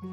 Hello,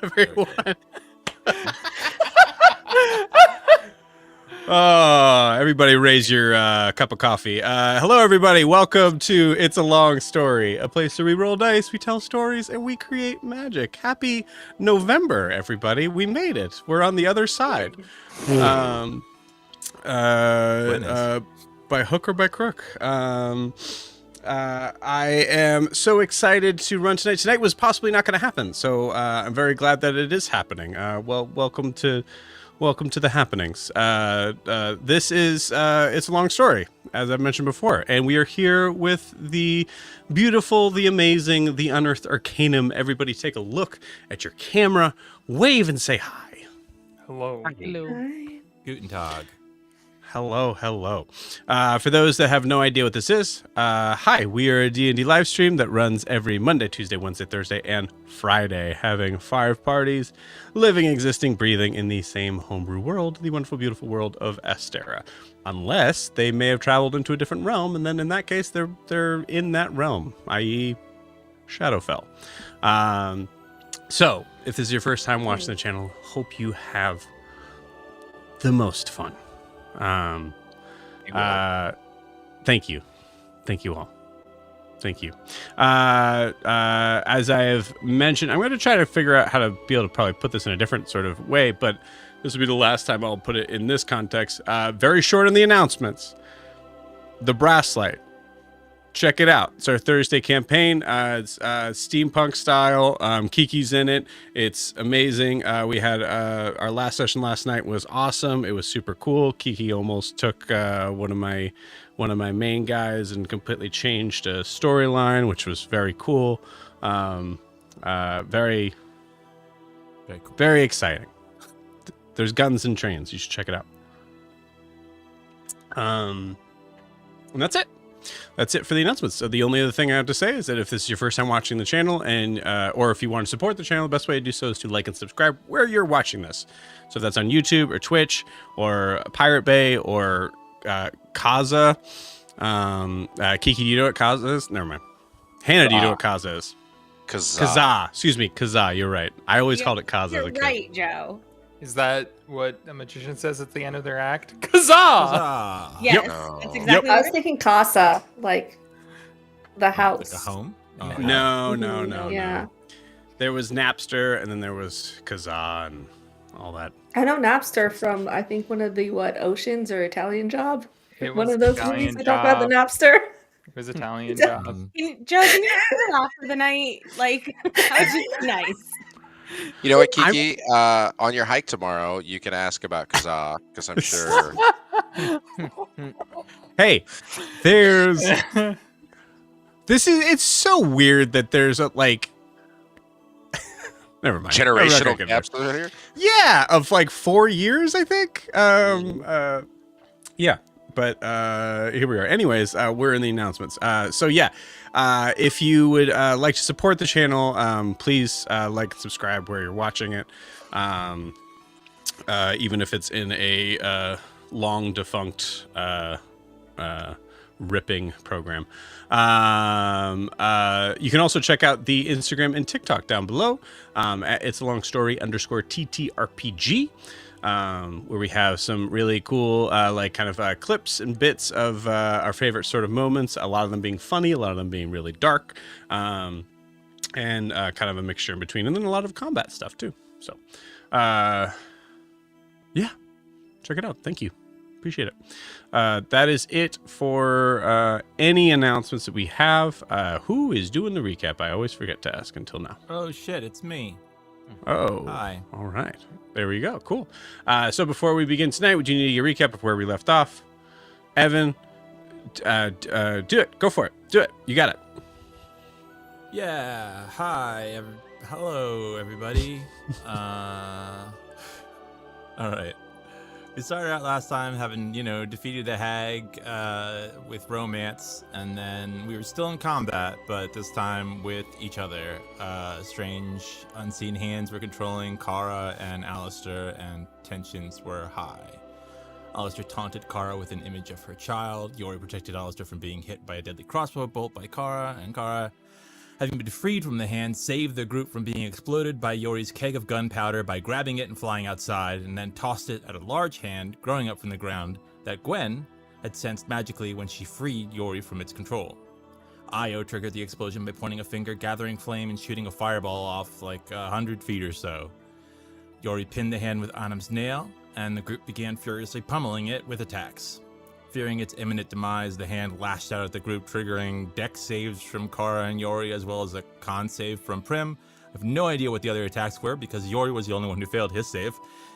everyone. Everybody raise your cup of coffee. Hello, everybody. Welcome to It's a Long Story, a place where we roll dice, we tell stories, and we create magic. Happy November, everybody. We made it. We're on the other side. By hook or by crook. I am so excited to run tonight. Tonight was possibly not going to happen, so I'm very glad that it is happening. Welcome to the happenings. This is It's a Long Story, as I've mentioned before, and we are here with the beautiful, the amazing, the Unearthed Arcanum. Everybody take a look at your camera, wave and say hi. Hello. Hello. Hi. Guten Tag. Hello. For those that have no idea what this is, hi, we are a D&D live stream that runs every Monday, Tuesday, Wednesday, Thursday, and Friday, having 5 parties, living, existing, breathing in the same homebrew world, the wonderful, beautiful world of Astera. Unless they may have traveled into a different realm, and then in that case, they're in that realm, i.e. Shadowfell. So, if this is your first time watching the channel, hope you have the most fun. Thank you all. Thank you. As I have mentioned, I'm going to try to figure out how to be able to probably put this in a different sort of way, but this will be the last time I'll put it in this context. Very short in the announcements. The Brass Light. Check it out. It's our Thursday campaign. It's steampunk style. Kiki's in it. It's amazing. We had our last session last night was awesome. It was super cool. Kiki almost took one of my main guys and completely changed a storyline, which was very cool. Very cool. Very exciting. There's guns and trains. You should check it out. And that's it. That's it for the announcements. So the only other thing I have to say is that if this is your first time watching the channel, and or if you want to support the channel, the best way to do so is to like and subscribe where you're watching this. So if that's on YouTube or Twitch or Pirate Bay or Kaza. Kiki, do you know what Kaza is? Never mind. Hannah, do you know what Kaza is? Kaza. Excuse me, Kaza. You're right. I always called it Kaza. You're right, Joe. Is that what a magician says at the end of their act? Kazaa! Yes, Yep. that's exactly I what was thinking casa, like the house. Like a home? Oh. No. Yeah. There was Napster, and then there was Kaza and all that. I know Napster from, I think, one of the, Oceans or Italian Job? It One was of those Italian movies that talk about the Job. Napster. It was Italian Yeah. job. Um, Joe, can you turn it off for the night? Like, that would just be nice. You know what, Kiki? On your hike tomorrow, you can ask about Kazaa, because I'm sure. Hey, it's so weird that there's a, like, never mind. Generational Okay. gaps over here. Yeah, of like 4 years, I think. Yeah, but here we are. Anyways, we're in the announcements. So yeah, if you would like to support the channel, please like and subscribe where you're watching it. Even if it's in a long defunct ripping program. You can also check out the Instagram and TikTok down below. At It's a Long Story _TTRPG. Where we have some really cool like kind of clips and bits of our favorite sort of moments, a lot of them being funny, a lot of them being really dark, and kind of a mixture in between, and then a lot of combat stuff too. So yeah, check it out. Thank you, appreciate it. That is it for any announcements that we have. Who is doing the recap? I always forget to ask until now. oh shit, it's me. Oh, Hi. all right. There we go. Cool. So before we begin tonight, we do need a recap of where we left off. Evan, do it. Go for it. Do it. You got it. Yeah. Hi. Hello, everybody. All right. We started out last time having, defeated a hag with romance, and then we were still in combat, but this time with each other. Strange, unseen hands were controlling Kara and Alistair, and tensions were high. Alistair taunted Kara with an image of her child. Yori protected Alistair from being hit by a deadly crossbow bolt by Kara, and Kara, having been freed from the hand, saved the group from being exploded by Yori's keg of gunpowder by grabbing it and flying outside, and then tossed it at a large hand growing up from the ground that Gwen had sensed magically when she freed Yori from its control. Io triggered the explosion by pointing a finger, gathering flame, and shooting a fireball off like 100 feet or so. Yori pinned the hand with Anum's nail, and the group began furiously pummeling it with attacks. Fearing its imminent demise, the hand lashed out at the group, triggering dex saves from Kara and Yori, as well as a con save from Prim. I have no idea what the other attacks were, because Yori was the only one who failed his save,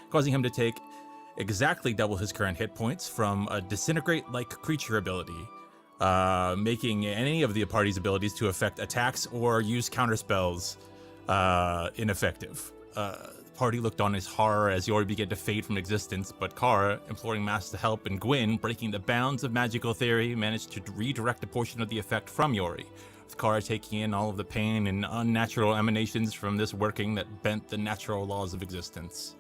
causing him to take exactly double his current hit points from a Disintegrate-like creature ability, making any of the party's abilities to affect attacks or use counterspells ineffective. The party looked on as horror as Yori began to fade from existence, but Kara, imploring Mass to help, and Gwyn, breaking the bounds of magical theory, managed to redirect a portion of the effect from Yori, with Kara taking in all of the pain and unnatural emanations from this working that bent the natural laws of existence.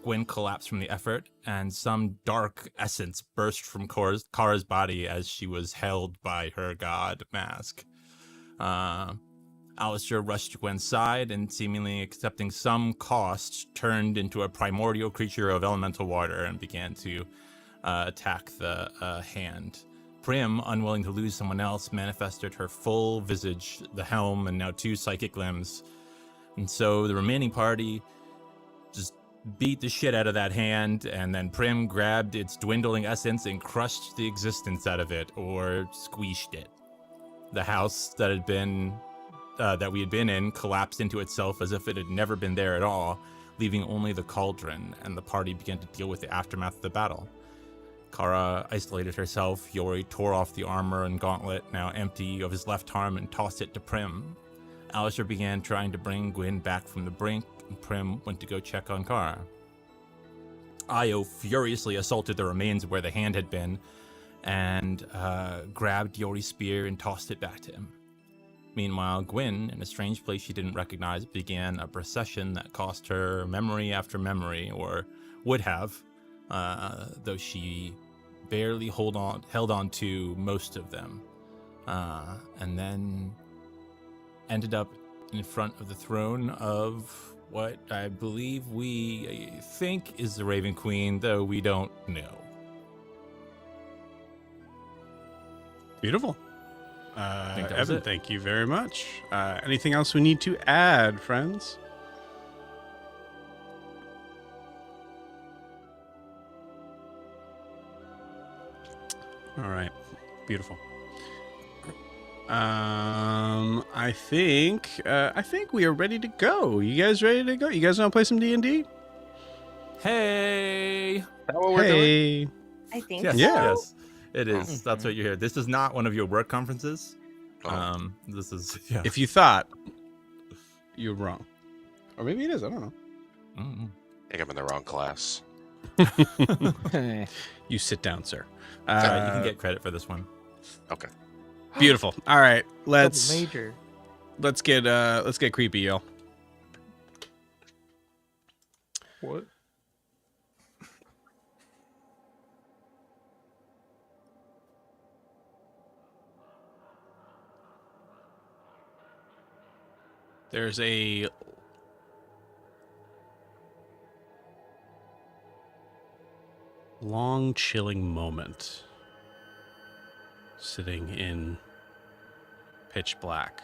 Gwyn collapsed from the effort, and some dark essence burst from Kara's body as she was held by her god mask. Alistair rushed to Gwen's side and, seemingly accepting some cost, turned into a primordial creature of elemental water and began to attack the hand. Prim, unwilling to lose someone else, manifested her full visage, the helm, and now 2 psychic limbs. And so the remaining party just beat the shit out of that hand, and then Prim grabbed its dwindling essence and crushed the existence out of it, or squeezed it. The house that had been that we had been in collapsed into itself as if it had never been there at all, leaving only the cauldron, and the party began to deal with the aftermath of the battle. Kara isolated herself. Yori tore off the armor and gauntlet, now empty, of his left arm and tossed it to Prim. Alistair began trying to bring Gwyn back from the brink, and Prim went to go check on Kara. Io furiously assaulted the remains of where the hand had been, and grabbed Yori's spear and tossed it back to him. Meanwhile, Gwyn, in a strange place she didn't recognize, began a procession that cost her memory after memory, or would have, though she barely held on to most of them, and then ended up in front of the throne of what I believe we think is the Raven Queen, though we don't know. Beautiful. think that was Evan, it. thank you very much. Anything else we need to add, friends? All right. Beautiful. I think we are ready to go. You guys ready to go? You guys want to play some D&D? Hey! Is that what we're doing? Hey. I think Yes, so. Yeah. yes, it is. That's what you hear. This is not one of your work conferences. Oh. This is, yeah. If you thought, you're wrong. Or maybe it is. I don't know. Mm-mm. I think I'm in the wrong class. You sit down, sir. You can get credit for this one. Okay. Beautiful. All right, Double let's major. get creepy, y'all. What? There's a long, chilling moment sitting in pitch black.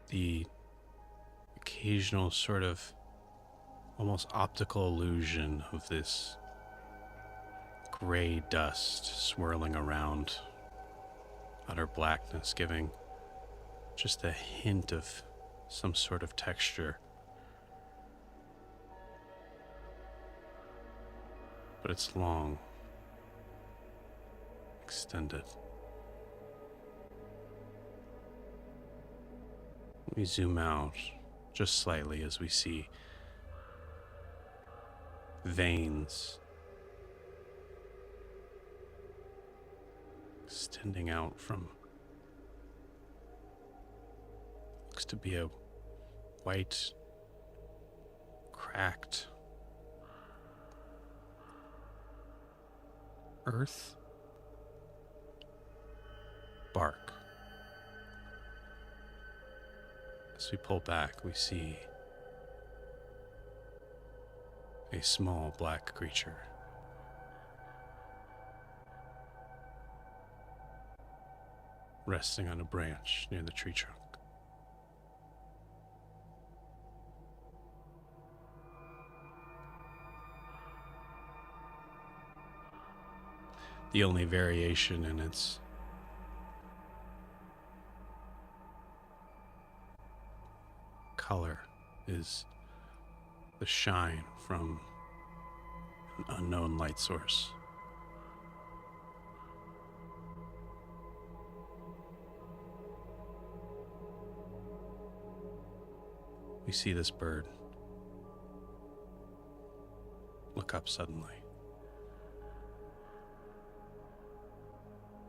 The occasional sort of almost optical illusion of this gray dust swirling around utter blackness, giving just a hint of some sort of texture. But it's long, extended. We zoom out just slightly as we see veins extending out from looks to be a white, cracked earth bark. As we pull back, we see a small black creature. Resting on a branch near the tree trunk. The only variation in its color is the shine from an unknown light source. We see this bird look up suddenly,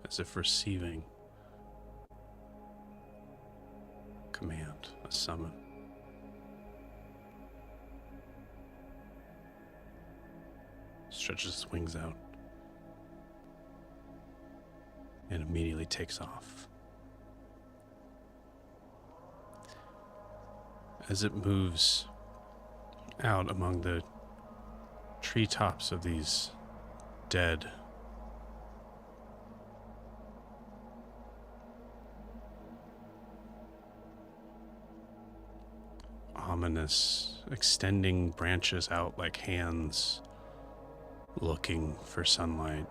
as if receiving command, a summon. Stretches its wings out and immediately takes off. As it moves out among the treetops of these dead ominous, extending branches out like hands looking for sunlight.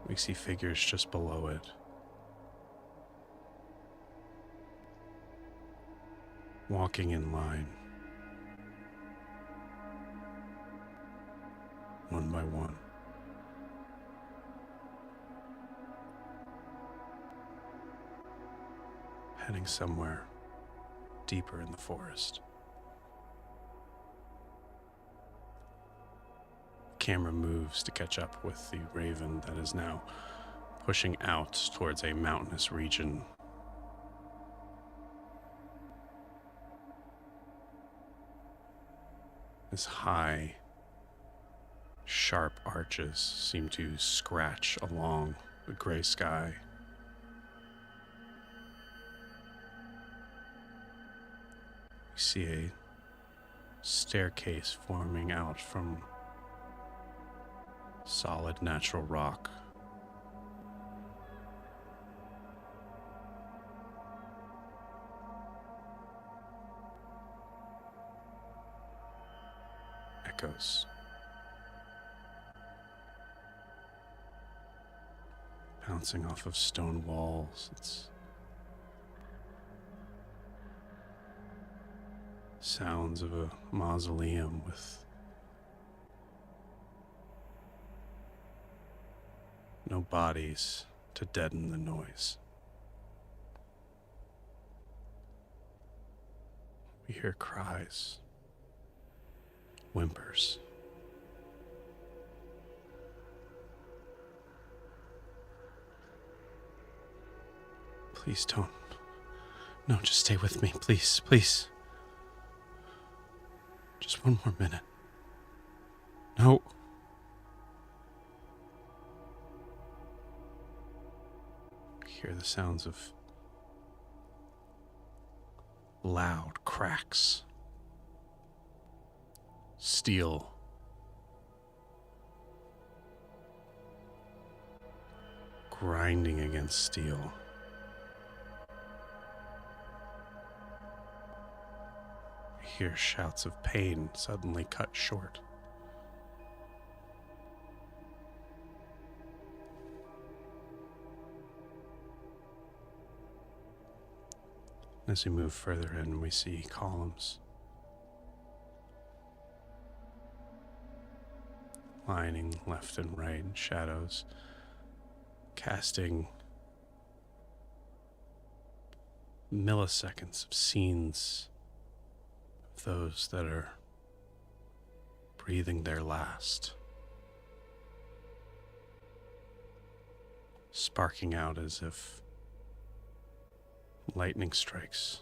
We see figures just below it. Walking in line, one by one. Heading somewhere deeper in the forest. The camera moves to catch up with the raven that is now pushing out towards a mountainous region. His high, sharp arches seem to scratch along the gray sky. We see a staircase forming out from solid natural rock. Echoes. Bouncing off of stone walls. It's sounds of a mausoleum with no bodies to deaden the noise. We hear cries. Whimpers. Please don't. No, just stay with me, please, please. Just one more minute. No. Hear the sounds of loud cracks. Steel grinding against steel. We hear shouts of pain suddenly cut short. As we move further in, we see columns lining left and right, shadows casting milliseconds of scenes of those that are breathing their last, sparking out as if lightning strikes.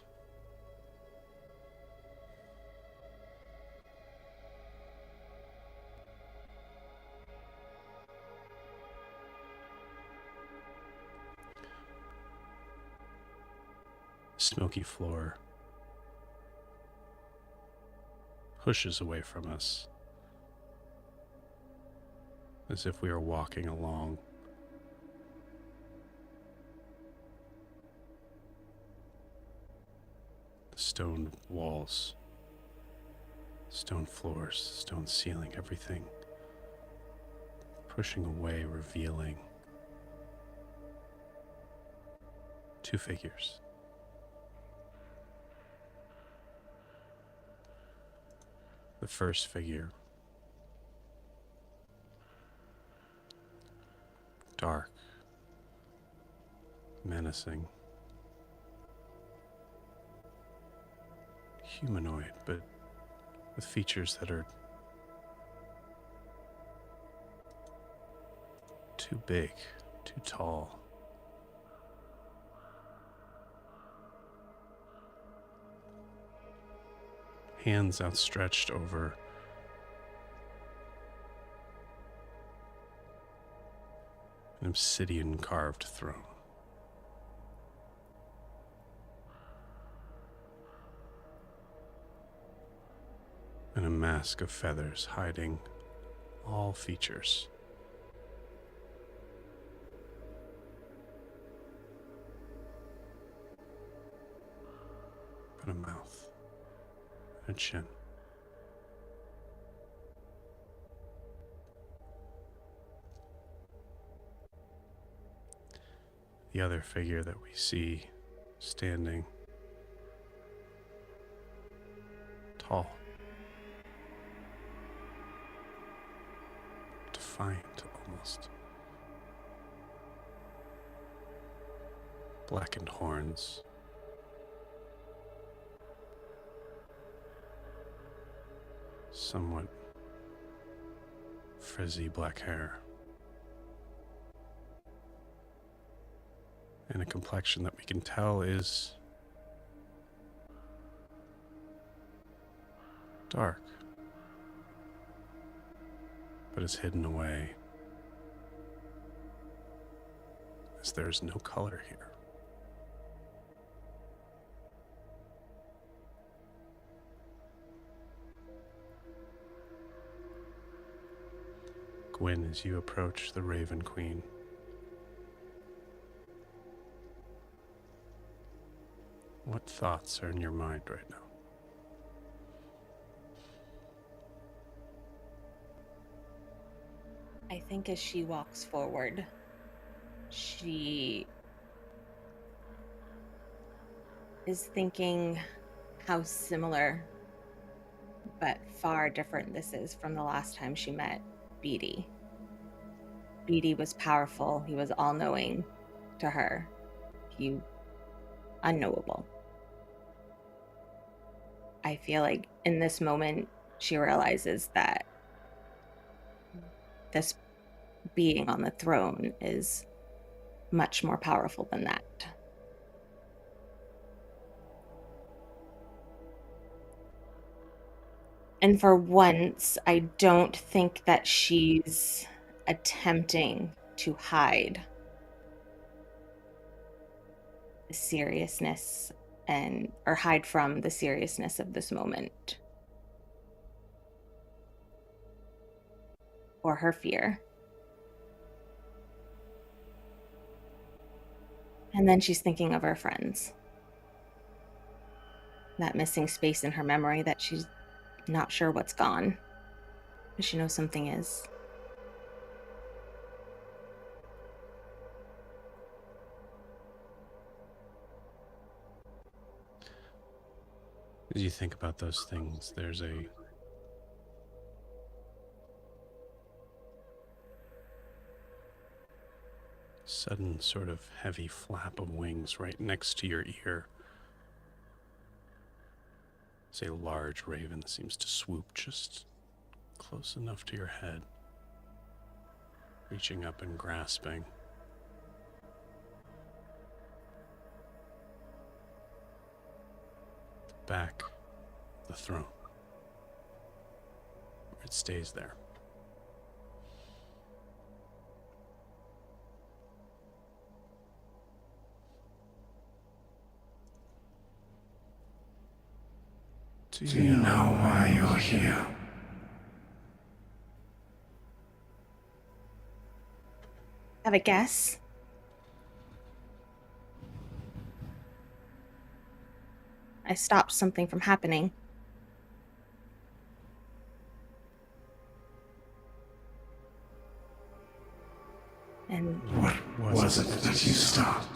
Smoky floor pushes away from us, as if we are walking along. The stone walls, stone floors, stone ceiling, everything pushing away, revealing two figures. The first figure, dark, menacing, humanoid, but with features that are too big, too tall. Hands outstretched over an obsidian carved throne. And a mask of feathers hiding all features. But a mouth, and a chin. The other figure that we see standing tall, defiant almost. Blackened horns. Somewhat frizzy black hair. And a complexion that we can tell is dark, but is hidden away as there's no color here. Gwyn, as you approach the Raven Queen, what thoughts are in your mind right now? I think as she walks forward, she is thinking how similar but far different this is from the last time she met Beatty. Beatty was powerful. He was all-knowing to her. He unknowable. I feel like in this moment, she realizes that this being on the throne is much more powerful than that. And for once, I don't think that she's attempting to hide the seriousness or hide from the seriousness of this moment. Or her fear. And then she's thinking of her friends. That missing space in her memory that she's not sure what's gone, but she knows something is. As you think about those things, there's a sudden sort of heavy flap of wings right next to your ear. As a large raven seems to swoop just close enough to your head, reaching up and grasping. The back of the throne, where it stays there. Do you know why you're here? Have a guess? I stopped something from happening. And What was it that you stopped?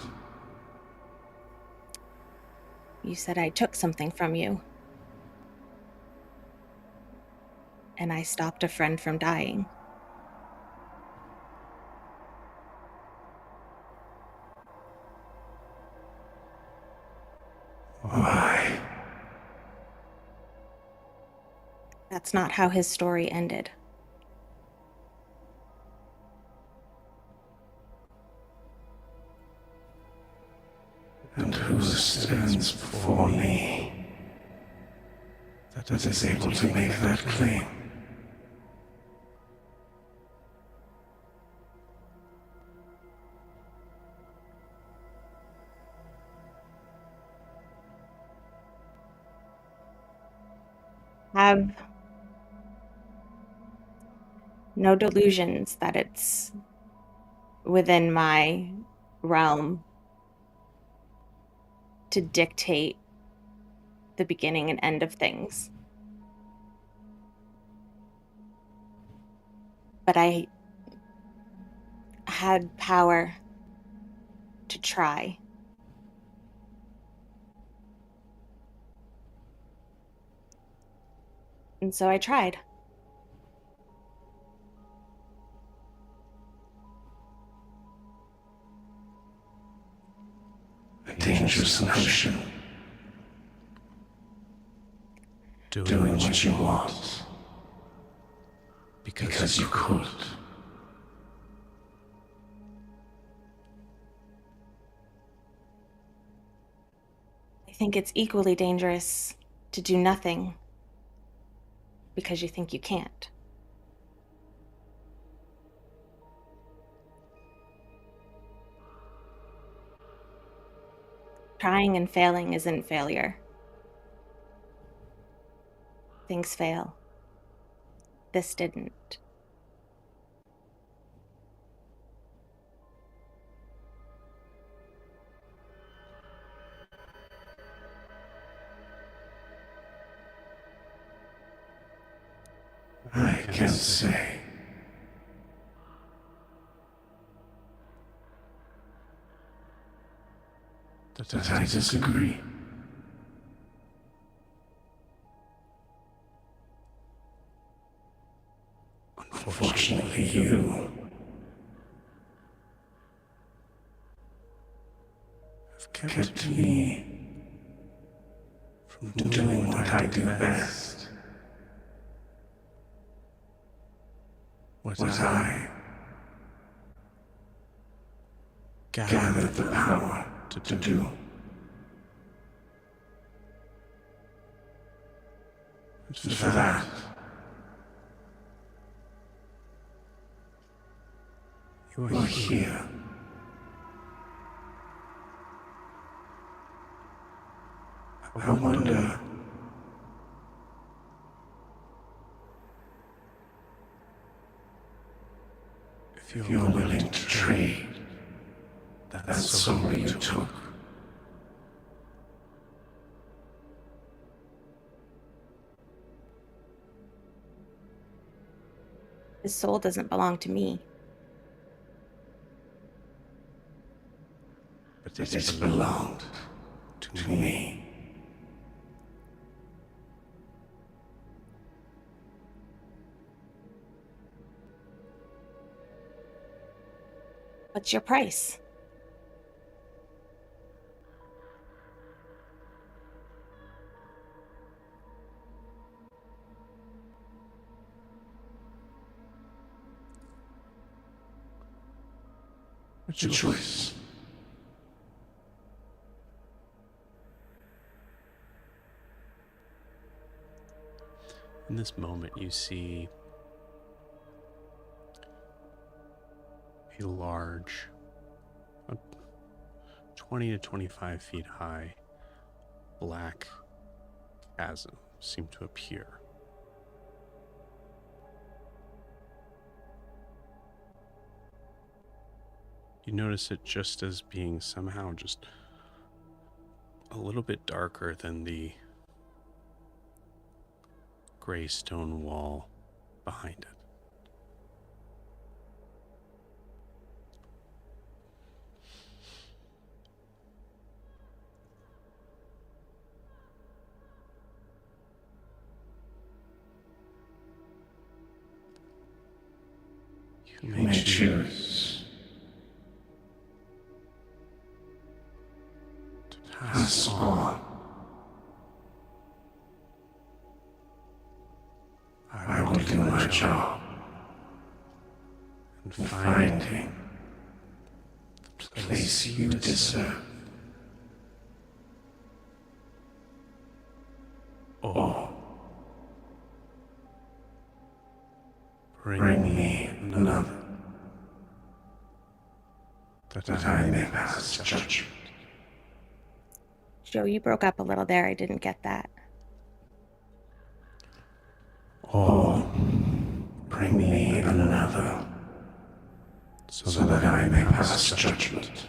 you said I took something from you. And I stopped a friend from dying. Why? That's not how his story ended. And who stands before me that is able to make that claim? Have no delusions that it's within my realm to dictate the beginning and end of things. But I had power to try. And so I tried. A dangerous notion. Doing what you want. Because you could. I think it's equally dangerous to do nothing because you think you can't. Trying and failing isn't failure. Things fail. This didn't. I can't say. That I disagree. Unfortunately, you have kept me from doing what I do best. What I gathered the power to do. And for that, you are here. I wonder if you're willing to trade that soul you took. His soul doesn't belong to me. But it belonged to me. What's your price? What's your choice? In this moment, you see a large, 20 to 25 feet high, black chasm seem to appear. You notice it just as being somehow just a little bit darker than the gray stone wall behind it. You may choose to pass on. I will do my job in finding the place you deserve. Or bring me another, that I may pass judgment. Joe, you broke up a little there. I didn't get that. Or bring me another, so that I may pass judgment.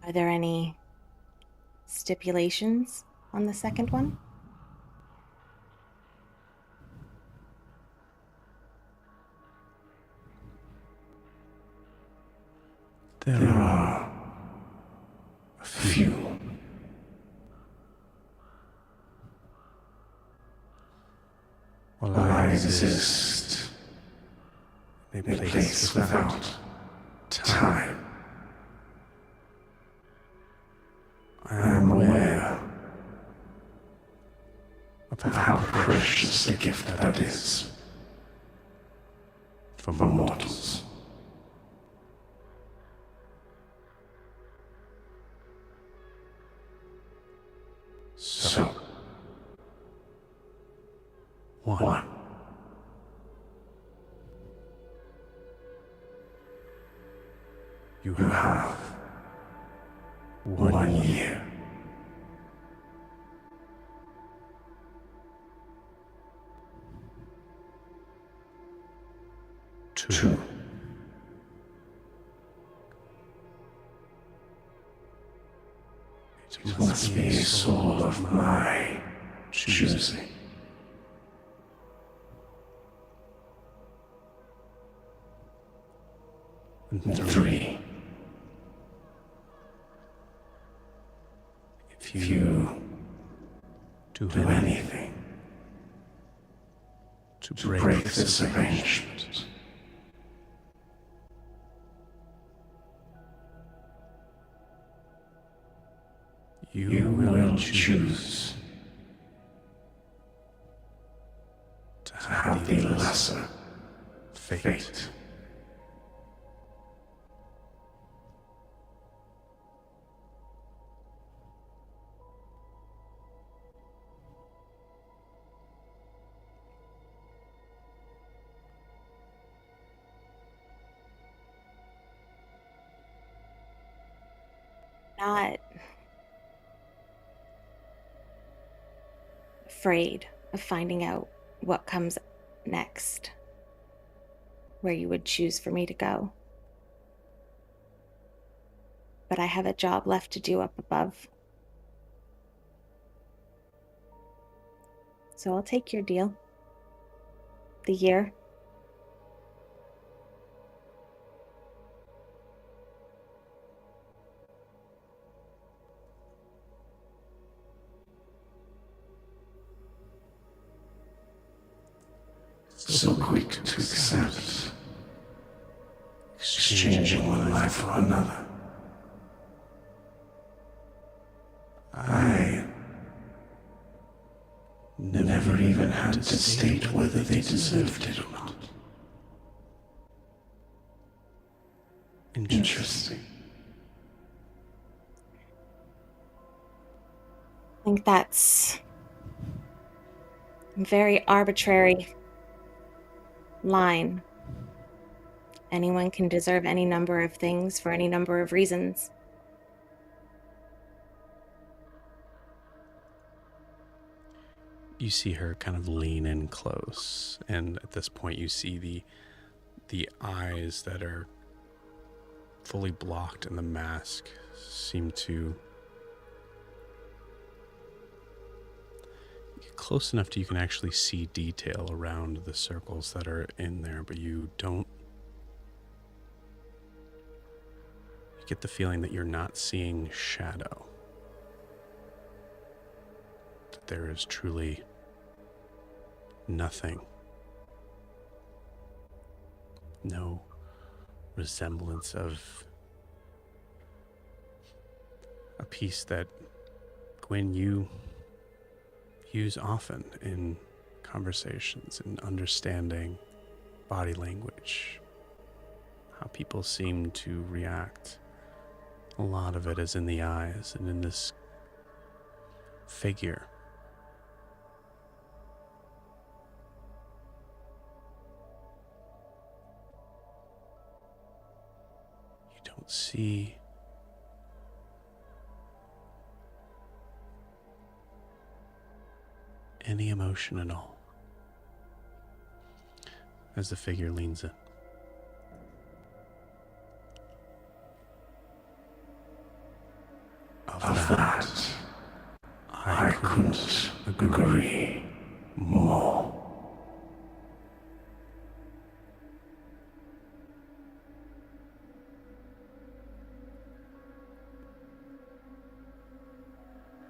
Are there any stipulations on the second one? There are a few. While I exist in a place without time, I am aware of how precious a gift that is for mortals. So, one. You have 1 year. 2. It must be a soul of my choosing. 3. If you do anything to break this arrangement, you will choose to have the lesser fate. Not afraid of finding out what comes next, where you would choose for me to go. But I have a job left to do up above. So I'll take your deal. The year. So quick to accept, exchanging one life for another. I never even had to state whether they deserved it or not. Interesting. I think that's a very arbitrary line. Anyone can deserve any number of things for any number of reasons. You see her kind of lean in close, and at this point you see the eyes that are fully blocked in the mask seem to get close enough to you can actually see detail around the circles that are in there, but you get the feeling that you're not seeing shadow. That there is truly nothing. No resemblance of a piece that, Gwen, you use often in conversations and understanding body language, how people seem to react. A lot of it is in the eyes and in this figure. You don't see any emotion at all as the figure leans in. Of that, I couldn't agree more.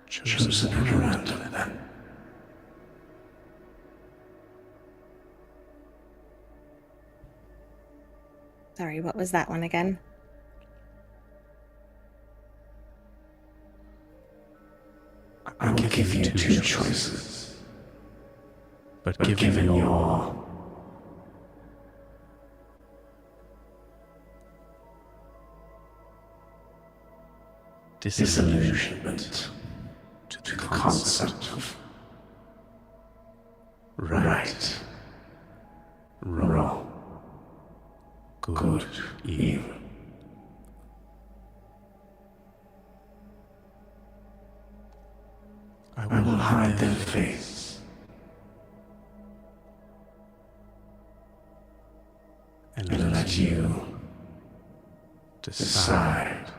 Chosen at random, then. Sorry, what was that one again? I will give you two choices, But but given your disillusionment to the concept of right, wrong, good, evil, I will hide their face and let you decide.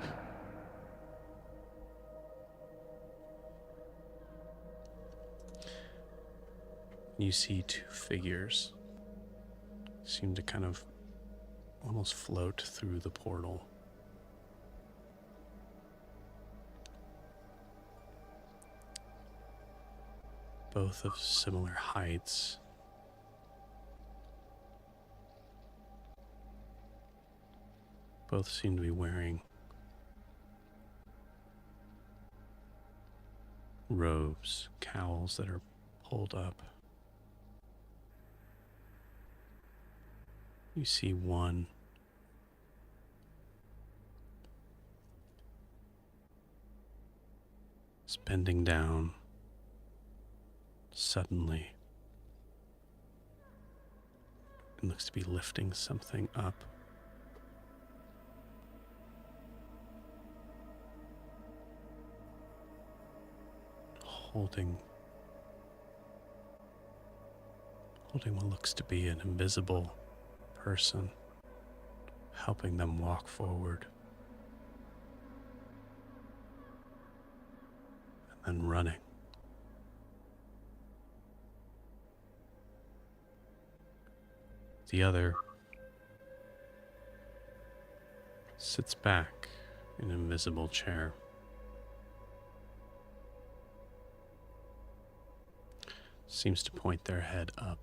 You see two figures seem to kind of almost float through the portal. Both of similar heights. Both seem to be wearing robes, cowls that are pulled up. You see one is bending down suddenly and looks to be lifting something up. Holding what looks to be an invisible person, helping them walk forward and then running. The other sits back in an invisible chair. Seems to point their head up.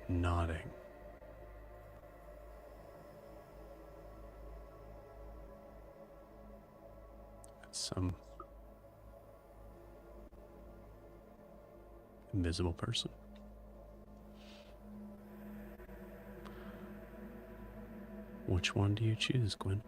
Nodding. At some invisible person. Which one do you choose, Gwen?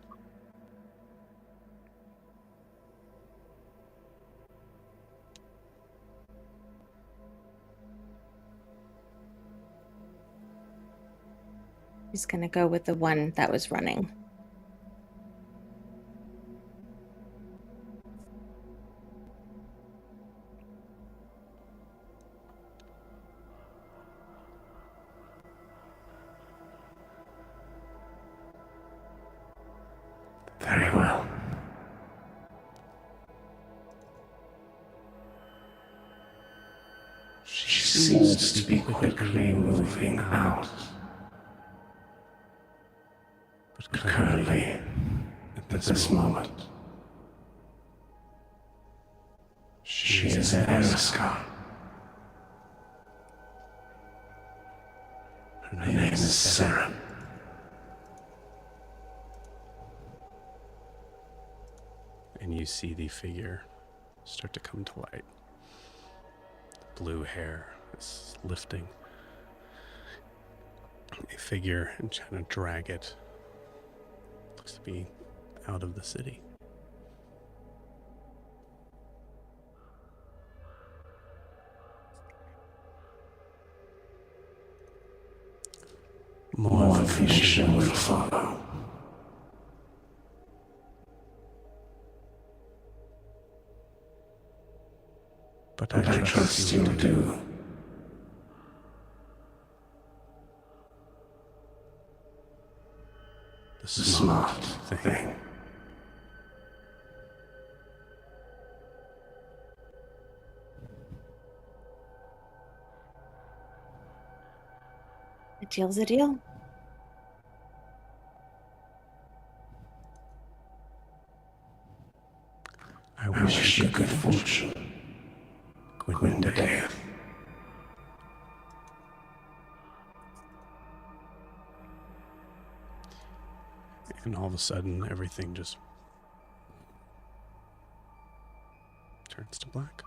He's going to go with the one that was running. Very well. She seems to be quickly moving out. But currently, at this moment, she is at Erskine. Her name is Sarah. And you see the figure start to come to light. The blue hair is lifting. A figure and trying to drag it. Looks to be out of the city. More fiction will follow. But I trust you do. The smart thing. A deal's a deal. I wish you good fortune, Gwendale. And all of a sudden, everything just turns to black.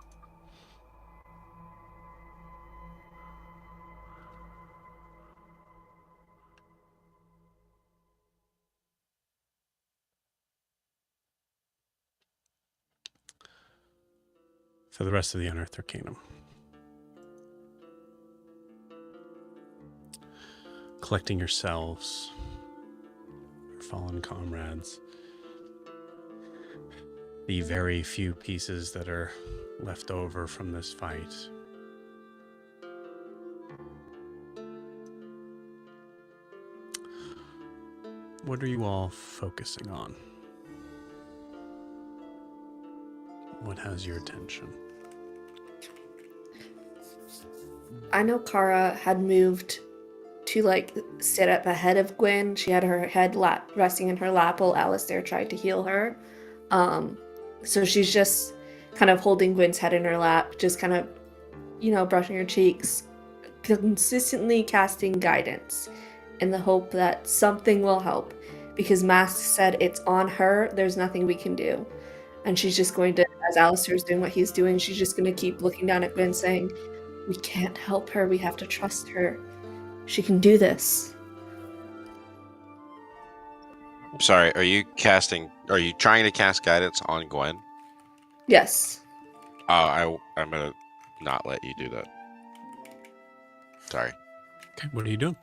For the rest of the Unearthed Arcanum. Collecting yourselves, your fallen comrades, the very few pieces that are left over from this fight. What are you all focusing on? What has your attention? I know Kara had moved to like sit up ahead of Gwen. She had her head resting in her lap while Alistair tried to heal her. So she's just kind of holding Gwen's head in her lap, just kind of, brushing her cheeks, consistently casting guidance in the hope that something will help. Because Mask said it's on her, there's nothing we can do. And she's just going to, as Alistair's doing what he's doing, she's just going to keep looking down at Gwen saying, we can't help her, we have to trust her. She can do this. Sorry, are you trying to cast guidance on Gwen? Yes. I'm gonna not let you do that. Sorry. Okay, what are you doing?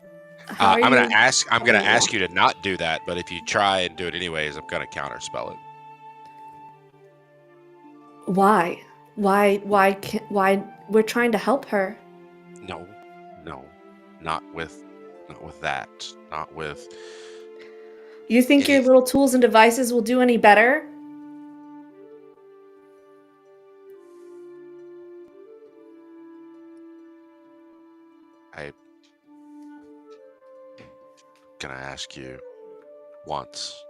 I'm gonna ask you to not do that, but if you try and do it anyways, I'm gonna counterspell it. Why? Why we're trying to help her. No, not with that. Not with. You think your little tools and devices will do any better? I'm gonna ask you once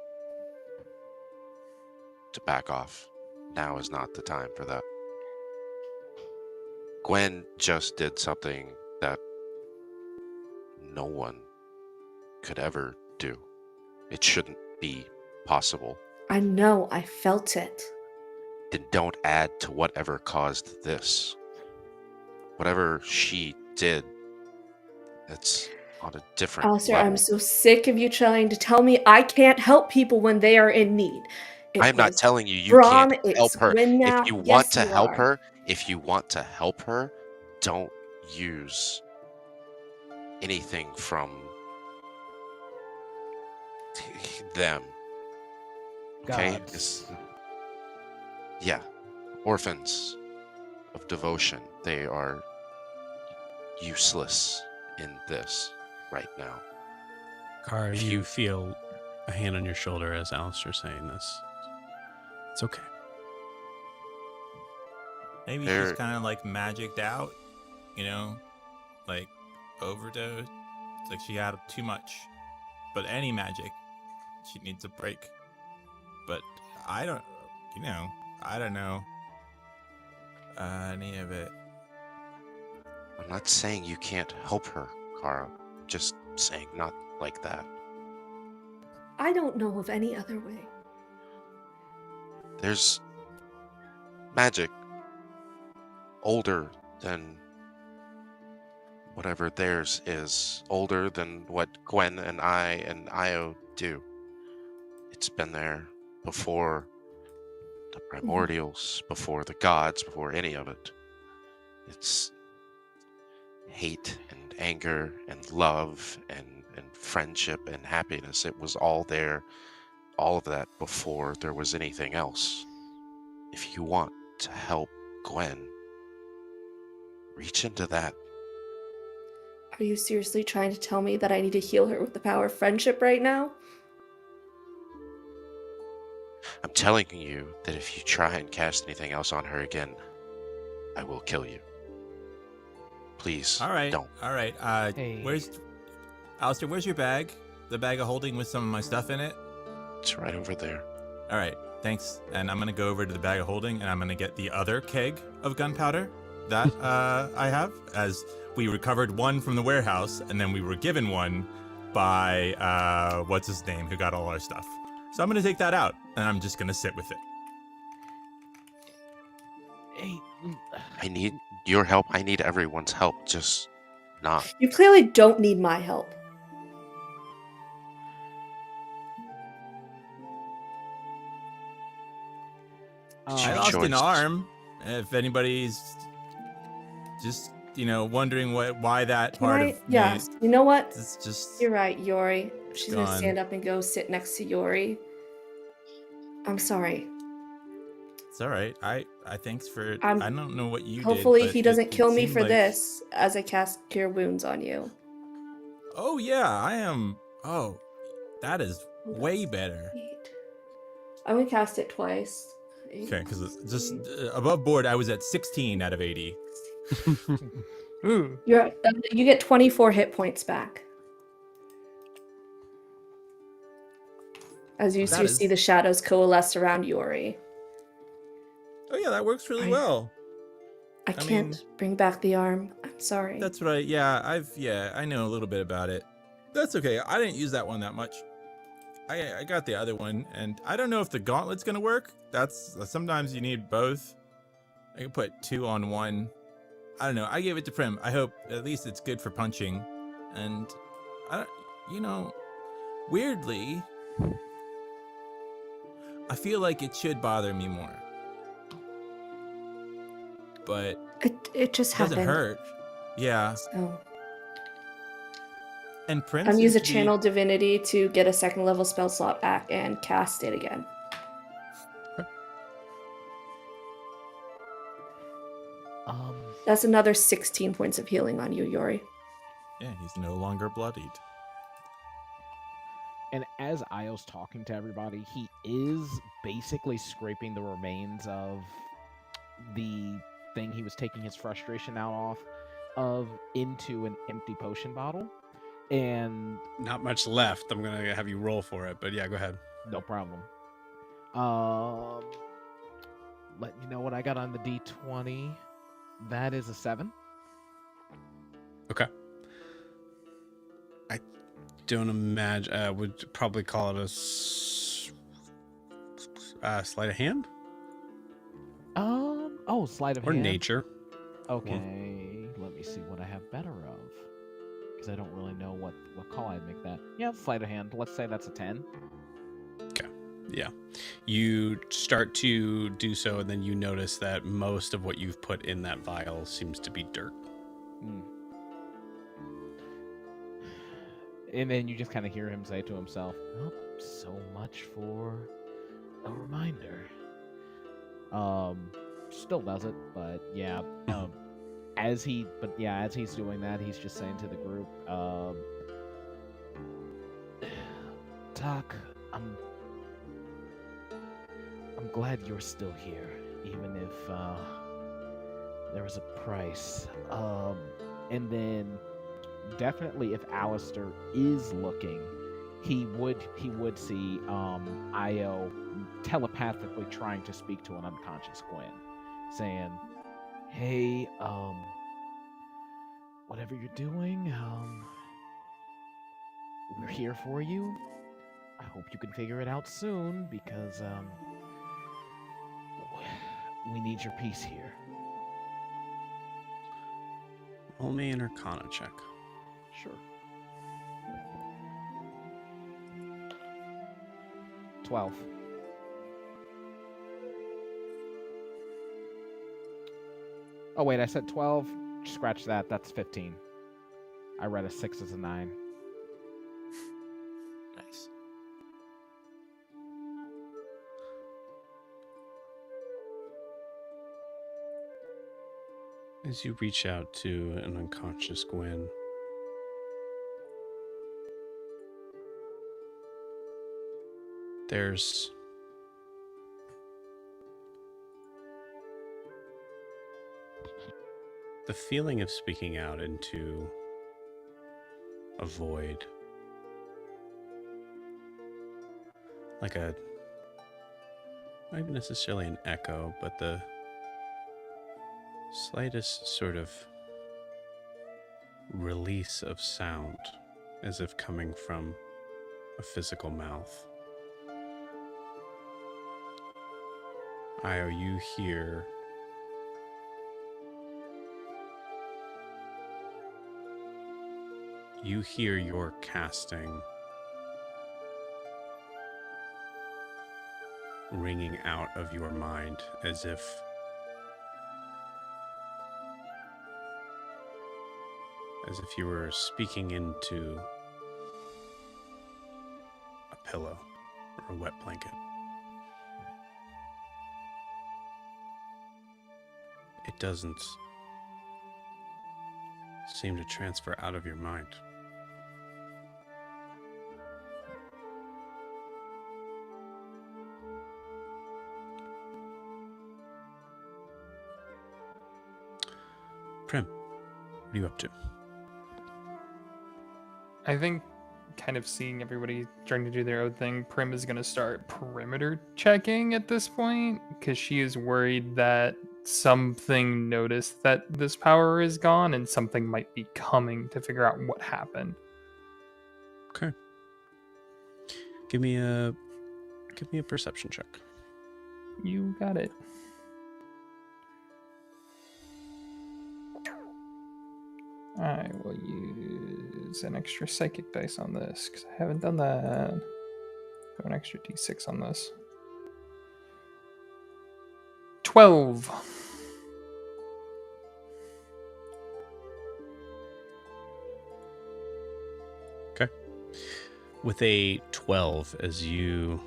to back off. Now is not the time for that. Gwen just did something that no one could ever do. It shouldn't be possible. I know, I felt it. Then don't add to whatever caused this. Whatever she did, it's on a different Alistair, level. I'm so sick of you trying to tell me I can't help people when they are in need. I'm not telling you Braun, can't it's help her. Gwen now. If you Yes, want to you help are. her, don't use anything from them. Okay? Gods. Yeah. Orphans of devotion. They are useless in this right now. Kara, If you you- feel a hand on your shoulder as Alistair's saying this. It's okay. Maybe There- she's kind of like magicked out, you know, like overdose. It's like she had too much. But any magic, she needs a break. But I don't know any of it. I'm not saying you can't help her, Kara. Just saying not like that. I don't know of any other way. There's magic older than whatever theirs is, older than what Gwen and I and Io do. It's been there before the primordials, before the gods, before any of it. It's hate and anger and love and friendship and happiness. It was all there, all of that before there was anything else. If you want to help Gwen, reach into that. Are you seriously trying to tell me that I need to heal her with the power of friendship right now? I'm telling you that if you try and cast anything else on her again, I will kill you. Please, All right. don't. All right. Hey. Alistair, where's your bag? The bag of holding with some of my stuff in it? It's right over there. All right. Thanks. And I'm going to go over to the bag of holding and I'm going to get the other keg of gunpowder that I have, as we recovered one from the warehouse and then we were given one by, what's his name, who got all our stuff. So I'm going to take that out and I'm just going to sit with it. Hey, I need your help. I need everyone's help. Just not. You clearly don't need my help. I Your lost an choice. arm. If anybody's just, wondering why that part of me, Yes. You know what? it's just You're right, Yori. She's gonna gone. stand up and go sit next to Yori. I'm sorry. It's all right. I thanks for. I'm- I don't know what you Hopefully did. he doesn't kill me for this as I cast Cure Wounds on you. Oh yeah, I am. Oh, that is way better. Wait. I'm gonna cast it twice. Okay, because it's just above board, I was at 16 out of 80. Ooh. You get 24 hit points back. As you That is- see the shadows coalesce around Yori. Oh yeah, that works really I- well. I can't bring back the arm. I'm sorry. That's right. Yeah, I know a little bit about it. That's okay. I didn't use that one that much. I got the other one, and I don't know if the gauntlet's gonna work. That's sometimes you need both. I can put 2 on 1. I don't know. I gave it to Prim. I hope at least it's good for punching. And weirdly, I feel like it should bother me more. But It just it doesn't happened. hurt. Yeah. So And Prince I'm use a seems to be- channel divinity to get a second level spell slot back and cast it again. That's another 16 points of healing on you, Yori. Yeah, he's no longer bloodied. and as Io's talking to everybody, he is basically scraping the remains of the thing he was taking his frustration out of into an empty potion bottle. And Not much left. I'm gonna have you roll for it, but yeah, go ahead. no problem. Let you know what I got on the D20. That is a 7. Okay. I don't imagine. Would probably call it a sleight of hand Oh, sleight of or hand. nature. Okay, let me see what I have better of, because I don't really know what call I'd make that. Yeah, sleight of hand. Let's say that's a 10. Yeah. You start to do so, and then you notice that most of what you've put in that vial seems to be dirt. And then you just kind of hear him say to himself, "Well, so much for a reminder." Still does it, but yeah. As he's doing that, he's just saying to the group, "Doc, I'm glad you're still here, even if there was a price." And then definitely, if Alistair is looking, he would see Io telepathically trying to speak to an unconscious Gwen, saying, "Hey, whatever you're doing, we're here for you. I hope you can figure it out soon, because we need your peace here." Roll me an Arcana check. Sure. 12. Oh wait, I said 12. Scratch that. That's 15. I read a 6 as a 9. Nice. As you reach out to an unconscious Gwen, there's the feeling of speaking out into a void, like a, not even necessarily an echo, but the slightest sort of release of sound, as if coming from a physical mouth. Io, you hear your casting ringing out of your mind, as if you were speaking into a pillow or a wet blanket. It doesn't seem to transfer out of your mind. Prim, what are you up to? I think, kind of seeing everybody trying to do their own thing, Prim is going to start perimeter checking at this point, because she is worried that something noticed that this power is gone and something might be coming to figure out what happened. Okay. Give me a perception check. You got it. I will use an extra psychic dice on this because I haven't done that. Go an extra d6 on this. 12. Okay. With a 12, as you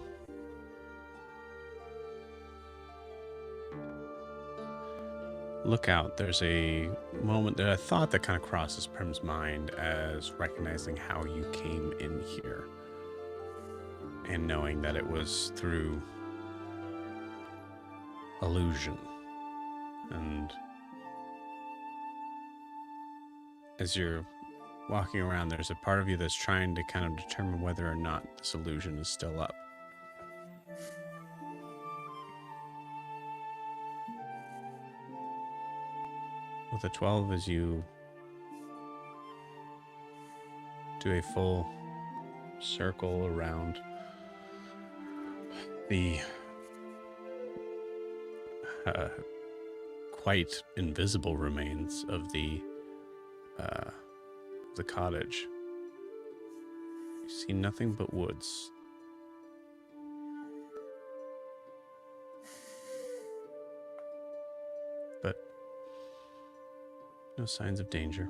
look out, there's a moment, a thought that kind of crosses Prim's mind as recognizing how you came in here and knowing that it was through illusion. And as you're walking around, there's a part of you that's trying to kind of determine whether or not this illusion is still up. With a 12, as you do a full circle around the quite invisible remains of the cottage, you see nothing but woods. But no signs of danger.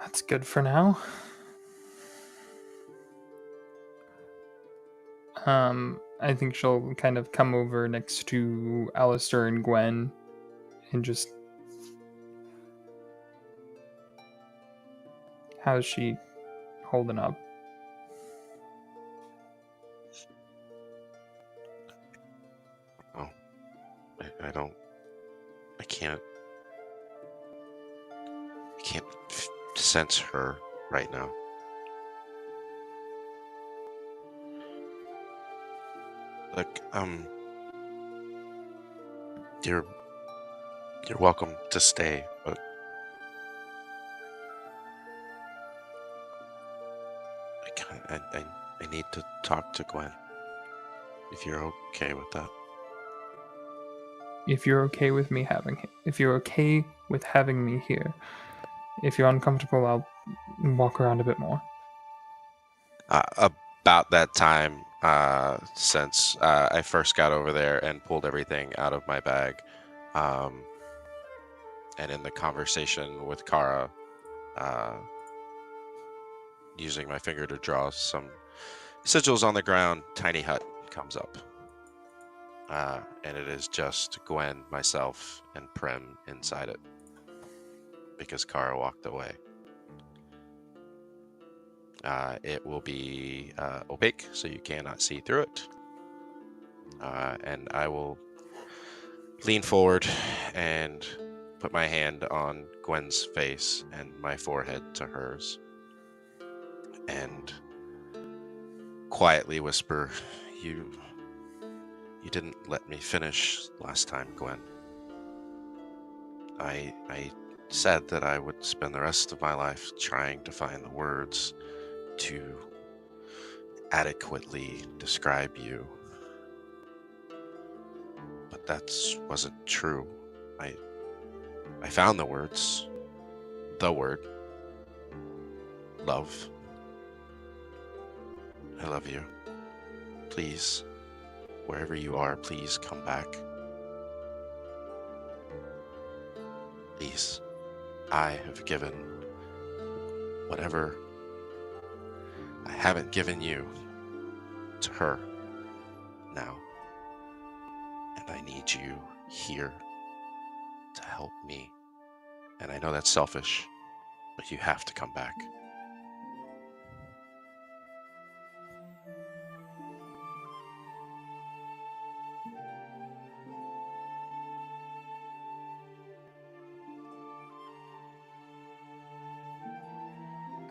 That's good for now. I think she'll kind of come over next to Alistair and Gwen and just... How's she holding up? Oh, I don't. I can't sense her right now. Look, you're welcome to stay, but I need to talk to Gwen. If you're okay with that. If you're okay with me if you're okay with having me here, if you're uncomfortable, I'll walk around a bit more. About that time, since I first got over there and pulled everything out of my bag, and in the conversation with Kara, using my finger to draw some sigils on the ground, tiny hut comes up. And it is just Gwen, myself, and Prim inside it, because Kara walked away. It will be opaque, so you cannot see through it. And I will lean forward and put my hand on Gwen's face and my forehead to hers, and quietly whisper, You didn't let me finish last time, Gwen. I said that I would spend the rest of my life trying to find the words to adequately describe you. But that wasn't true. I found the words. The word. Love. I love you. Please, wherever you are, please come back. Please. I have given whatever I haven't given you to her now. And I need you here to help me. And I know that's selfish, but you have to come back.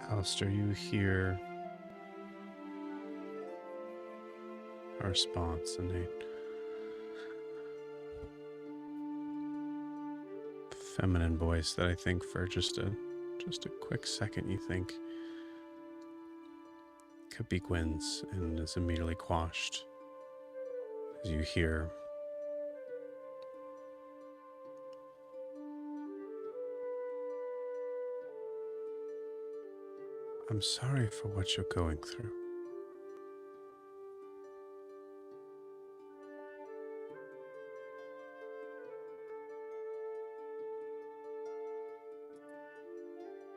Alistair, you hear a response in a feminine voice that I think for just a quick second you think could be Gwen's, and is immediately quashed as you hear, I'm sorry for what you're going through.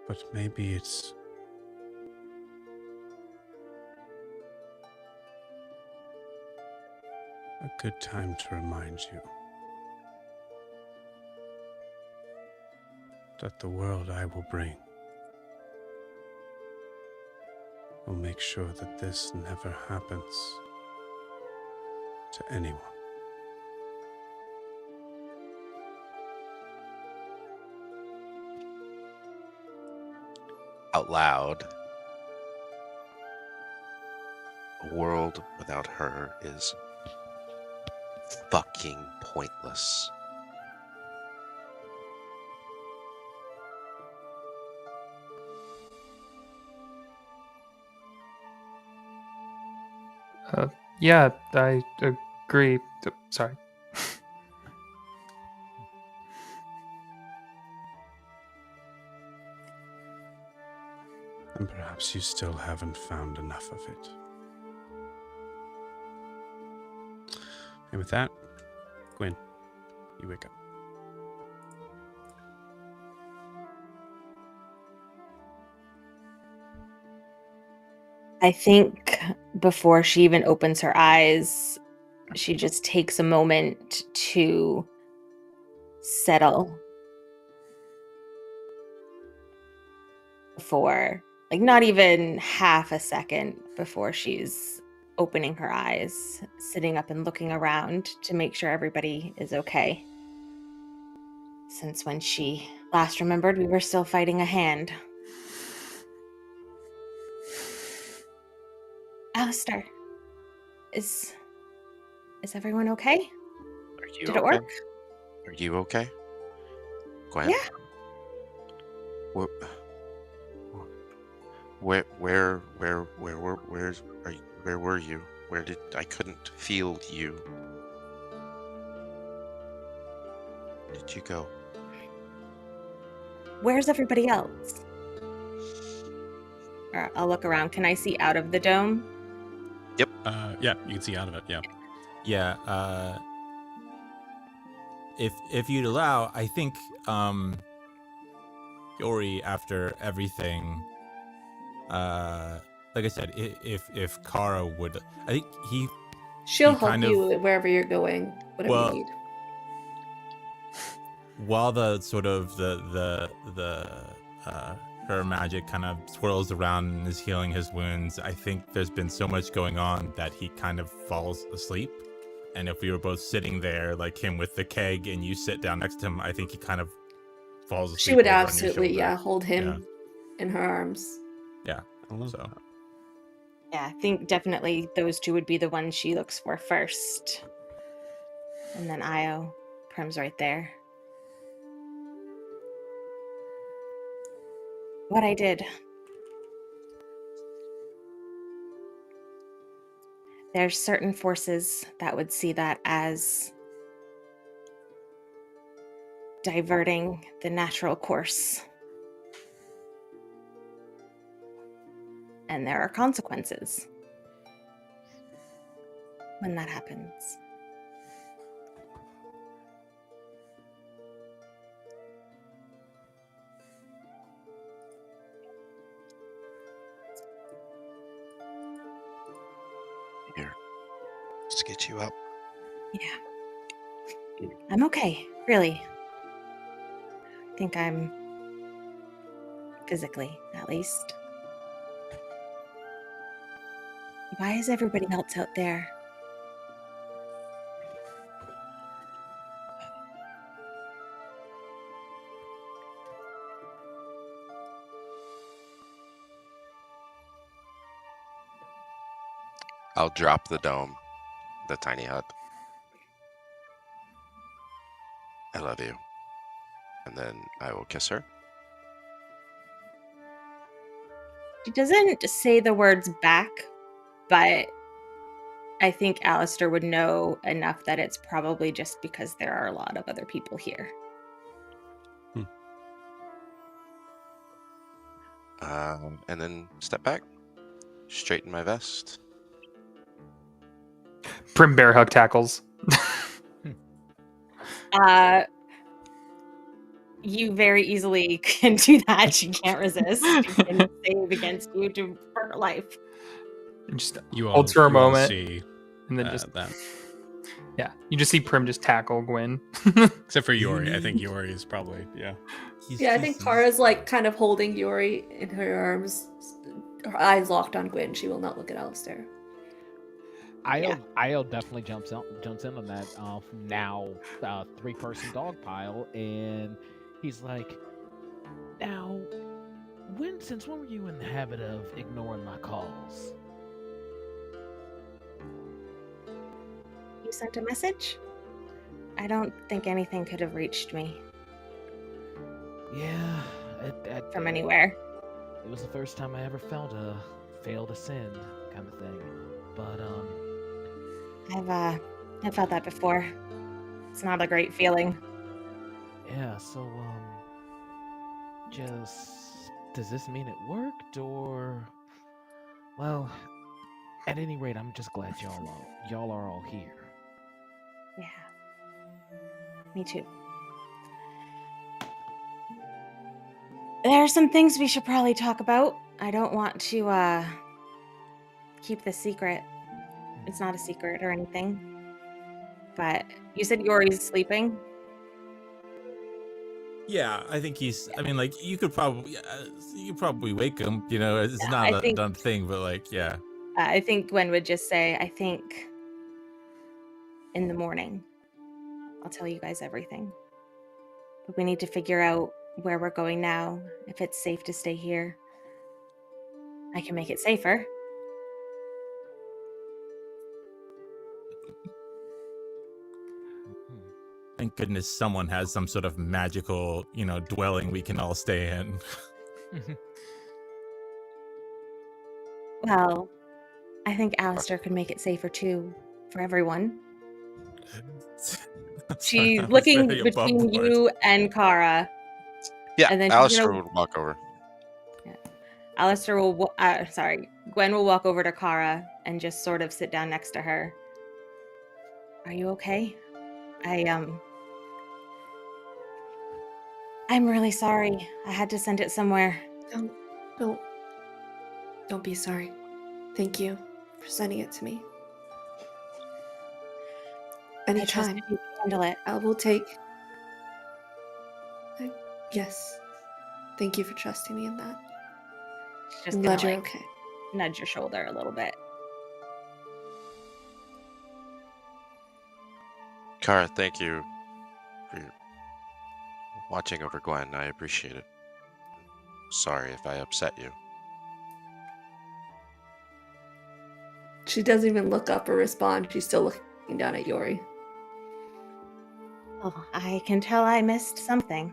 But maybe it's a good time to remind you that the world I will bring will make sure that this never happens to anyone. Out loud, a world without her is fucking pointless. Yeah, I agree. Sorry. And perhaps you still haven't found enough of it. And with that, Gwen, you wake up. I think before she even opens her eyes, she just takes a moment to settle before, like, not even half a second before she's opening her eyes, sitting up and looking around to make sure everybody is okay. Since when she last remembered, we were still fighting a hand. Alistair, is everyone okay? Are you Did it okay? work? Are you okay? Gwen? Yeah. Where were you? I couldn't feel you. Where did you go? Where's everybody else? I'll look around. Can I see out of the dome? Yeah, you can see out of it. Yeah. Yeah. If you'd allow, I think Yori, after everything, like I said, if Kara would, I think She'll He help kind you wherever you're going, whatever Well, you need. while the sort of her magic kind of swirls around and is healing his wounds, I think there's been so much going on that he kind of falls asleep. And if we were both sitting there, like him with the keg, and you sit down next to him, I think he kind of falls asleep. She would over on your absolutely, shoulder. hold him in her arms. Yeah. I love So that. Yeah, I think definitely those two would be the ones she looks for first. And then Io. Prim's right there. What I did. There's certain forces that would see that as diverting the natural course. And there are consequences when that happens. Here, let's get you up. Yeah. I'm okay, really. I think I'm physically, at least. Why is everybody else out there? I'll drop the dome, the tiny hut. I love you. And then I will kiss her. She doesn't say the words back, but I think Alistair would know enough that it's probably just because there are a lot of other people here. And then step back, straighten my vest. Prim bear hug tackles. You very easily can do that. She can't resist. She can save against you for her life. And just You all, holds for a you all moment, see and then just that. yeah, you just see Prim just tackle Gwen. Except for Yori. I think Yori is probably, yeah. Yeah, I think Kara's like kind of holding Yori in her arms, her eyes locked on Gwyn. She will not look at Alistair. Io definitely jumps in on that now 3-person dog pile, and he's like, "Now, since when were you in the habit of ignoring my calls?" You sent a message? I don't think anything could have reached me Yeah, from anywhere. it was the first time I ever felt a fail to send kind of thing. But I've felt that before. It's not a great feeling. yeah, so does this mean it worked, or well, at any rate, I'm just glad y'all are all here. Yeah. Me too. There are some things we should probably talk about. I don't want to keep this secret. It's not a secret or anything. But you said Yori's sleeping? Yeah, I think he's. I mean, like you could probably wake him. You know, it's Yeah, not I a think done thing, but like, yeah. I think Gwen would just say, I think in the morning I'll tell you guys everything. But we need to figure out where we're going now, if it's safe to stay here. I can make it safer. Thank goodness someone has some sort of magical, dwelling we can all stay in. Well, I think Alistair could make it safer too, for everyone. I'm sorry, She's that was looking very above between board. you and Kara. Yeah, And then she's Alistair gonna- would walk over. Alistair will, Gwen will walk over to Kara and just sort of sit down next to her. Are you okay? I'm really sorry. I had to send it somewhere. Don't be sorry. Thank you for sending it to me. I trust Anytime. you can handle it. I will take. Yes. Thank you for trusting me in that. She's just I'm gonna glad you're like okay. nudge your shoulder a little bit. Kara, thank you for watching over Gwen. I appreciate it. Sorry if I upset you. She doesn't even look up or respond. She's still looking down at Yori. Oh, I can tell I missed something.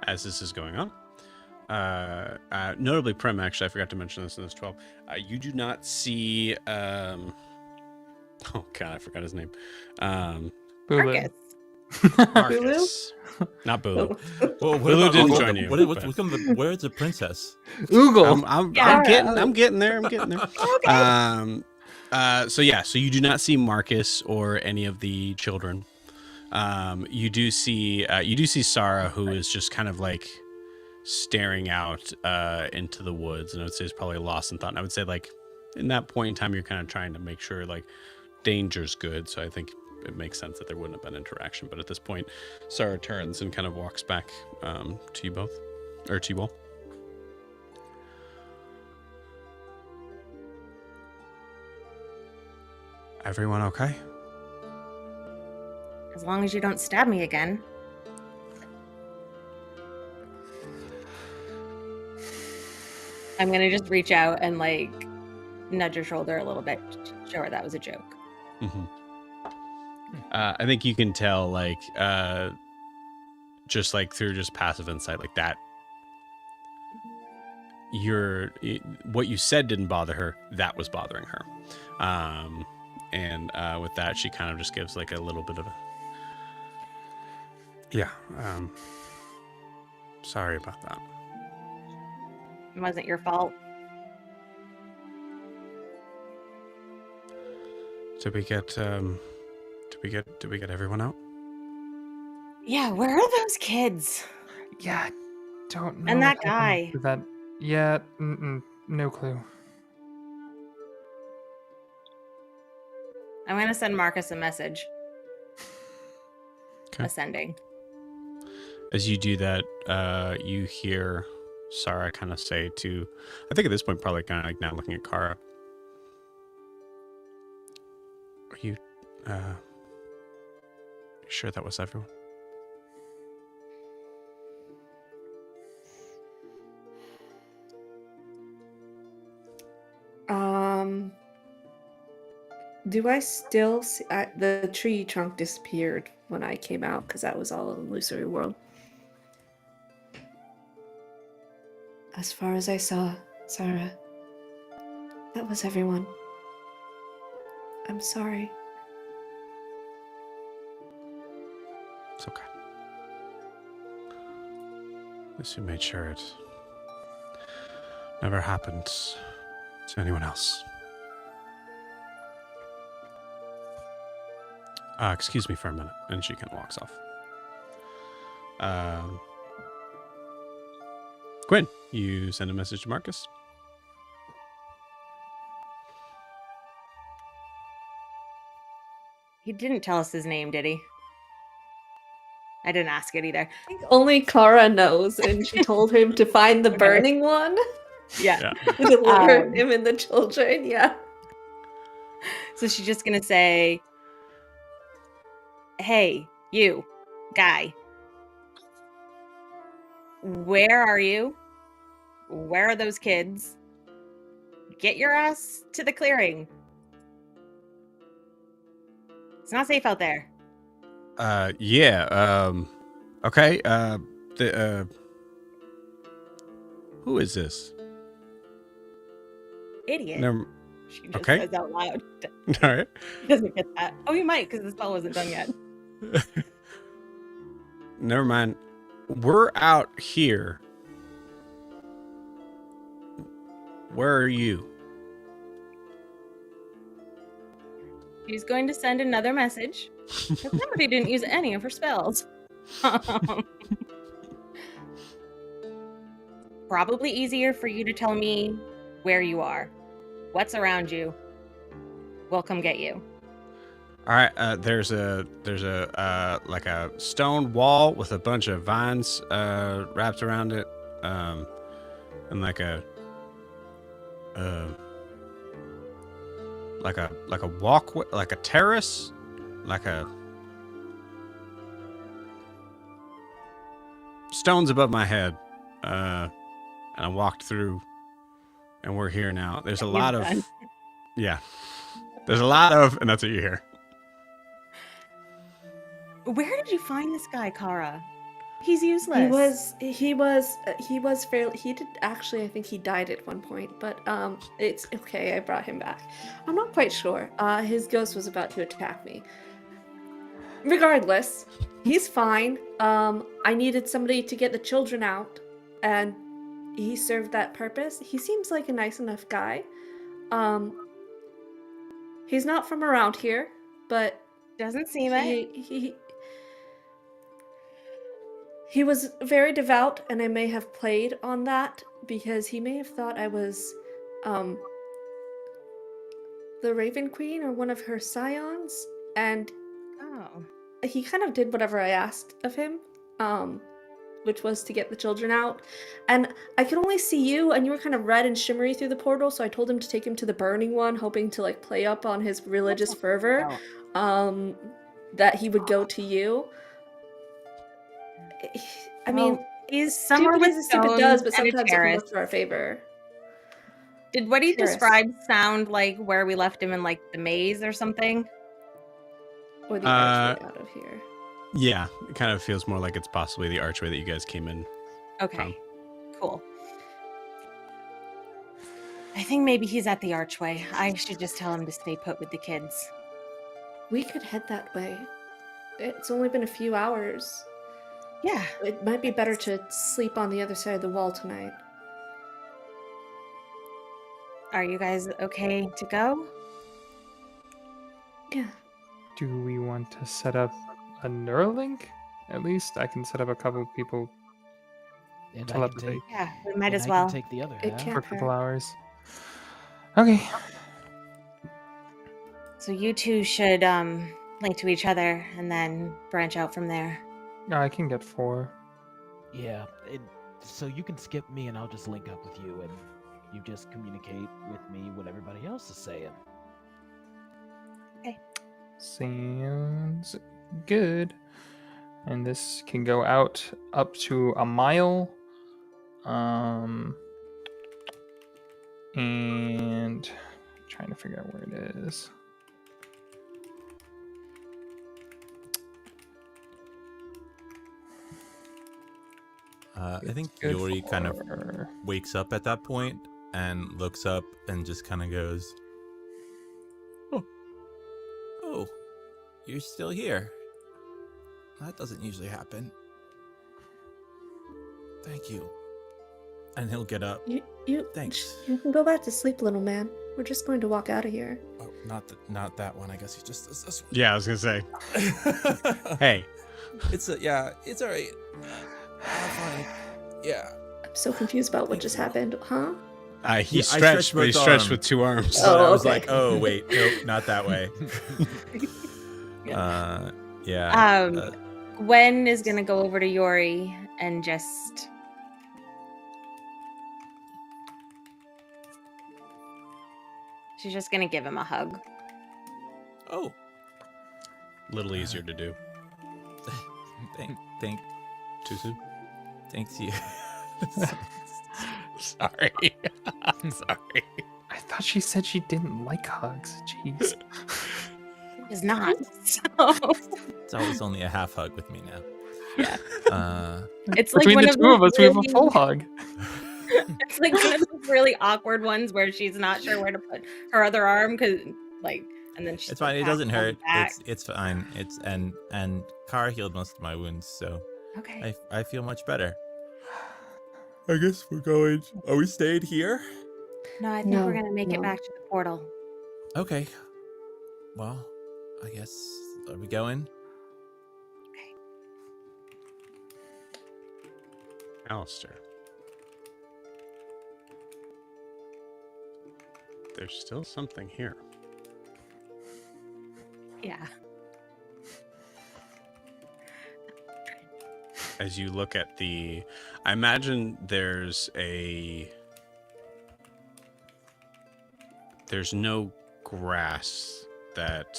As this is going on, notably Prim, actually, I forgot to mention this in this 12. You do not see. Oh God, I forgot his name. Bulu. Marcus. Marcus, not Bulu. Well, Bulu didn't join you, but- Where's the princess? Oogle. I'm Yeah. getting there. So you do not see Marcus or any of the children. You do see Sarah, who is just kind of like staring out into the woods, and I would say is probably lost in thought. And I would say like in that point in time, you're kind of trying to make sure like danger's good. So I think it makes sense that there wouldn't have been interaction. But at this point, Sarah turns and kind of walks back to you both, or to you all. Everyone okay? As long as you don't stab me again. I'm gonna just reach out and like nudge your shoulder a little bit. Show her that was a joke. Mm-hmm. I think you can tell, like, just like through just passive insight, like that. What you said didn't bother her. That was bothering her, and with that, she kind of just gives like a little bit of a. Yeah. Sorry about that. It wasn't your fault. Did we get everyone out? Yeah, where are those kids? Yeah, don't know. And that what happened guy. to That. Yeah, no clue. I'm gonna send Marcus a message. Okay. Ascending. As you do that, you hear Sarah kind of say to, I think at this point, probably kind of like now looking at Kara. Are you sure that was everyone? Do I still see the tree trunk disappeared when I came out because that was all in illusory world? As far as I saw, Sarah, that was everyone. I'm sorry. It's okay. At least we made sure it never happened to anyone else. Excuse me for a minute, and she kind of walks off. Quinn, you send a message to Marcus. He didn't tell us his name, did he? I didn't ask it either. I think only Kara knows, and she told him to find the Okay. burning one. Yeah. To deliver Um, him and the children, yeah. So she's just gonna say, "Hey, you, guy. Where are you? Where are those kids? Get your ass to the clearing. It's not safe out there." Yeah. Okay. Who is this? Idiot. Never. She just Okay. says out loud. All right. He doesn't get that. Oh, you might, because the spell wasn't done yet. Never mind. We're out here. Where are you? She's going to send another message. Somebody didn't use any of her spells. Probably easier for you to tell me where you are. What's around you? We'll come get you. All right. There's a like a stone wall with a bunch of vines wrapped around it, and like a walkway, like a terrace, like a stones above my head, and I walked through, and we're here now. There's a lot of, done. yeah. There's a lot of, and that's what you hear. Where did you find this guy, Kara? He's useless. He was fairly. He did actually. I think he died at one point, but it's okay. I brought him back. I'm not quite sure. His ghost was about to attack me. Regardless, he's fine. I needed somebody to get the children out, and he served that purpose. He seems like a nice enough guy. He's not from around here, but Doesn't seem it. He was very devout, and I may have played on that because he may have thought I was the Raven Queen or one of her scions, and Oh. he kind of did whatever I asked of him, which was to get the children out. And I could only see you, and you were kind of red and shimmery through the portal, so I told him to take him to the burning one, hoping to like play up on his religious fervor, that he would go to you. I mean, he's somewhere stupid with as stupid stones does, but and a sometimes it can terrace. work for our favor. Did what he Terrace. described sound like where we left him in like the maze or something? Or the archway out of here. Yeah, it kind of feels more like it's possibly the archway that you guys came in. Okay, cool. I think maybe he's at the archway. I should just tell him to stay put with the kids. We could head that way. It's only been a few hours. Yeah. It might be better to sleep on the other side of the wall tonight. Are you guys okay to go? Yeah. Do we want to set up a Neuralink? At least I can set up a couple of people And I can telepathy take, Yeah, we might and as I well. can take the other It half. can't for a couple hurt. hours. Okay. So you two should link to each other and then branch out from there. No, I can get 4. Yeah, so you can skip me and I'll just link up with you and you just communicate with me what everybody else is saying. Sounds good. And this can go out up to a mile. And trying to figure out where it is. I think Good Yori kind of for- wakes up at that point and looks up and just kind of goes, "Oh, you're still here. That doesn't usually happen. Thank you." And he'll get up. You Thanks. You can go back to sleep, little man. We're just going to walk out of here. Oh, not that one. I guess he just does this one. Yeah, I was gonna say. Hey, It's all right. I'm fine. Yeah. so confused about what just happened. Huh? He I stretched, stretched but he both stretched arms. with 2 arms. So I was okay. like, oh wait, nope, not that way. Yeah. Gwen is gonna go over to Yori and just she's just gonna give him a hug. Oh, A little easier to do. Too soon? Thanks you. Sorry. Sorry. I thought she said she didn't like hugs. Jeez. It's not. So It's always only a half hug with me now. yeah. It's like Between one the of two of those us, we have a really- full hug. It's like one of those really awkward ones where she's not sure where to put her other arm because like and then she's It's fine. It like, doesn't pat on the hurt. back. It's fine. It's and Kara healed most of my wounds, so Okay. I feel much better. I guess we're going. Are we staying here? No, I think we're No, gonna make it no. back to the portal. Okay. Well, I guess are we going? Alistair. There's still something here. Yeah. As you look at I imagine there's no grass that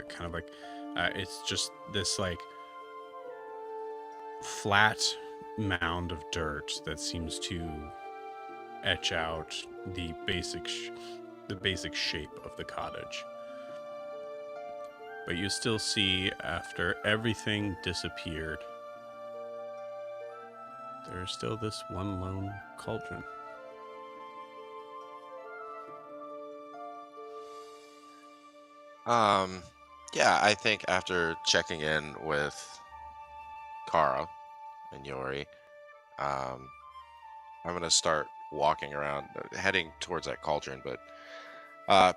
kind of like it's just this like flat mound of dirt that seems to etch out the basic shape of the cottage. But you still see, after everything disappeared, there's still this one lone cauldron. Yeah, I think after checking in with Kara and Yori, I'm gonna start walking around, heading towards that cauldron, but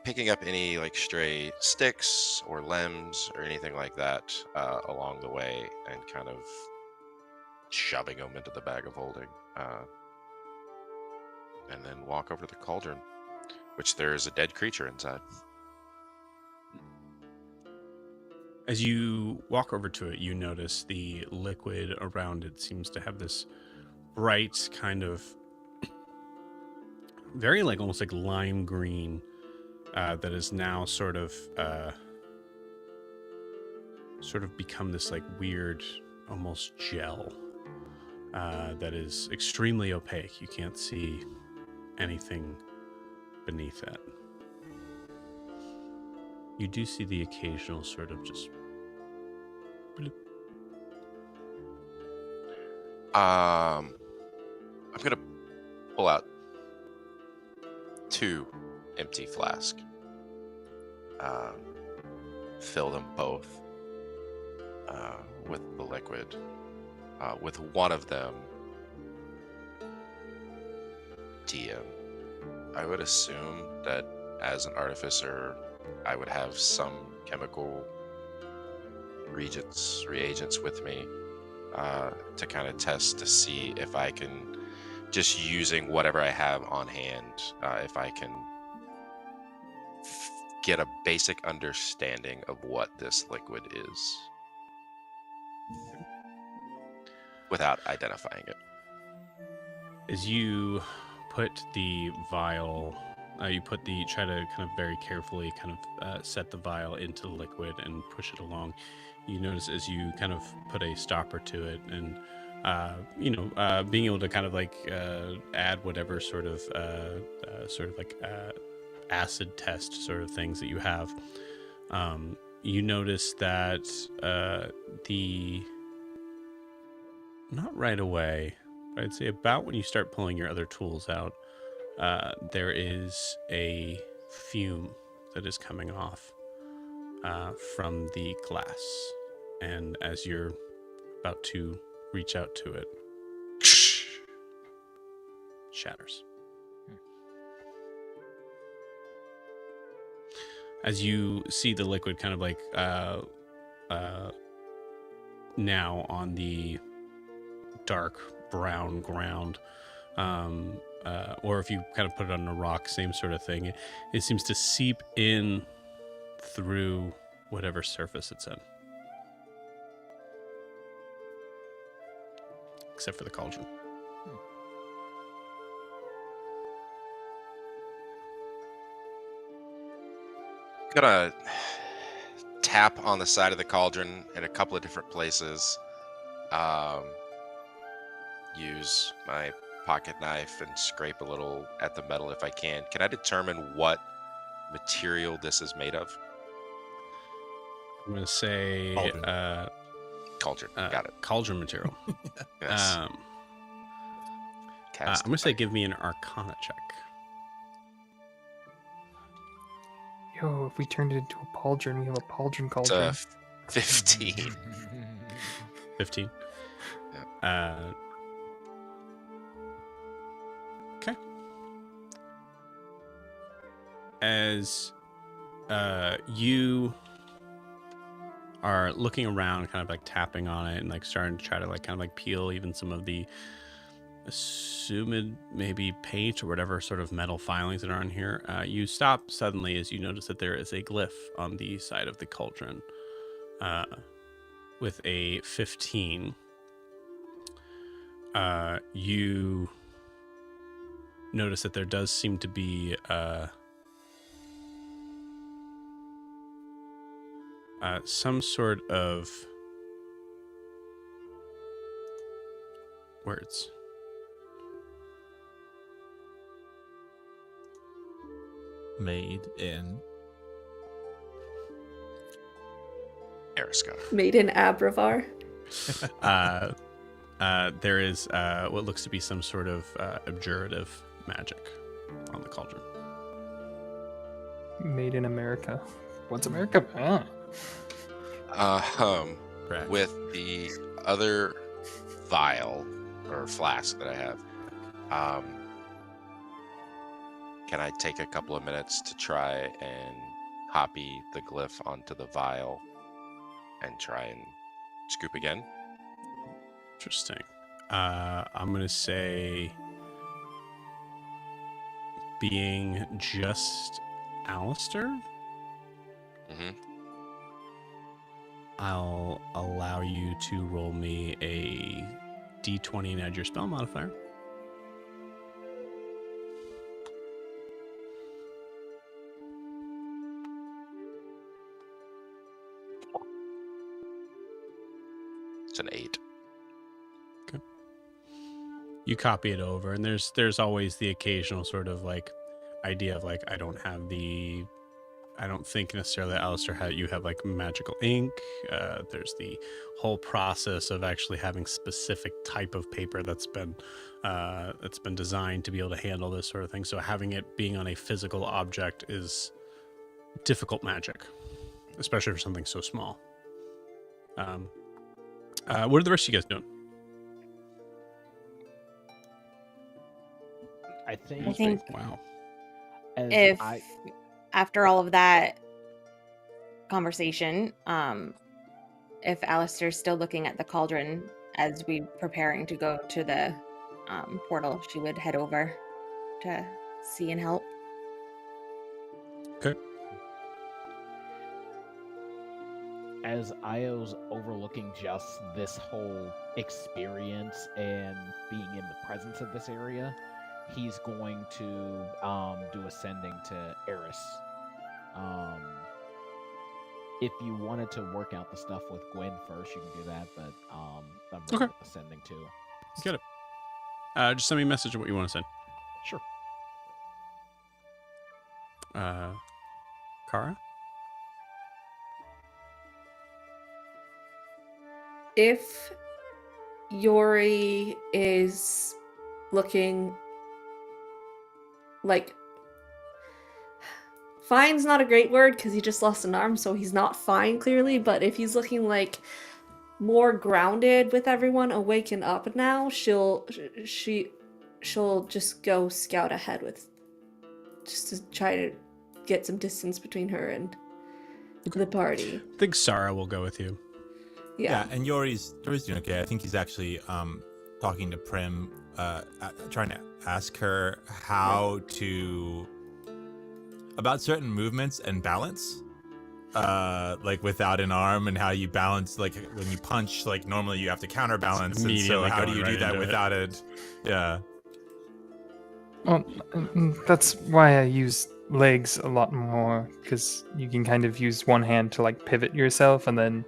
picking up any like stray sticks or limbs or anything like that along the way, and kind of shoving them into the bag of holding, and then walk over to the cauldron, which there is a dead creature inside. As you walk over to it, you notice the liquid around it seems to have this bright kind of very like almost like lime green that is now sort of become this like weird almost gel that is extremely opaque. You can't see anything beneath it. You do see the occasional sort of just bloop. I'm gonna pull out 2 empty flasks. Fill them both with the liquid. With one of them, DM. I would assume that as an artificer, I would have some chemical reagents with me to kind of test to see if I can, just using whatever I have on hand, if I can get a basic understanding of what this liquid is without identifying it. As you put the vial, try to kind of very carefully kind of set the vial into the liquid and push it along. You notice as you kind of put a stopper to it and, being able to kind of like add whatever sort of acid test sort of things that you have. You notice that not right away, but I'd say about when you start pulling your other tools out, there is a fume that is coming off from the glass. And as you're about to reach out to it, shatters. As you see the liquid kind of like now on the dark brown ground, or if you kind of put it on a rock, same sort of thing. It seems to seep in through whatever surface it's in, except for the cauldron. Gonna tap on the side of the cauldron in a couple of different places. Use my pocket knife and scrape a little at the metal if I can. Can I determine what material this is made of? I'm gonna say Cauldron. Cauldron. Got it. Cauldron material. Yes. I'm Cast gonna say iron. give me an Arcana check. Yo, if we turned it into a pauldron, we have a pauldron It's cauldron. a 15. 15. Okay. As you are looking around, kind of like tapping on it and like starting to try to like kind of like peel even some of the assumed maybe paint or whatever sort of metal filings that are on here, you stop suddenly as you notice that there is a glyph on the side of the cauldron with a 15. You notice that there does seem to be some sort of words. Made in. Erisca. Made in Abravar. There is what looks to be some sort of abjurative magic on the cauldron. Made in America. What's America? Correct. With the other vial or flask that I have, can I take a couple of minutes to try and copy the glyph onto the vial and try and scoop again? Interesting. I'm gonna say, being just Alistair, Mm-hmm. I'll allow you to roll me a d20 and add your spell modifier. It's an 8. You copy it over, and there's always the occasional sort of like idea of like I don't think necessarily Alistair you have like magical ink. There's the whole process of actually having specific type of paper that's been designed to be able to handle this sort of thing. So having it being on a physical object is difficult magic, especially for something so small. What are the rest of you guys doing? I think. I think Wow. as if I, after all of that conversation, if Alistair's still looking at the cauldron as we preparing to go to the portal, she would head over to see and help. Okay. as Io's overlooking just this whole experience and being in the presence of this area, he's going to do ascending to Eris. If you wanted to work out the stuff with Gwen first, you can do that, but I'm ready Okay. with ascending too. Get it. Just send me a message of what you want to send. Sure. Kara? If Yori is looking like fine's not a great word because he just lost an arm, so he's not fine clearly, but if he's looking like more grounded with everyone awakened up now, she'll just go scout ahead with just to try to get some distance between her and the party. I think Sarah will go with you. Yeah. And Yori's doing okay. I think he's actually talking to Prim, trying to ask her how to about certain movements and balance. Like without an arm, and how you balance, like when you punch, like normally you have to counterbalance, and so Immediately how do going you right do that into it. without it? Yeah. Well, that's why I use legs a lot more, because you can kind of use one hand to like pivot yourself and then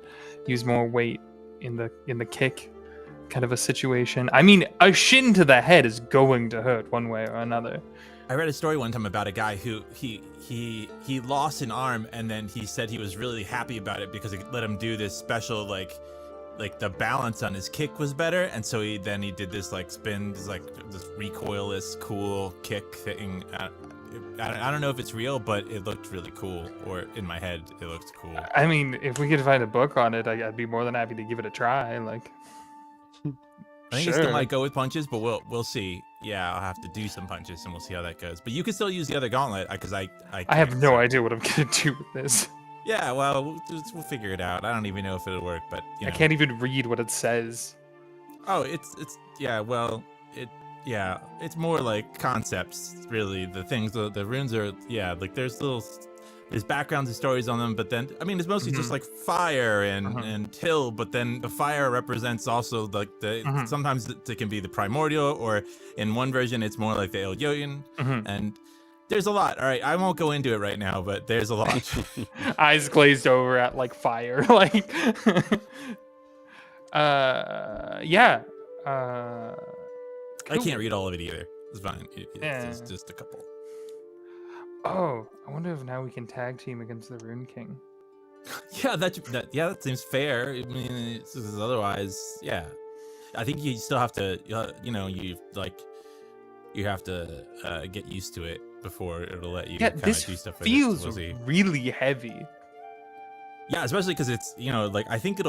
use more weight in the kick kind of a situation. I mean, a shin to the head is going to hurt one way or another. I read a story one time about a guy who he lost an arm, and then he said he was really happy about it because it let him do this special like the balance on his kick was better, and so he did this like spin, this recoilless cool kick thing. I don't know if it's real, but it looked really cool, or in my head it looked cool. I mean, if we could find a book on it, I'd be more than happy to give it a try. Like, I think sure. it still might go with punches, but we'll see. Yeah, I'll have to do some punches, and we'll see how that goes. But you can still use the other gauntlet, because I have can't, no so- idea what I'm gonna do with this. Yeah, well, we'll figure it out. I don't even know if it'll work, but you know. I can't even read what it says. Oh, it's yeah. Well, it's more like concepts, really. The things, the runes are like there's backgrounds and stories on them, but then I mean it's mostly just like fire and till, but then the fire represents also like the sometimes it can be the primordial, or in one version it's more like the Elyoyin, and there's a lot. All right, I won't go into it right now, but there's a lot. Eyes glazed over at like fire, like yeah. I can't read all of it either. It's fine. Yeah. It's just a couple. Oh, I wonder if now we can tag team against the Rune King. Yeah, that seems fair. I mean, otherwise, yeah. I think you still have to, you have to get used to it before it'll let you Yeah, kind this of do stuff. feels with it. really heavy. Yeah, especially because it's like I think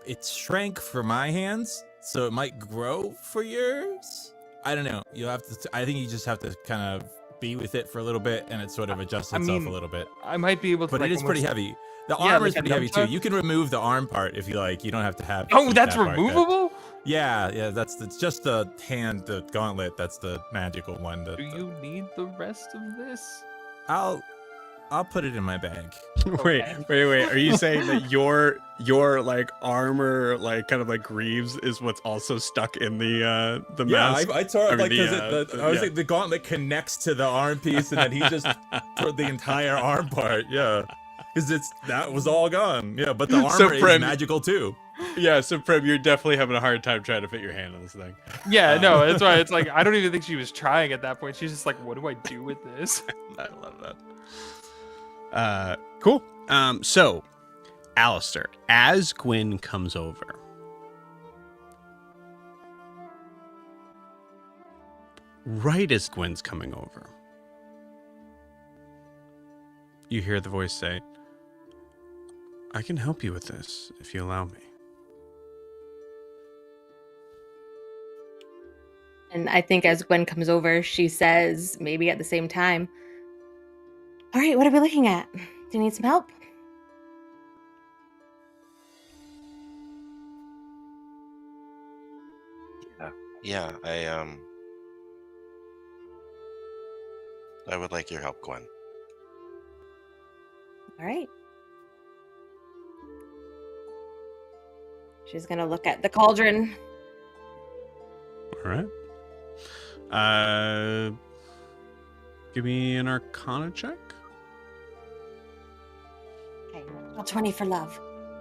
it's shrank for my hands, so it might grow for yours. I don't know. You'll have to. I think you just have to kind of be with it for a little bit, and it sort of adjusts itself a little bit. I might be able to. But like, it is pretty almost- heavy. The armor is like a pretty heavy too. nunchuck? You can remove the arm part if you like. You don't have to have. Oh, keep that's that part. removable? Yeah. It's just the hand, the gauntlet. That's the magical one. Do you need the rest of this? I'll put it in my bag. Wait. Are you saying that your like armor, like kind of like greaves, is what's also stuck in the mask? I tore it I mean, I was like the gauntlet connects to the arm piece, and then he just put the entire arm part. Yeah, because that was all gone. Yeah, but the armor is magical too. Yeah, so Prim, you're definitely having a hard time trying to fit your hand on this thing. Yeah, no, that's why it's like I don't even think she was trying at that point. She's just like, what do I do with this? I love that. Cool. So, Alistair, as Gwyn comes over, right as Gwyn's coming over, you hear the voice say, I can help you with this if you allow me. And I think as Gwen comes over, she says, maybe at the same time, all right, what are we looking at? Do you need some help? Yeah, I would like your help, Gwen. All right. She's going to look at the cauldron. All right. Give me an Arcana check. Okay, roll 20 for love.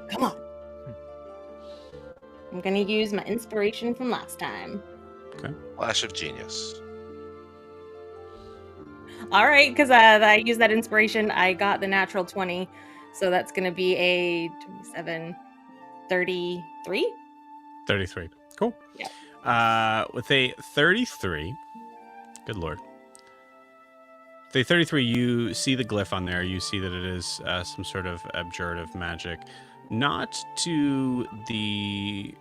Come on. I'm going to use my inspiration from last time. Okay. Flash of genius. All right, because I used that inspiration. I got the natural 20. So that's going to be a 27, 33. 33. Cool. Yeah. With a 33, good lord. With a 33, you see the glyph on there. You see that it is some sort of abjurative magic. Not to the...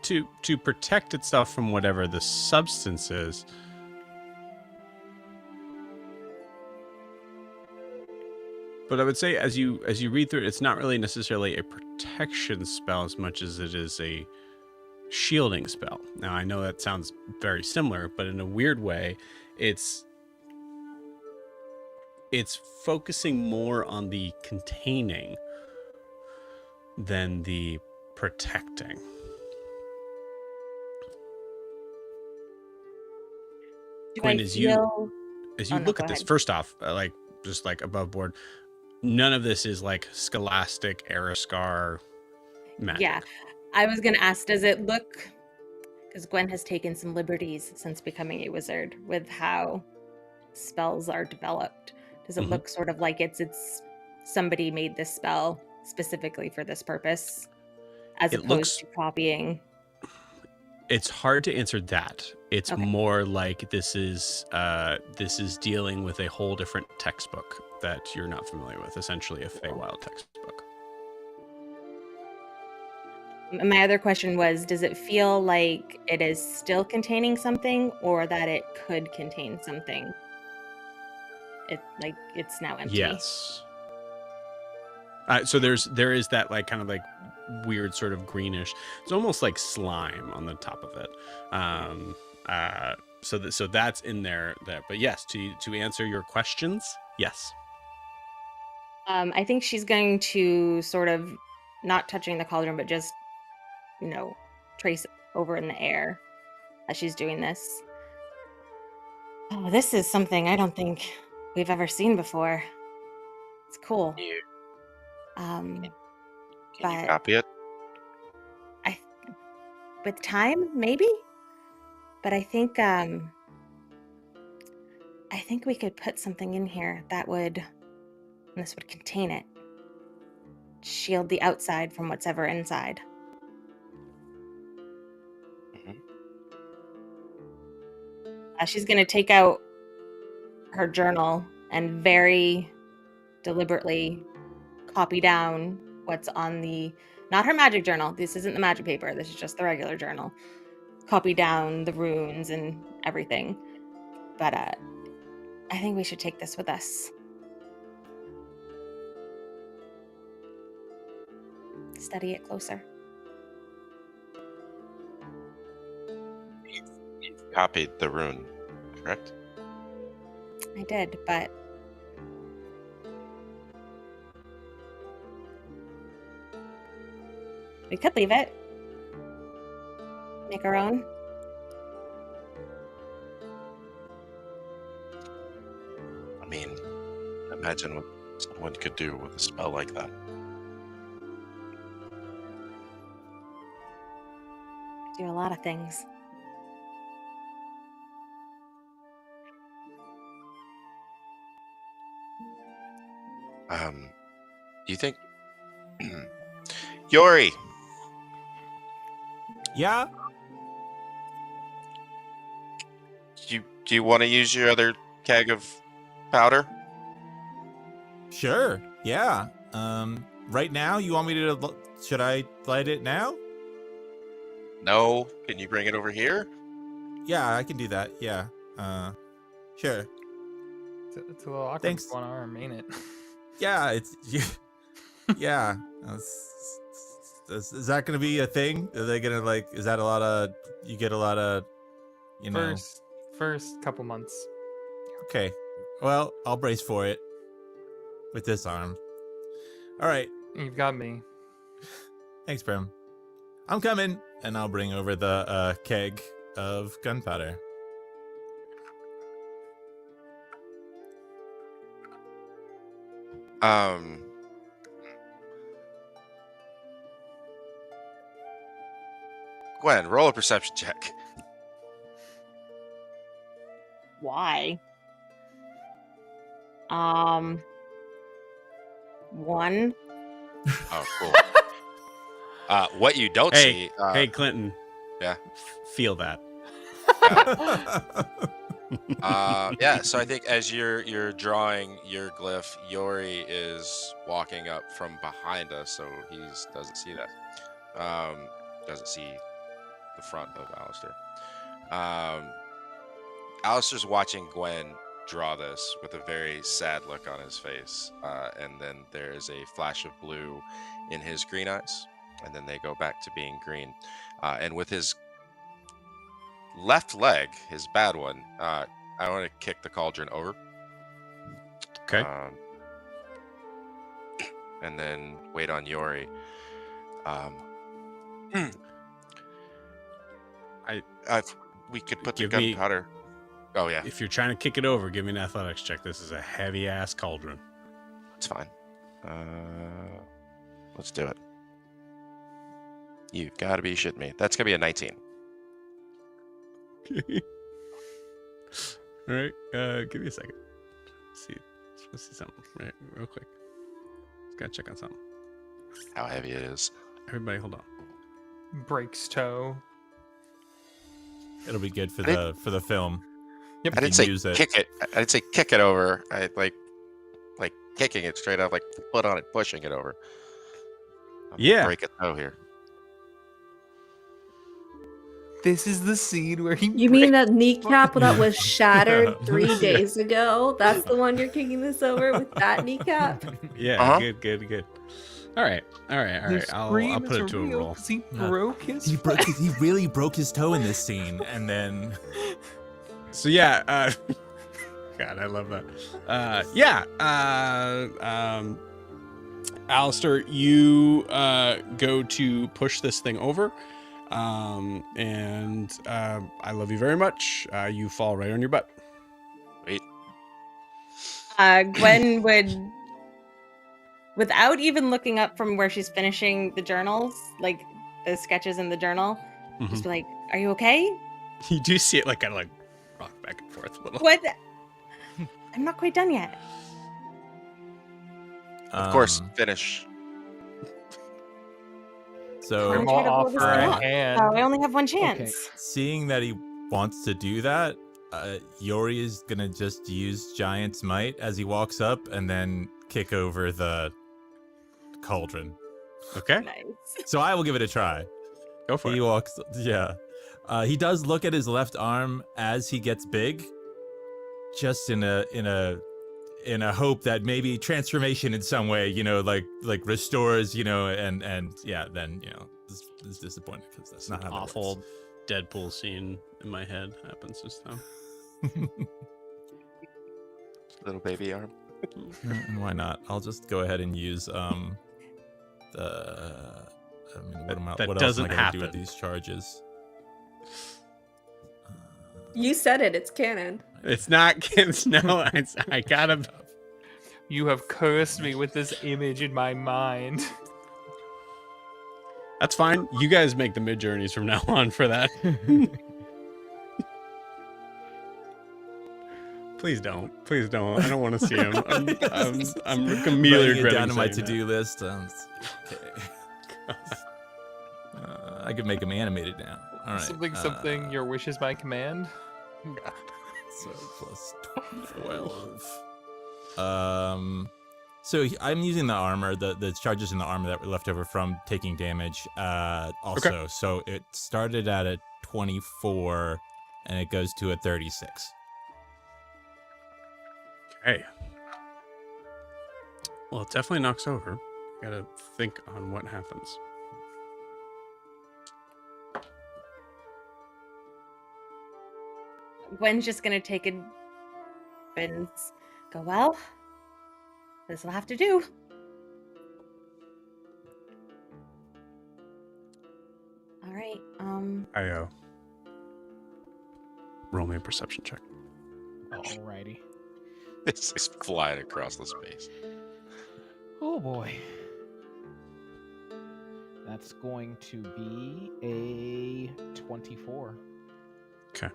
to protect itself from whatever the substance is. But I would say as you read through it, it's not really necessarily a protection spell as much as it is a shielding spell. Now, I know that sounds very similar, but in a weird way, it's focusing more on the containing than the protecting. Gwen, as you look at this, first off, just like above board, none of this is like scholastic Ariscar magic. Yeah, I was gonna ask, does it look, because Gwen has taken some liberties since becoming a wizard with how spells are developed. Does it look sort of like it's somebody made this spell specifically for this purpose, as opposed to copying? It's hard to answer that. It's more like this is dealing with a whole different textbook that you're not familiar with, essentially a Feywild textbook. My other question was, does it feel like it is still containing something, or that it could contain something? It's now empty. Yes. So there is that like kind of like weird sort of greenish. It's almost like slime on the top of it. So that's in there. But yes, to answer your questions, yes. I think she's going to sort of, not touching the cauldron, but just, trace over in the air as she's doing this. Oh, this is something I don't think we've ever seen before. It's cool. Can you copy it? With time, maybe? But I think we could put something in here that would, and this would contain it. Shield the outside from what's ever inside. She's going to take out her journal and very deliberately copy down what's on not her magic journal. This isn't the magic paper. This is just the regular journal. Copy down the runes and everything. But I think we should take this with us. Study it closer. You copied the rune, correct? I did, but we could leave it. Make our own. I mean, imagine what someone could do with a spell like that. Do a lot of things. Do you think Yori? Yeah. Do you want to use your other keg of powder? Sure. Yeah. Right now, you want me to? Should I light it now? No. Can you bring it over here? Yeah, I can do that. Yeah. Sure. It's a little awkward. Thanks. With one arm, ain't it? Yeah. It's. Yeah. Is that going to be a thing? Are they going to like? Is that a lot of? You get a lot of. First couple months. Okay. Well, I'll brace for it. With this arm. All right. You've got me. Thanks, Prim. I'm coming, and I'll bring over the keg of gunpowder. Gwen, roll a perception check. Why? 1. Oh, cool. What you don't see. Hey, Clinton. Yeah. Feel that. Yeah. So I think as you're drawing your glyph, Yori is walking up from behind us, so he doesn't see that. Doesn't see the front of Alistair. Alistair's watching Gwen draw this with a very sad look on his face, and then there is a flash of blue in his green eyes, and then they go back to being green. And with his left leg, his bad one, I want to kick the cauldron over. Okay. And then wait on Yori. We could put the Give me- gunpowder. Oh yeah, If you're trying to kick it over, give me an athletics check. This is a heavy ass cauldron. it's fine. Let's do it. You've got to be shitting me. That's gonna be a 19. All right. Give me a second. Let's see something real quick. Just gotta check on something. How heavy it is. Everybody, hold on. Breaks toe. It'll be good for I the film. Yep. I didn't You say use it. kick it. I didn't say kick it over. I like kicking it straight up, like foot on it, pushing it over. Yeah. Break it toe here. This is the scene where he. You mean breaks- that kneecap that was shattered 3 days ago? That's the one you're kicking this over with that kneecap? Yeah. Uh-huh. Good. All right. The I'll scream put it is to a real roll. 'cause He broke his. He really broke his toe in this scene, and then So yeah. God, I love that. Alistair, you go to push this thing over. And I love you very much. You fall right on your butt. Wait. Gwen would, without even looking up from where she's finishing the journals, like the sketches in the journal, just be like, "Are you okay? You do see it like kind of like rock back and forth a little. What? I'm not quite done yet." Of course, finish. So I'm I'll trying to pull this offer thing a off. hand. I only have one chance. Okay. seeing that he wants to do that, Yori is gonna just use Giant's Might as he walks up and then kick over the cauldron. Okay, Nice. So I will give it a try. go for He it. walks, yeah. He does look at his left arm as he gets big, just in a hope that maybe transformation in some way, like restores, and yeah, then this is disappointing because that's not how that Awful works. Deadpool scene in my head happens just now. Little baby arm. And why not? I'll just go ahead and use what That else doesn't am I gonna do with happen. these charges? You said it. It's canon. It's not kids. No, I gotta. You have cursed me with this image in my mind. That's fine. You guys make the mid journeys from now on for that. Please don't. I don't want to see him. I'm immediately Writing it regretting down on my saying that. to-do list. Okay. I could make him animated now. All right. Something. Your wish is my command. So plus 12. So I'm using the armor, the charges in the armor that were left over from taking damage. Also, so it started at a 24, and it goes to a 36. Okay. Well, it definitely knocks over. Gotta think on what happens. Gwen's just gonna take it and go, "Well, this will have to do." All right. I roll me a perception check. Alrighty. It's flying across the space. Oh boy. That's going to be a 24. Okay.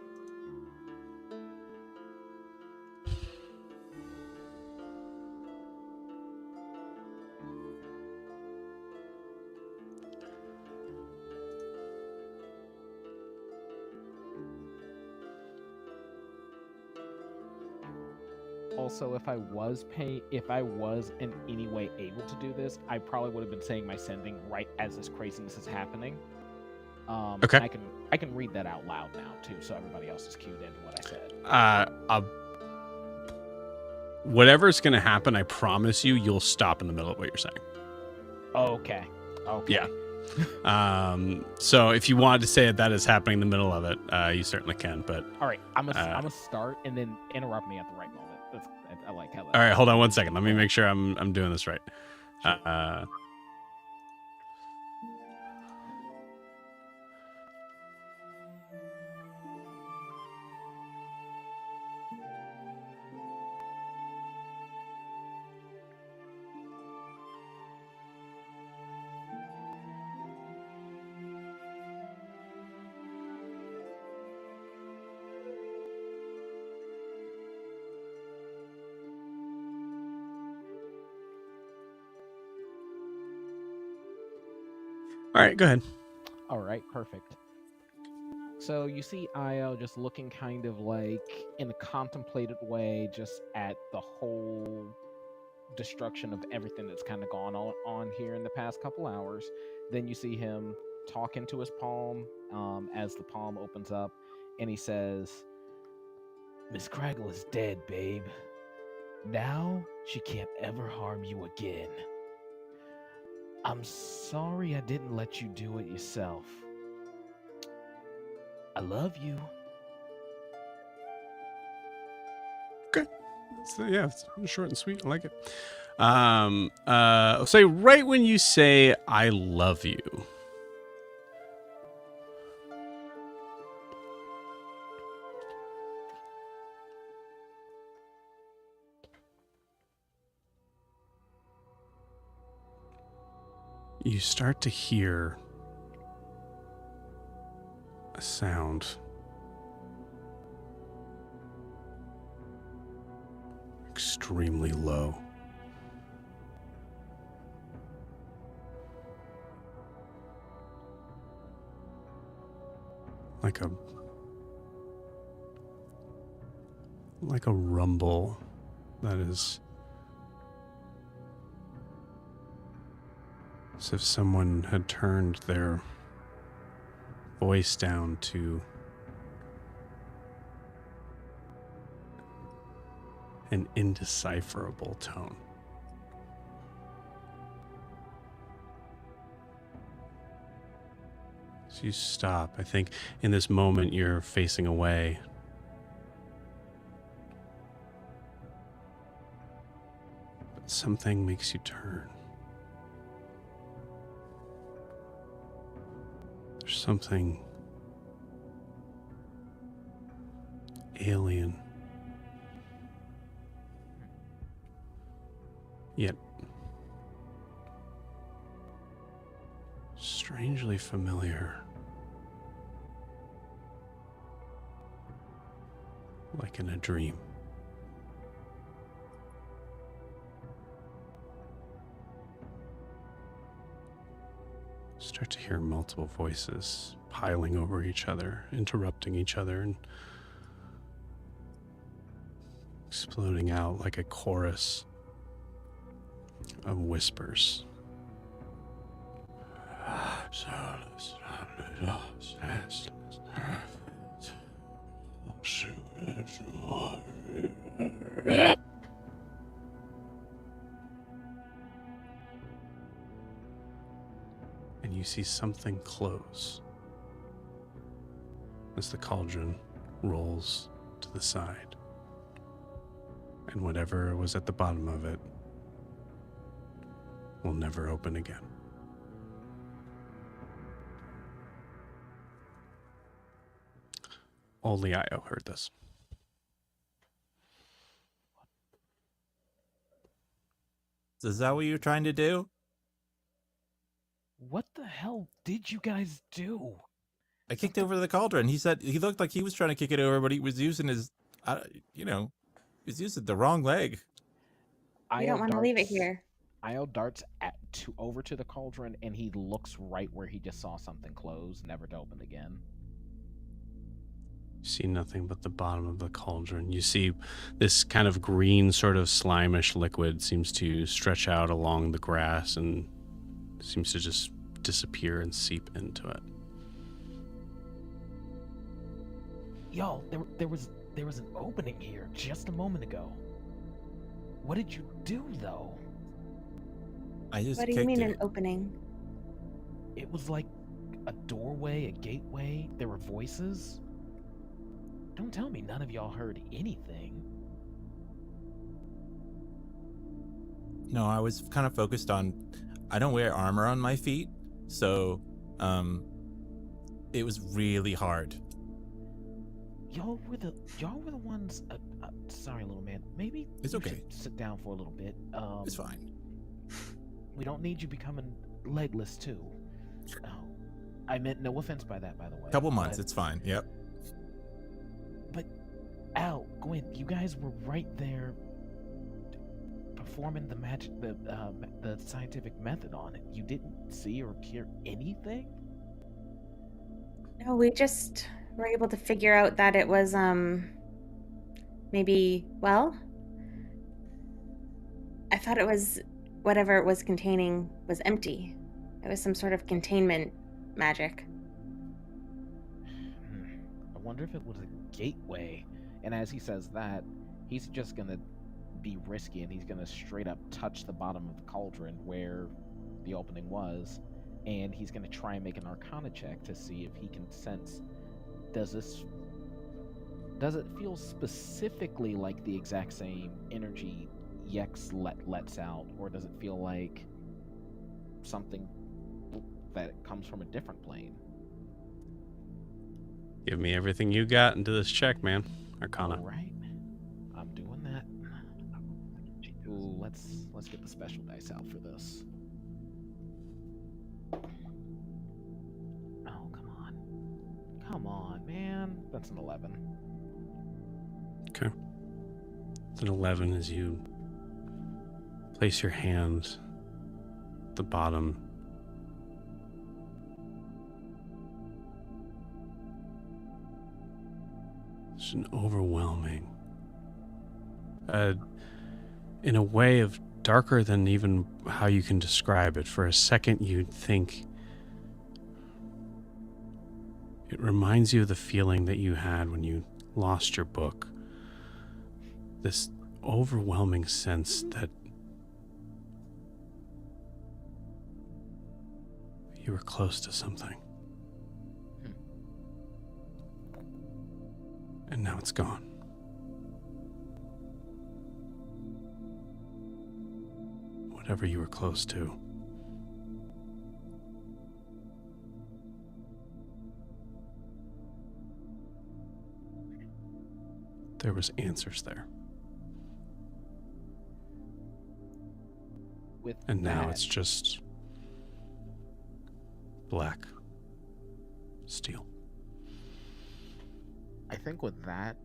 Also, if I was in any way able to do this, I probably would have been saying my sending right as this craziness is happening. Okay. And I can read that out loud now too, so everybody else is cued into what I said. Whatever's gonna happen, I promise you'll stop in the middle of what you're saying. Okay. Yeah. So if you wanted to say that is happening in the middle of it, you certainly can. But All right, I'm gonna start and then interrupt me at the right moment. I like how that. all right, hold on one second. Let me make sure I'm doing this right. Sure. All right, go ahead. All right, perfect. So you see Io just looking kind of like in a contemplative way, just at the whole destruction of everything that's kind of gone on here in the past couple hours. Then you see him talk into his palm as the palm opens up, and he says, "Miss Craggle is dead, babe. Now she can't ever harm you again. I'm sorry I didn't let you do it yourself. I love you." So yeah, it's short and sweet. I like it. Say right when you say "I love you." You start to hear a sound. Extremely low. Like a rumble that is as if someone had turned their voice down to an indecipherable tone. So you stop. I think in this moment you're facing away. But something makes you turn. There's something alien, yet strangely familiar, like in a dream. Start to hear multiple voices piling over each other, interrupting each other, and exploding out like a chorus of whispers. And you see something close as the cauldron rolls to the side. And whatever was at the bottom of it will never open again. Only Io heard this. Is that what you're trying to do? What the hell did you guys do? I kicked over the cauldron. He said he looked like he was trying to kick it over, but he was using his, he was using the wrong leg. We don't want to leave it here. Io darts over to the cauldron, and he looks right where he just saw something close, never to open again. You see nothing but the bottom of the cauldron. You see this kind of green, sort of slimish liquid seems to stretch out along the grass and seems to just disappear and seep into it. Y'all, there was an opening here just a moment ago. What did you do, though? I just What do you kicked mean it. an opening? It was like a doorway, a gateway. There were voices. Don't tell me none of y'all heard anything. No, I was kind of focused on. I don't wear armor on my feet, so it was really hard. Y'all were the ones. Sorry, little man. Maybe It's you okay. should sit down for a little bit. It's fine. We don't need you becoming legless too. Oh, I meant no offense by that, by the way. Couple months, but- it's fine. Yep. But Al, Gwen, you guys were right there performing the magic, the scientific method on it. You didn't see or hear anything? No, we just were able to figure out that it was maybe, well, I thought it was whatever it was containing was empty. It was some sort of containment magic. I wonder if it was a gateway. And as he says that, he's just gonna be risky and he's gonna straight up touch the bottom of the cauldron where the opening was, and he's gonna try and make an Arcana check to see if he can sense, does it feel specifically like the exact same energy Iekz lets out, or does it feel like something that comes from a different plane? Give me everything you got into this check, man. Arcana. All right, I'm doing that. Ooh, let's get the special dice out for this. Oh, come on, man. That's an 11. Okay. It's an 11 as you place your hand at the bottom. It's an overwhelming, in a way of darker than even how you can describe it. For a second, you'd think it reminds you of the feeling that you had when you lost your book. This overwhelming sense that you were close to something. And now it's gone. Whatever you were close to. There was answers there. And now it's just black steel. I think with that,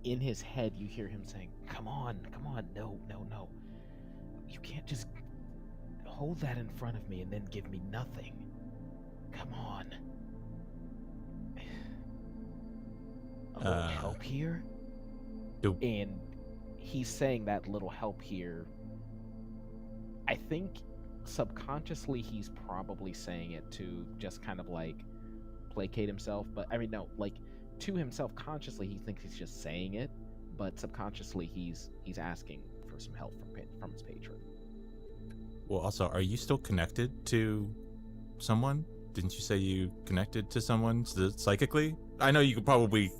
in his head, you hear him saying, come on, no. You can't just hold that in front of me and then give me nothing. Come on. A little help here? Nope. And he's saying that little help here. I think subconsciously he's probably saying it to just kind of like placate himself, but I mean, no, like to himself consciously he thinks he's just saying it, but subconsciously he's asking for some help from his patron. Well, also, are you still connected to someone? Didn't you say you connected to someone psychically? I know you could probably,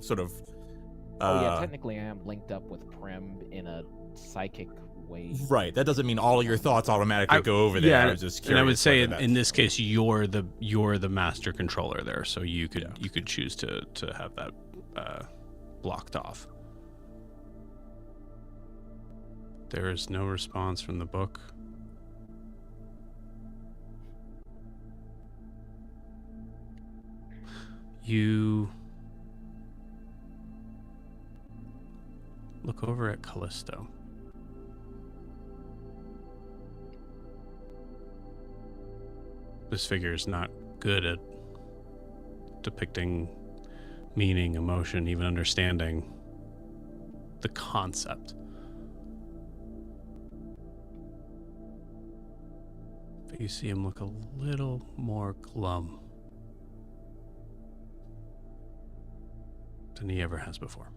sort of. Oh yeah, technically I am linked up with Prim in a psychic way. Right. That doesn't mean all your thoughts automatically go over there. Yeah, I was just curious. and I would say whether in this that's- case you're the master controller there, so you could choose to have that blocked off. There is no response from the book. You look over at Callisto. This figure is not good at depicting meaning, emotion, even understanding the concept. But you see him look a little more glum than he ever has before,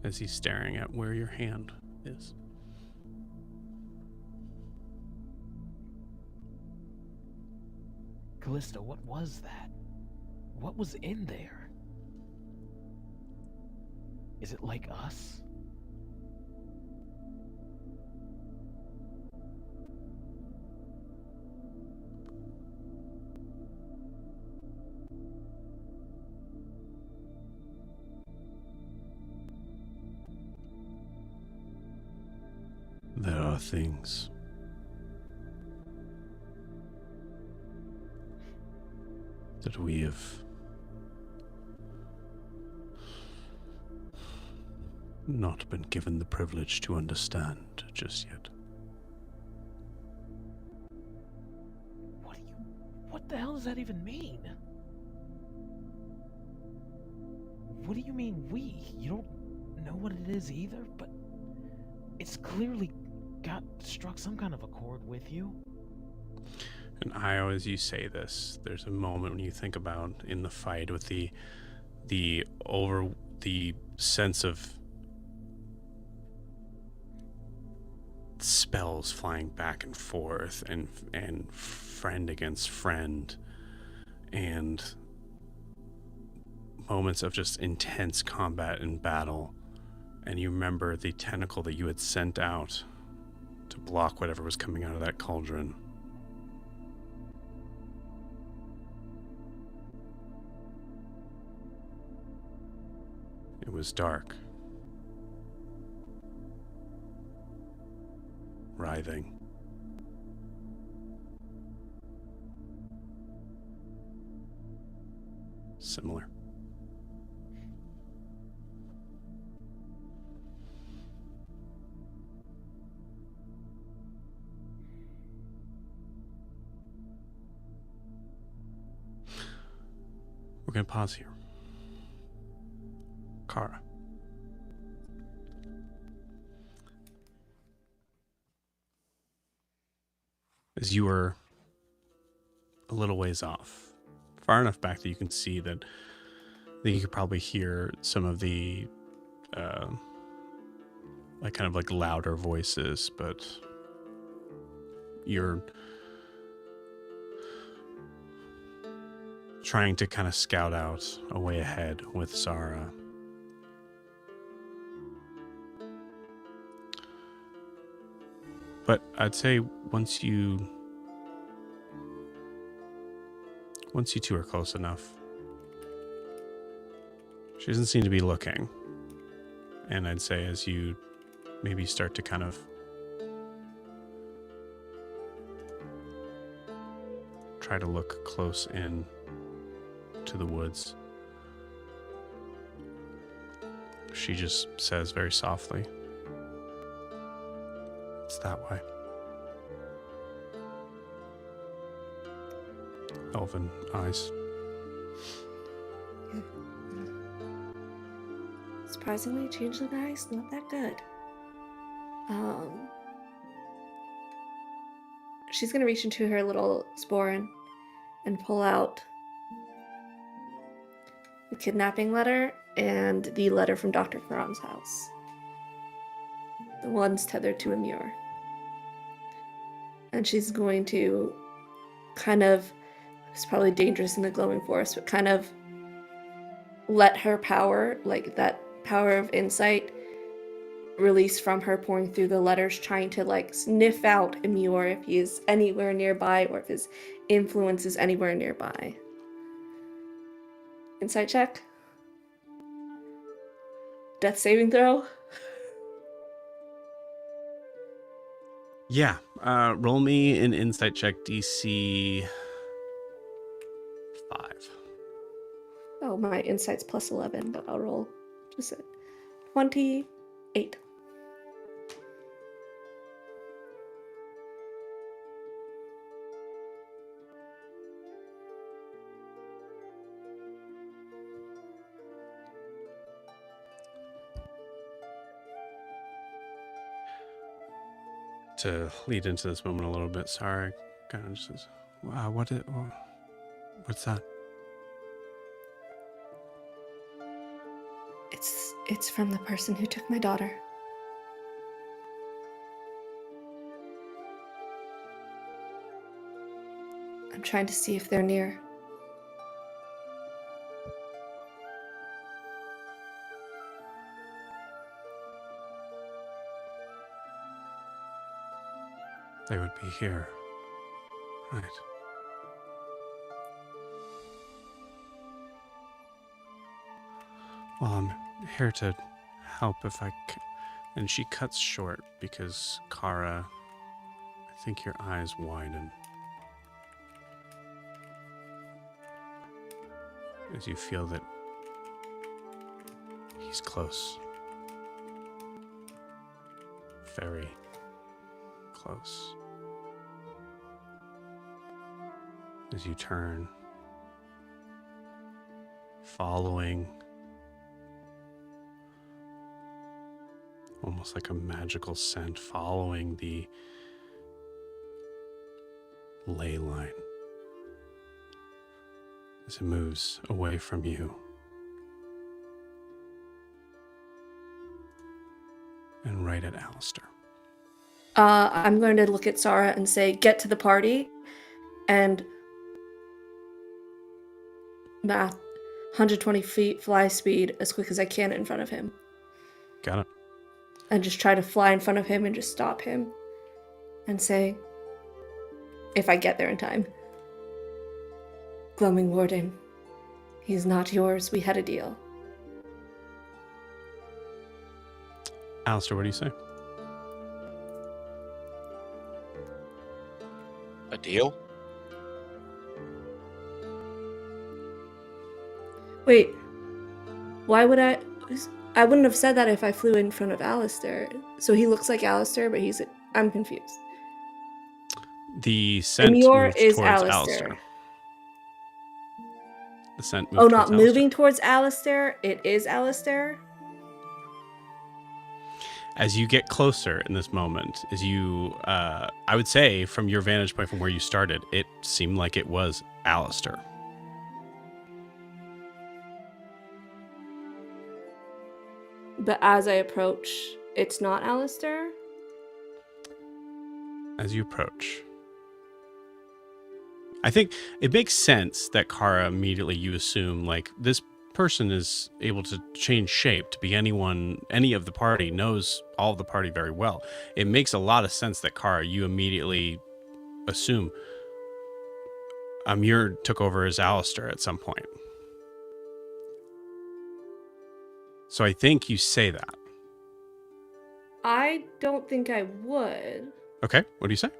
as he's staring at where your hand is. Callisto, what was that? What was in there? Is it like us? There are things that we have not been given the privilege to understand just yet. What the hell does that even mean? What do you mean we? You don't know what it is either, but it's clearly struck some kind of a chord with you. And as you say this, there's a moment when you think about in the fight with the sense of spells flying back and forth and friend against friend and moments of just intense combat and battle, and you remember the tentacle that you had sent out to block whatever was coming out of that cauldron. It was dark, writhing. Similar. We're going to pause here. Kara. As you were a little ways off, far enough back that you can see that you could probably hear some of the kind of louder voices, but you're trying to kind of scout out a way ahead with Zara. But I'd say once you two are close enough, she doesn't seem to be looking. And I'd say as you maybe start to kind of try to look close in to the woods, she just says very softly, "It's that way." Elven eyes. Surprisingly, changeling eyes, not that good. She's gonna reach into her little sporran and pull out the kidnapping letter and the letter from Dr. Karam's house. The one's tethered to a muir. And she's going to kind of, it's probably dangerous in the glowing forest, but kind of let her power, like that power of insight, release from her, pouring through the letters, trying to sniff out Emure if he is anywhere nearby or if his influence is anywhere nearby. Insight check. Death saving throw. Yeah. Roll me an insight check, DC 5. Oh, my insight's plus 11, but I'll roll just a 28. To lead into this moment a little bit, sorry, kind of just says, "Wow, what's that?" It's from the person who took my daughter. I'm trying to see if they're near. They would be here. Right. Well, I'm here to help if I can. And she cuts short because, Kara, I think your eyes widen as you feel that he's close. Very close. As you turn, following almost like a magical scent, following the ley line as it moves away from you and right at Alistair. I'm going to look at Sarah and say, get to the party, and math 120 feet fly speed as quick as I can in front of him. Got it. And just try to fly in front of him and just stop him and say, if I get there in time, Gloaming Warden, he's not yours. We had a deal. Alistair, what do you say? A deal? Wait, why would I wouldn't have said that if I flew in front of Alistair. So he looks like Alistair, but I'm confused. The scent Demure moved is towards Alistair. Alistair. The scent moved Oh, towards not Alistair. moving towards Alistair? It is Alistair? As you get closer in this moment, as you, I would say from your vantage point from where you started, it seemed like it was Alistair. But as I approach, it's not Alistair? As you approach, I think it makes sense that Kara immediately you assume like this person is able to change shape to be anyone, any of the party, knows all of the party very well. It makes a lot of sense that Kara, you immediately assume Amir took over as Alistair at some point. So I think you say that. I don't think I would. Okay, what do you say?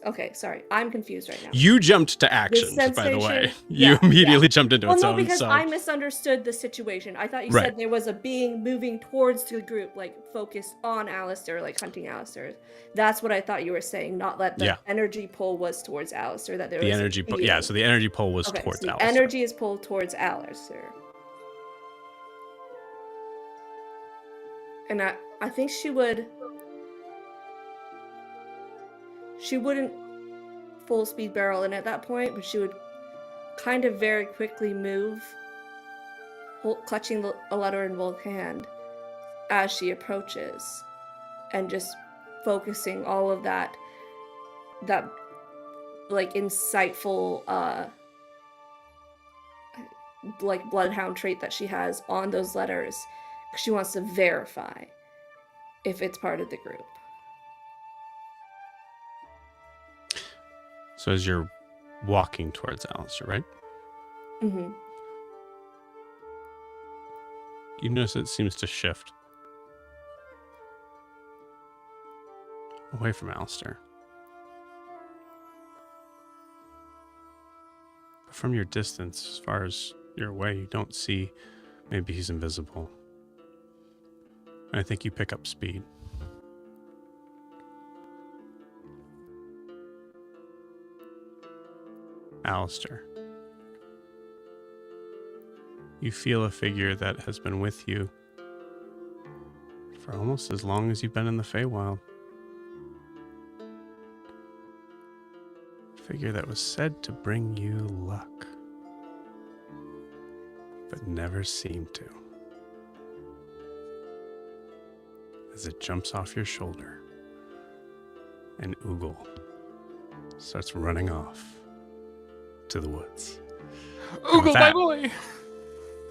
Okay, sorry. I'm confused right now. You jumped to action, by the sensation- way. yeah, You immediately jumped into Well, its no, own because sub. I misunderstood the situation. I thought you Right. said there was a being moving towards the group, like focused on Alistair, like hunting Alistair. That's what I thought you were saying, not that the Yeah. energy pull was towards Alistair. That there The was a energy, being. yeah. So the energy pull was Okay, towards so the Alistair. energy is pulled towards Alistair. And I think she wouldn't full speed barrel in at that point, but she would kind of very quickly move, clutching a letter in both hand as she approaches, and just focusing all of that like insightful like bloodhound trait that she has on those letters, because she wants to verify if it's part of the group. So as you're walking towards Alistair, right? Mm-hmm. You notice it seems to shift away from Alistair. But from your distance, as far as you're away, you don't see, maybe he's invisible. And I think you pick up speed. Alistair. You feel a figure that has been with you for almost as long as you've been in the Feywild. A figure that was said to bring you luck, but never seemed to. As it jumps off your shoulder, an Oogle starts running off to the woods. Oogle, with my that- boy.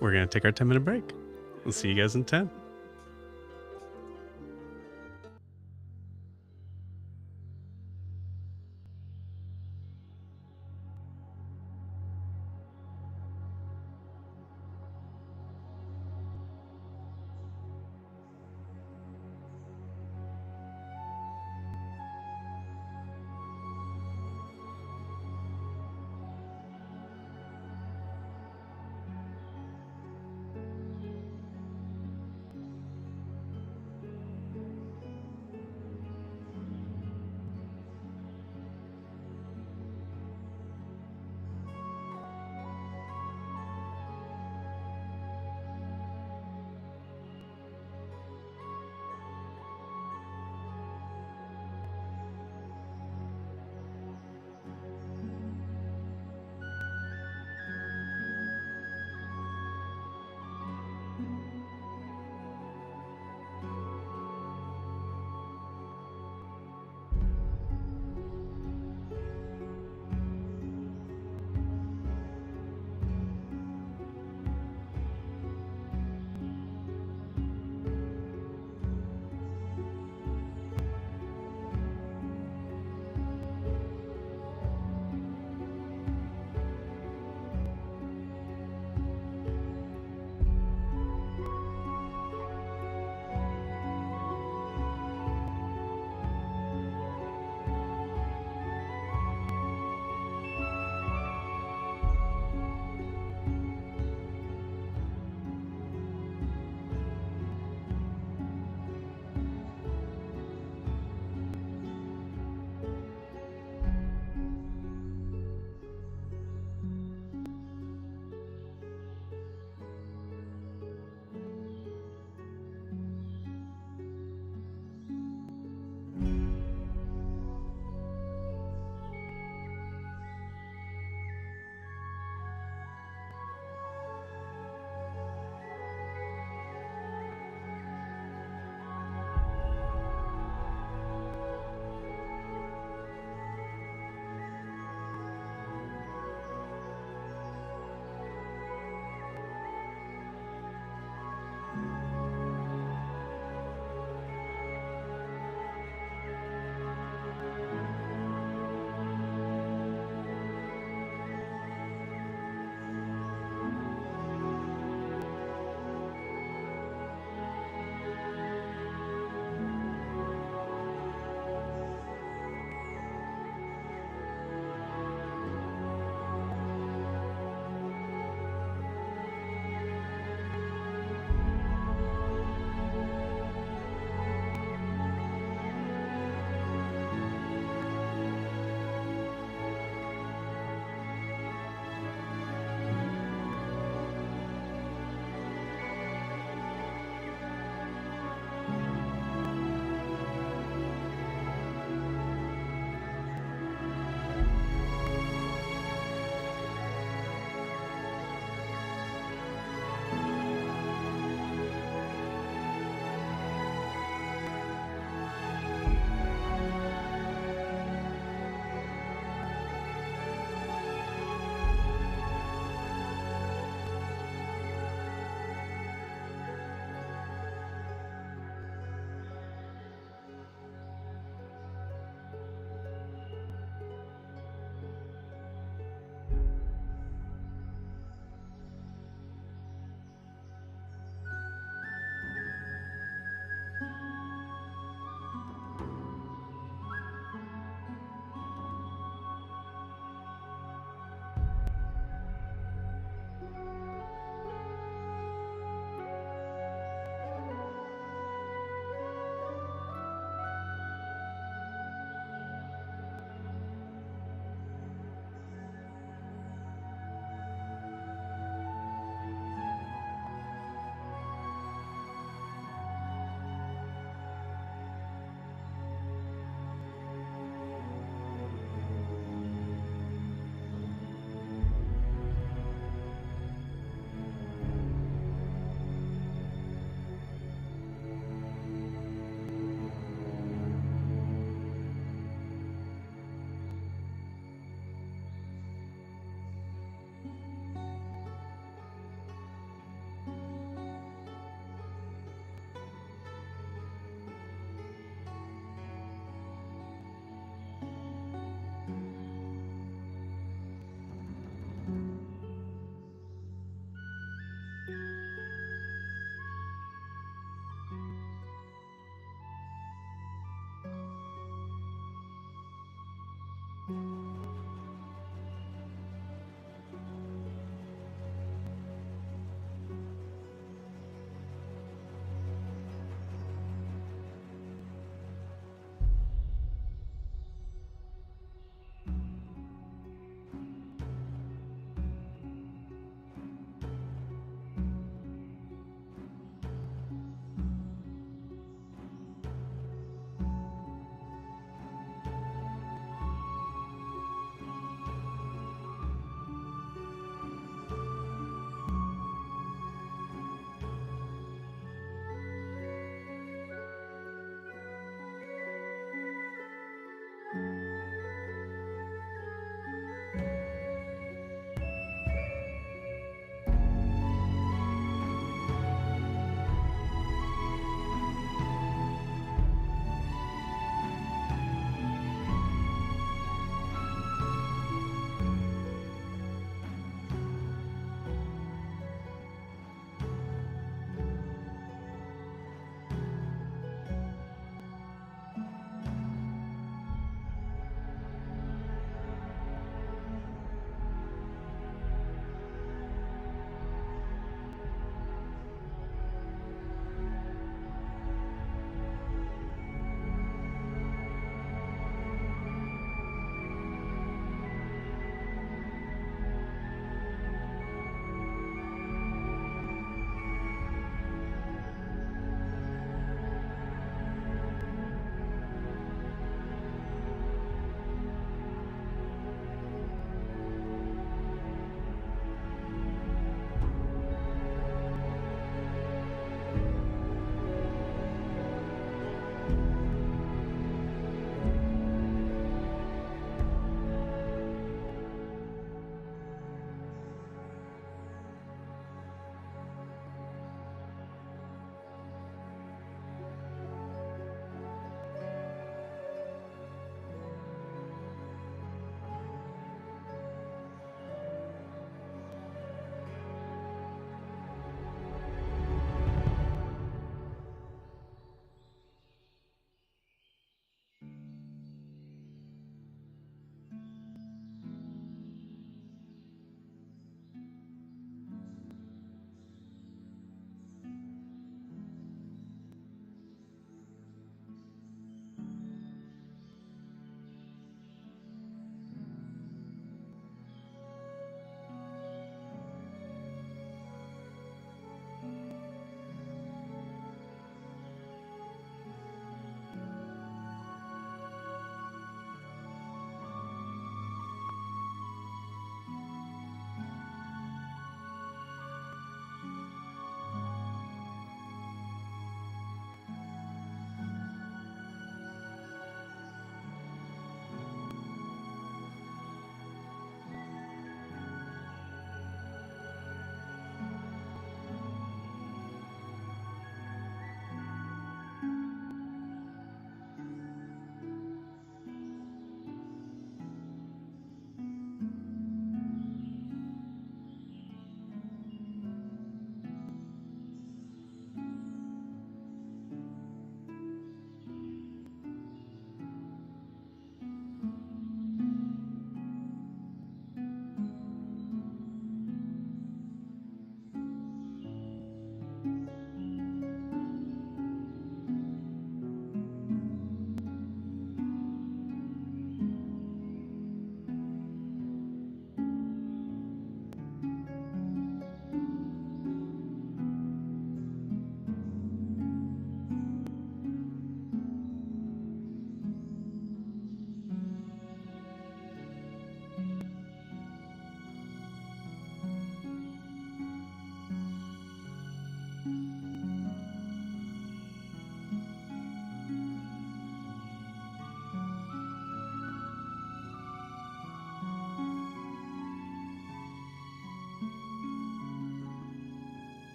We're going to take our 10-minute break. We'll see you guys in 10.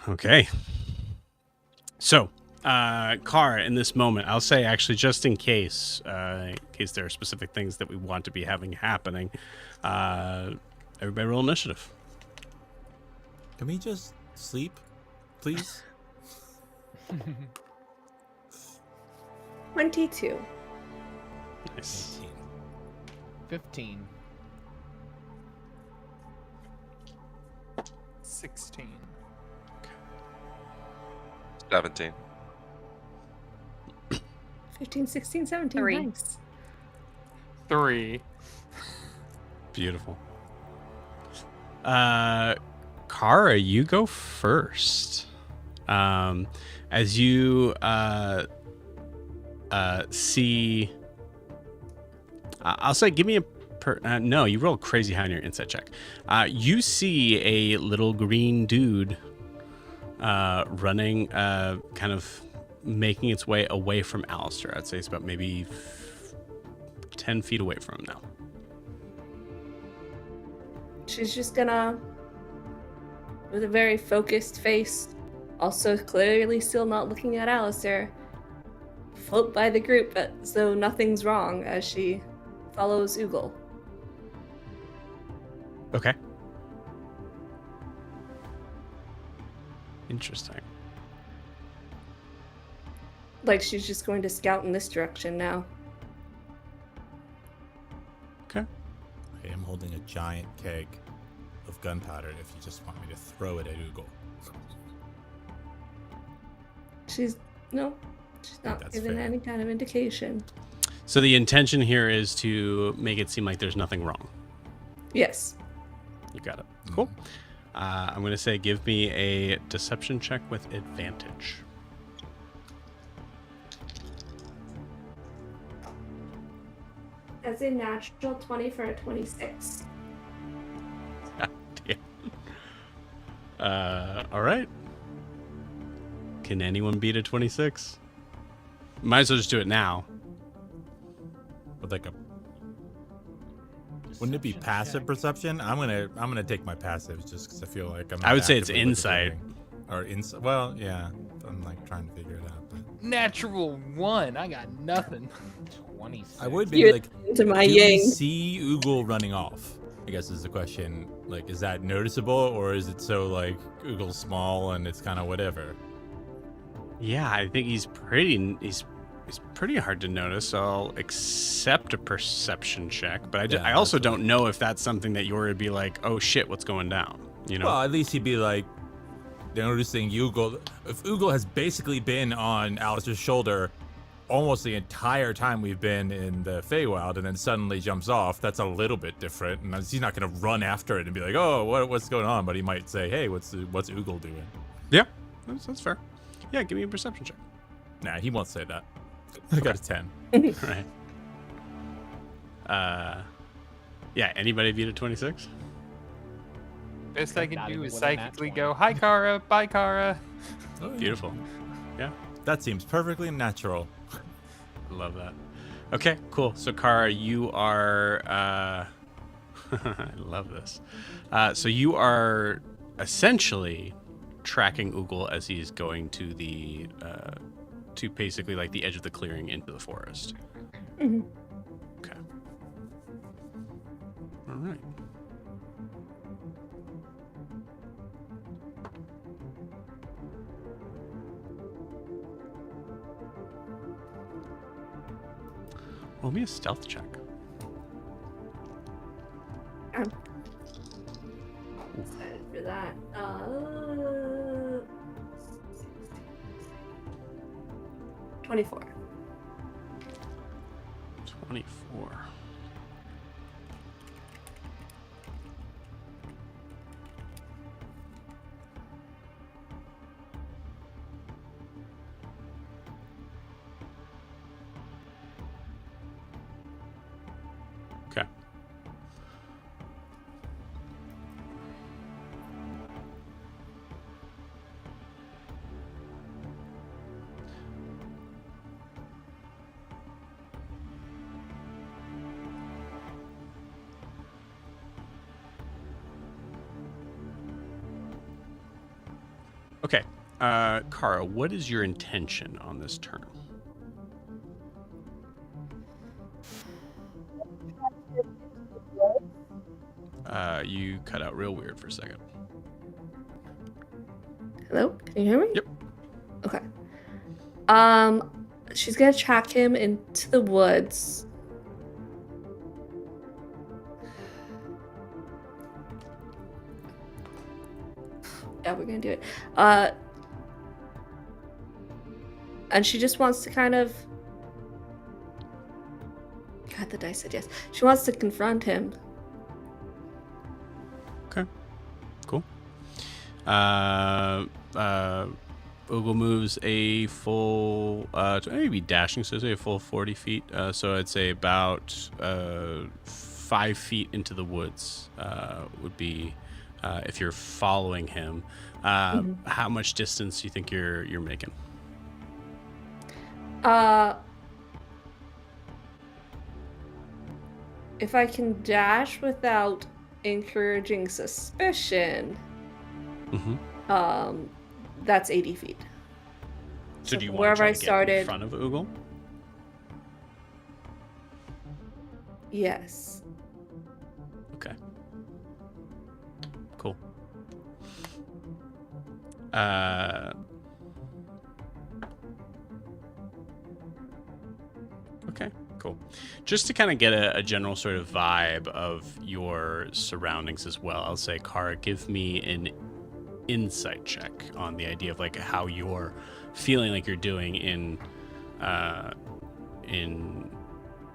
Okay. So, Kara, in this moment, I'll say actually, just in case there are specific things that we want to be having happening, everybody roll initiative. Can we just sleep, please? 22. Nice. 18. 15. 16. 17. 15, 16, 17. 3. Nice. 3. Beautiful. Kara, you go first. As you see, I'll say, give me a no. You roll crazy high on your insight check. You see a little green dude running, kind of making its way away from Alistair. I'd say it's about maybe 10 feet away from him now. She's just gonna, with a very focused face, also clearly still not looking at Alistair, float by the group as though nothing's wrong as she follows Oogle. Okay. Interesting. Like she's just going to scout in this direction now. Okay. I am holding a giant keg of gunpowder if you just want me to throw it at Oogle. She's not That's giving fair. any kind of indication. So the intention here is to make it seem like there's nothing wrong. Yes. You got it. Cool. I'm going to say give me a deception check with advantage. That's a natural 20 for a 26. All right. Can anyone beat a 26? Might as well just do it now. With like a, wouldn't it be passive perception? I'm gonna take my passive just because I feel like I'm. I would say it's actively looking insight. for anything. Or insight. Well, yeah. I'm like trying to figure it out. But Natural 1. I got nothing. 26. I would be You're like, into my do we yang. see Oogle running off? I guess is the question. Like, is that noticeable, or is it so like Oogle's small and it's kind of whatever? Yeah, I think he's pretty hard to notice. So I'll accept a perception check, but Yeah, I also that's what don't know if that's something that you're to be like, oh shit, what's going down? You know? Well, at least he'd be like noticing Oogle. If Oogle has basically been on Alistair's shoulder almost the entire time we've been in the Feywild, and then suddenly jumps off, that's a little bit different. And he's not going to run after it and be like, "Oh, what's going on?" But he might say, "Hey, what's Oogle doing?" Yeah, that's fair. Yeah, give me a perception check. Nah, he won't say that. I got a 10. Right. Yeah. Anybody beat a 26? Best I can Not do even is with a nat psychically 20. go, "Hi, Kara. Bye, Kara." Oh, yeah. Beautiful. Yeah. That seems perfectly natural. I love that. Okay, cool. So Kara, you are I love this. So you are essentially tracking Oogle as he's going to the to basically like the edge of the clearing into the forest. Mhm. Okay. All right. Roll me a stealth check. I'm excited for that. 24. 24. Okay. Kara, what is your intention on this turn? You cut out real weird for a second. Hello? Can you hear me? Yep. Okay. She's gonna track him into the woods. Yeah, we're gonna do it. And she just wants to kind of... God, the dice said yes. She wants to confront him. Okay. Cool. Ogle moves a full, maybe dashing, so say a full 40 feet. So I'd say about 5 feet into the woods would be, if you're following him. How much distance do you think you're making? If I can dash without encouraging suspicion, that's 80 feet. So do you want wherever to try I to get started in front of Ogle? Yes. Okay. Cool. Okay, cool. Just to kind of get a general sort of vibe of your surroundings as well, I'll say, Kara, give me an insight check on the idea of like how you're feeling like you're doing in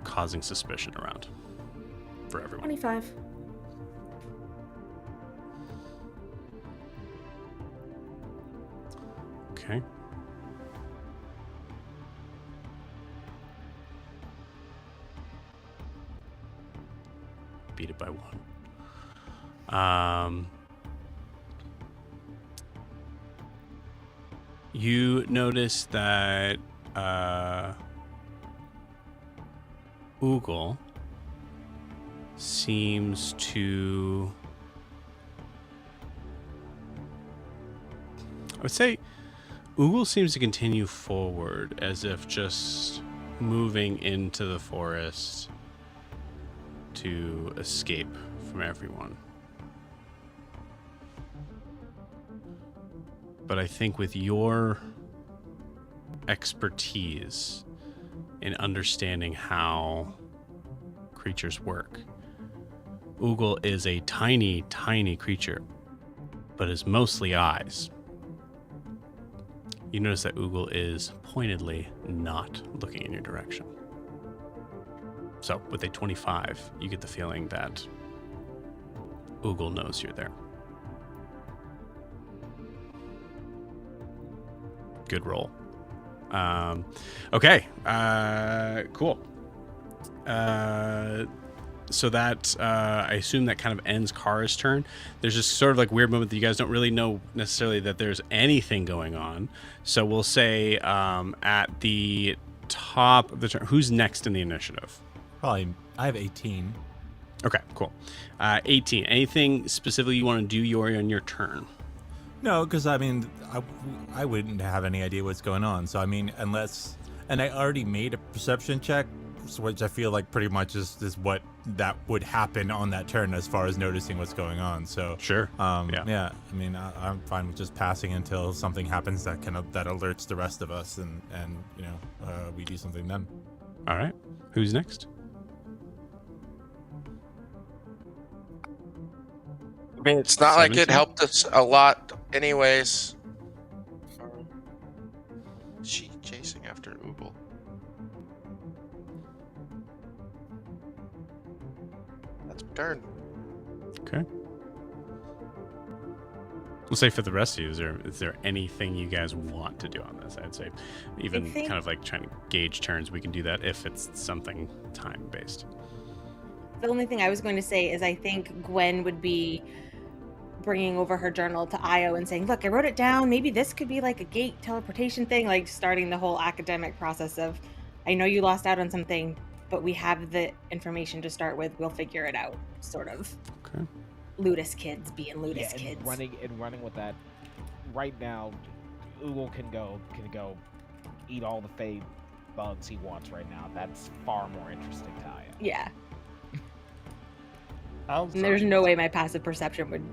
causing suspicion around for everyone. 25. Okay. Beat it by 1. You notice that Ogle seems to, I would say Ogle seems to continue forward as if just moving into the forest to escape from everyone. But I think with your expertise in understanding how creatures work, Ogle is a tiny, tiny creature, but is mostly eyes. You notice that Ogle is pointedly not looking in your direction. So with a 25, you get the feeling that Ogle knows you're there. Good roll. Okay. Cool. So that, I assume that kind of ends Kara's turn. There's just sort of like weird moment that you guys don't really know necessarily that there's anything going on. So we'll say at the top of the turn, who's next in the initiative? Probably, I have 18. Okay, cool. 18. Anything specifically you want to do, Yori, on your turn? No, because I mean, I wouldn't have any idea what's going on. So I mean, unless, and I already made a perception check, which I feel like pretty much is what that would happen on that turn as far as noticing what's going on. So sure. Yeah. I mean, I'm fine with just passing until something happens that that alerts the rest of us, and you know, we do something then. All right. Who's next? I mean, it's not like it 17? helped us a lot anyways. She chasing after Ogle. That's my turn. Okay. We'll say for the rest of you, is there anything you guys want to do on this? I'd say even kind of like trying to gauge turns, we can do that if it's something time-based. The only thing I was going to say is I think Gwen would be bringing over her journal to Io and saying, look, I wrote it down. Maybe this could be like a gate teleportation thing, like starting the whole academic process of, I know you lost out on something, but we have the information to start with. We'll figure it out, sort of. Okay. Ludus kids being Ludus kids. Running with that. Right now, Oogle can go eat all the fey bugs he wants right now. That's far more interesting to Aya. Yeah. I'll, And there's no way my passive perception would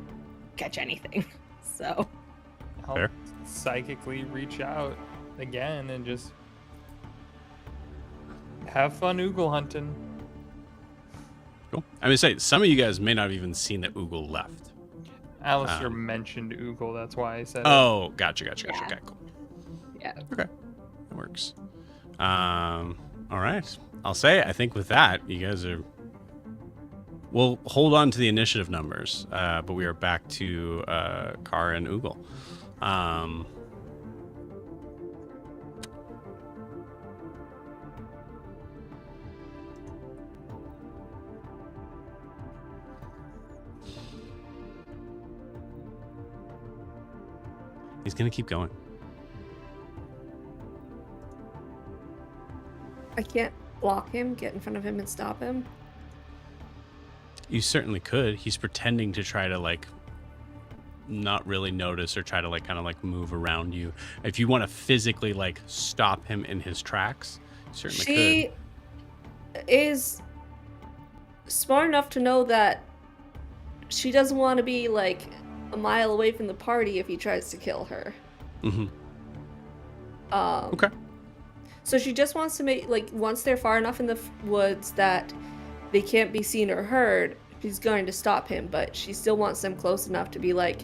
catch anything. So I'll Fair. psychically reach out again and just have fun oogle hunting. Cool. I mean, say some of you guys may not have even seen that Oogle left. Alistair mentioned oogle, that's why I said it. Oh, gotcha. Yeah. Okay, cool. yeah. That works. All right. I'll say, I think with that, you guys are. We'll hold on to the initiative numbers, but we are back to Kara and Oogle. He's gonna keep going. I can't block him, get in front of him, and stop him. You certainly could. He's pretending to try to like not really notice or try to like kind of like move around you. If you want to physically like stop him in his tracks, you certainly She is smart enough to know that she doesn't want to be like a mile away from the party if he tries to kill her. could. Okay. So she just wants to make, like, once they're far enough in the woods that they can't be seen or heard, she's going to stop him, but she still wants them close enough to be like,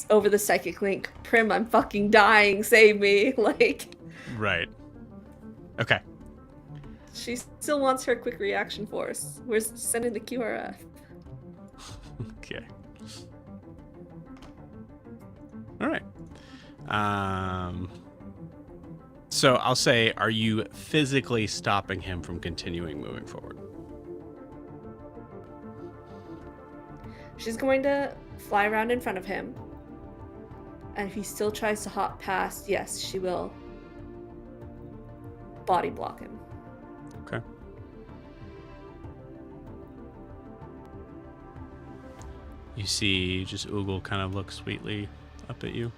over the psychic link, Prim, I'm fucking dying, save me. Like, Right. Okay. she still wants her quick reaction force. We're sending the QRF. Okay. All right. So I'll say, are you physically stopping him from continuing moving forward? She's going to fly around in front of him. And if he still tries to hop past, yes, she will body block him. Okay. You see just Oogle kind of look sweetly up at you.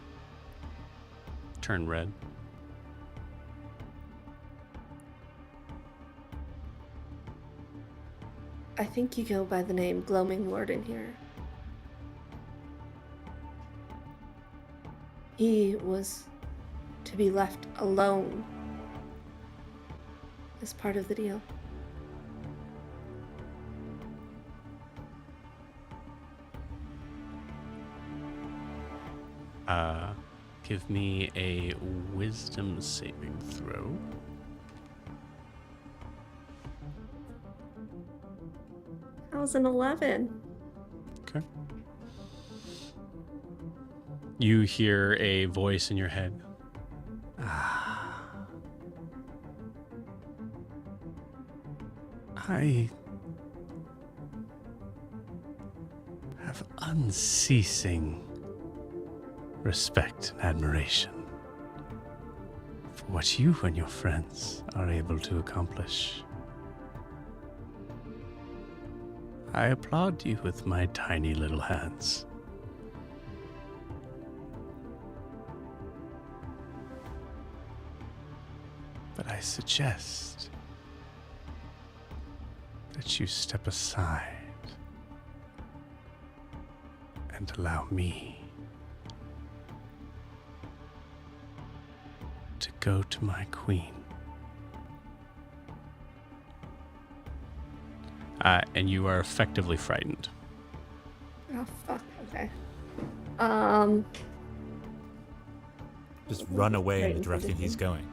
Turn red. I think you go by the name Gloaming Warden here. He was to be left alone as part of the deal. Give me a wisdom saving throw. That was an 11. Okay. You hear a voice in your head. I have unceasing respect and admiration for what you and your friends are able to accomplish. I applaud you with my tiny little hands. But I suggest that you step aside and allow me to go to my queen. And you are effectively frightened. Oh, fuck. Okay. Just run away in Right the in front direction of he's him. going.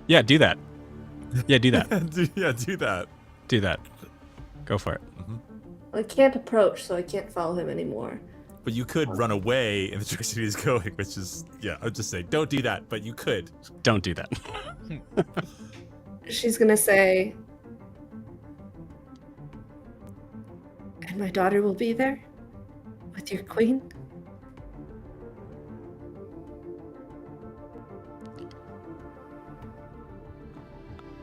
Yeah, do that. Yeah, do that. Yeah, do that. Do that. Go for it. I can't approach, so I can't follow him anymore. But you could run away in the direction he's going, which is, yeah, I would just say, don't do that, but you could. Don't do that. She's gonna say, and my daughter will be there with your queen?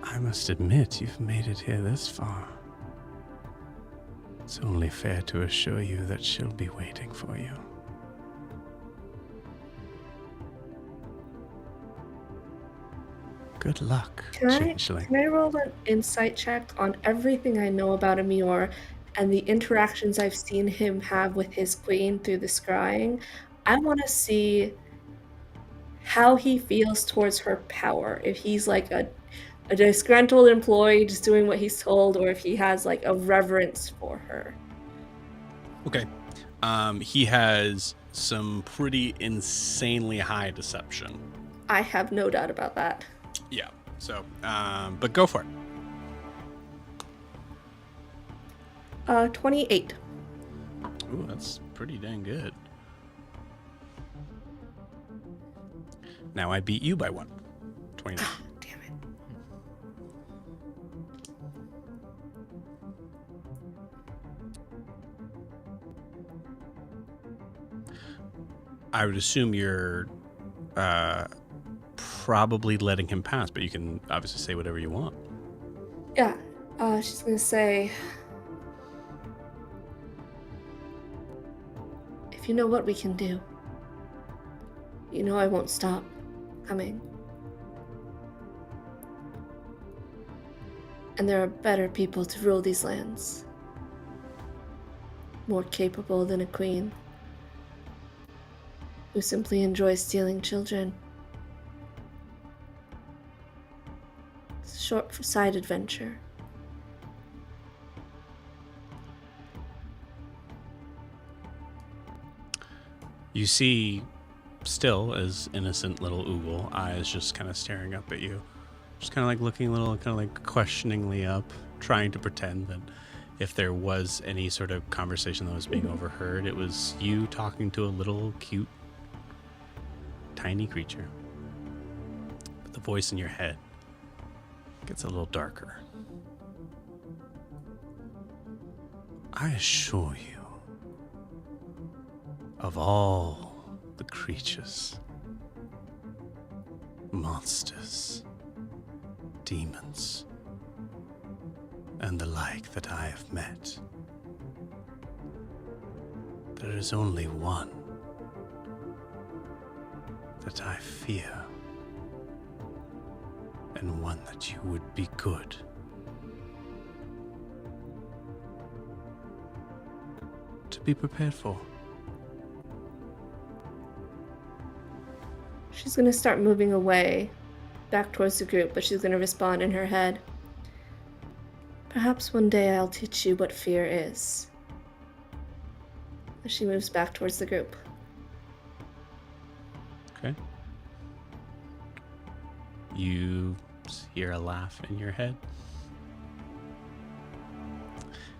I must admit, you've made it here this far. It's only fair to assure you that she'll be waiting for you. Good luck, changeling. Can I roll an insight check on everything I know about Amir and the interactions I've seen him have with his queen through the scrying? I want to see how he feels towards her power. If he's like a disgruntled employee just doing what he's told, or if he has like a reverence for her. Okay. He has some pretty insanely high deception. I have no doubt about that. Yeah. So, but go for it. 28. Ooh, that's pretty dang good. Now I beat you by 1. 29. Damn it. I would assume you're probably letting him pass, but you can obviously say whatever you want. Yeah. She's gonna say, if you know what we can do, you know I won't stop coming. And there are better people to rule these lands. More capable than a queen. Who simply enjoys stealing children. It's a short side adventure. You see, still as innocent little Oogle, eyes just kind of staring up at you. Just kind of like looking a little, kind of like questioningly up, trying to pretend that if there was any sort of conversation that was being overheard, it was you talking to a little cute, tiny creature. But the voice in your head gets a little darker. I assure you, of all the creatures, monsters, demons, and the like that I have met, there is only one that I fear, and one that you would be good to be prepared for. She's gonna start moving away, back towards the group, but she's gonna respond in her head. Perhaps one day I'll teach you what fear is. As she moves back towards the group. Okay. You hear a laugh in your head.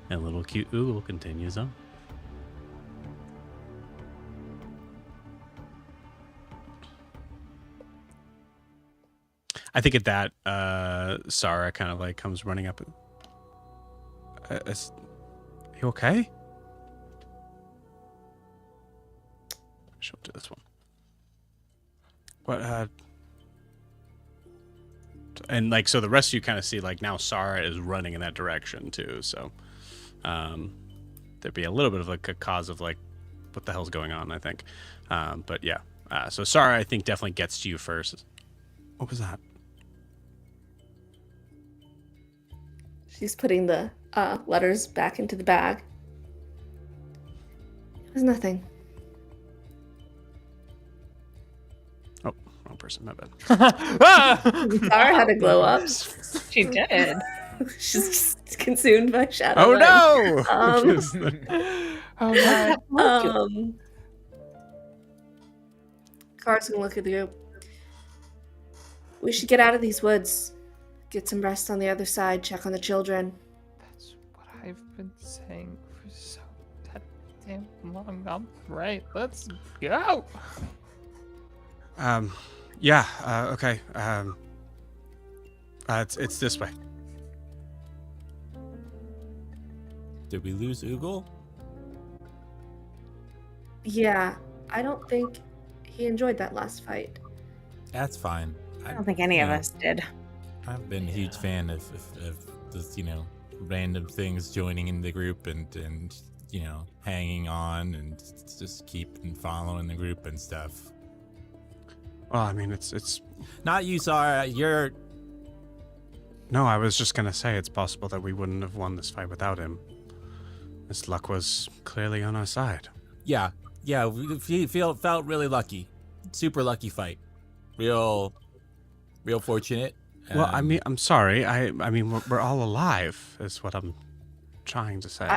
And little cute Oogle continues on. I think at that, Sarah kind of like comes running up. You okay? She'll do this one. What? And like, so the rest of you kind of see like now Sarah is running in that direction too. So, there'd be a little bit of like a cause of like, what the hell's going on? I think, but yeah. So Sarah, I think definitely gets to you first. What was that? She's putting the letters back into the bag. It was nothing. Oh, wrong person. My bad. Sarah had a glow up. She did. She's consumed by shadow. Oh light. no! Oh god. Kara's gonna look at the group. We should get out of these woods. Get some rest on the other side. Check on the children. That's what I've been saying for so damn long. I'm right. Let's go. Yeah. Okay. It's this way. Did we lose Oogle? Yeah, I don't think he enjoyed that last fight. That's fine. I don't think any of us did. I've been a huge fan of this, random things joining in the group and you know, hanging on and just keeping following the group and stuff. Well, I mean, it's. Not you, Sarah. You're. No, I was just gonna say it's possible that we wouldn't have won this fight without him. His luck was clearly on our side. Yeah. We felt really lucky. Super lucky fight. Real fortunate. Well, I mean, I'm sorry. I mean, we're all alive, is what I'm trying to say.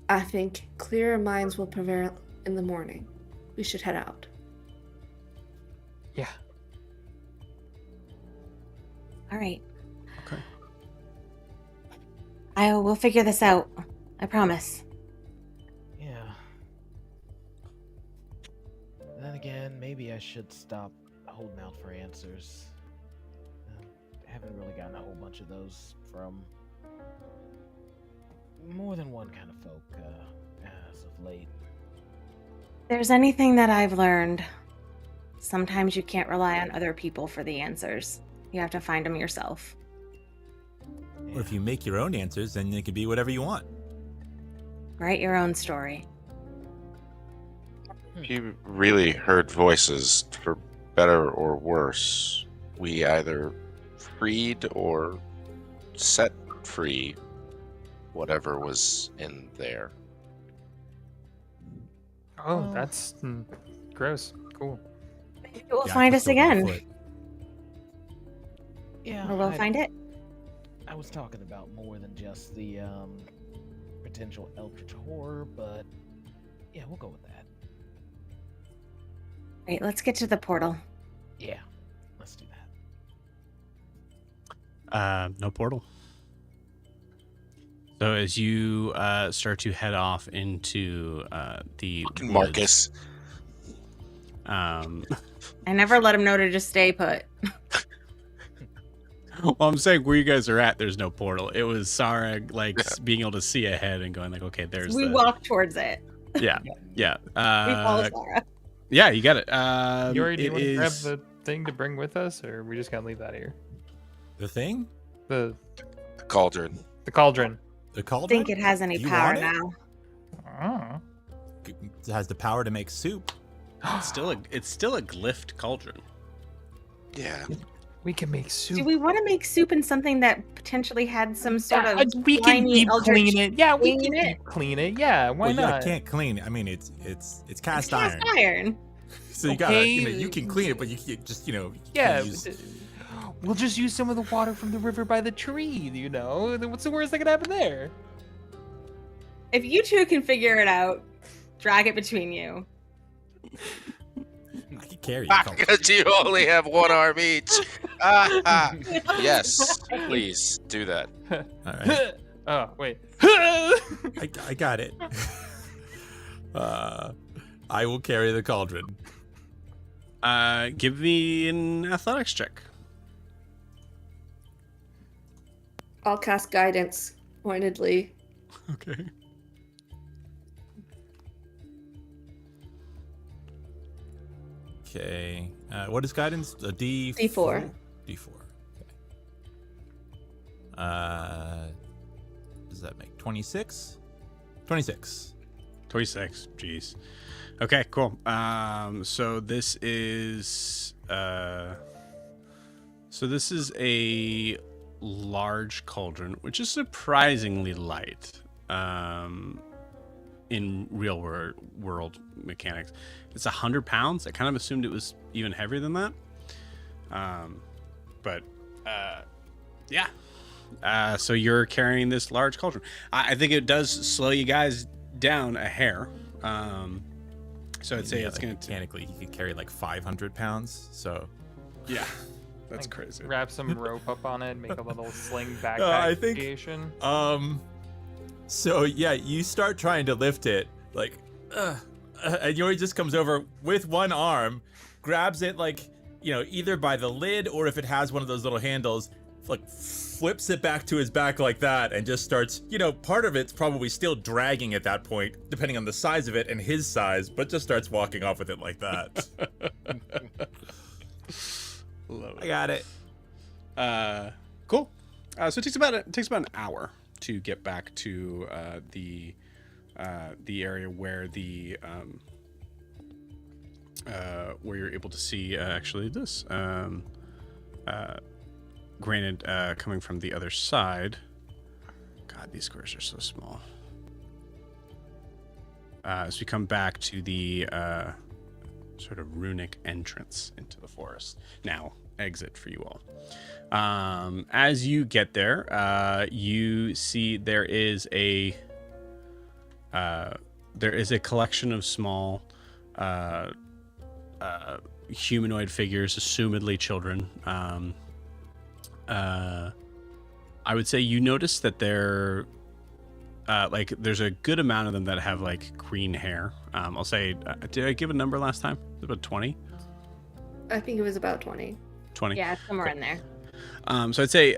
I think clearer minds will prevail in the morning. We should head out. Yeah. All right. Okay. We'll figure this out. I promise. Yeah. Then again, maybe I should stop holding out for answers. I haven't really gotten a whole bunch of those from more than one kind of folk as of late. If there's anything that I've learned, sometimes you can't rely on other people for the answers. You have to find them yourself. Or if you make your own answers, then it could be whatever you want. Write your own story. He really heard voices, for better or worse. We either freed or set free whatever was in there. Oh, that's gross. Cool. Maybe it will Yeah, find I us put my again. foot. Yeah, Or we'll find it. I was talking about more than just the potential eldritch horror, but yeah, we'll go with that. Right, let's get to the portal. Yeah, let's do that. No portal. So as you start to head off into the Fucking woods, Marcus. I never let him know to just stay put. Well, I'm saying where you guys are at, there's no portal. It was Sarah being able to see ahead and going like, okay, there's. We walk towards it. Yeah. We follow Sarah. Yeah, you got it. Yuri, do you it want to grab is- the thing to bring with us, or we just gotta leave that here? The thing? The The cauldron. cauldron. The I cauldron? think it has any Do you power want it? now. Oh. It has the power to make soup. It's still a glyphed cauldron. Yeah. We can make soup. Do we want to make soup in something that potentially had some sort of we can slimy deep eldritch clean it. Yeah, we thing can in deep clean it. Yeah, why Well, not? I can't clean it. I mean, it's It's cast cast iron. iron. So you gotta, you Okay. can clean it, but you can't just, you Yeah, can't use- we'll just use some of the water from the river by the tree. You know, what's the worst that could happen there? If you two can figure it out, drag it between you. I can carry it. Because you only have one arm each. Yes, please do that. All right. Oh wait. I got it. I will carry the cauldron. Give me an athletics check. I'll cast guidance pointedly. Okay. Okay. What is guidance? A D4? D4. D4. Okay. Does that make 26? 26. 26. Jeez. Okay, cool. So this is a large cauldron, which is surprisingly light. In real world mechanics, it's 100 pounds. I kind of assumed it was even heavier than that. Yeah. So you're carrying this large cauldron. I think it does slow you guys down a hair. So I'd say Yeah, it's like, going to. mechanically, he could carry like 500 pounds. So Yeah, that's Like, crazy. Wrap some rope up on it, make a little sling backpack I think- creation. So yeah, you start trying to lift it, like, and Yori just comes over with one arm, grabs it like, either by the lid or if it has one of those little handles, like flips it back to his back like that, and just starts, part of it's probably still dragging at that point, depending on the size of it and his size, but just starts walking off with it like that. Love I got it. Cool. So it takes about an hour to get back to the area where where you're able to see actually this. Granted, coming from the other side. God, these squares are so small. As we come back to the sort of runic entrance into the forest. Now, exit for you all. As you get there, you see there is a collection of small humanoid figures, assumedly children. I would say you notice that they're like there's a good amount of them that have like green hair. I'll say, did I give a number last time? It was about 20. I think it was about 20. 20. Yeah, somewhere in there. So I'd say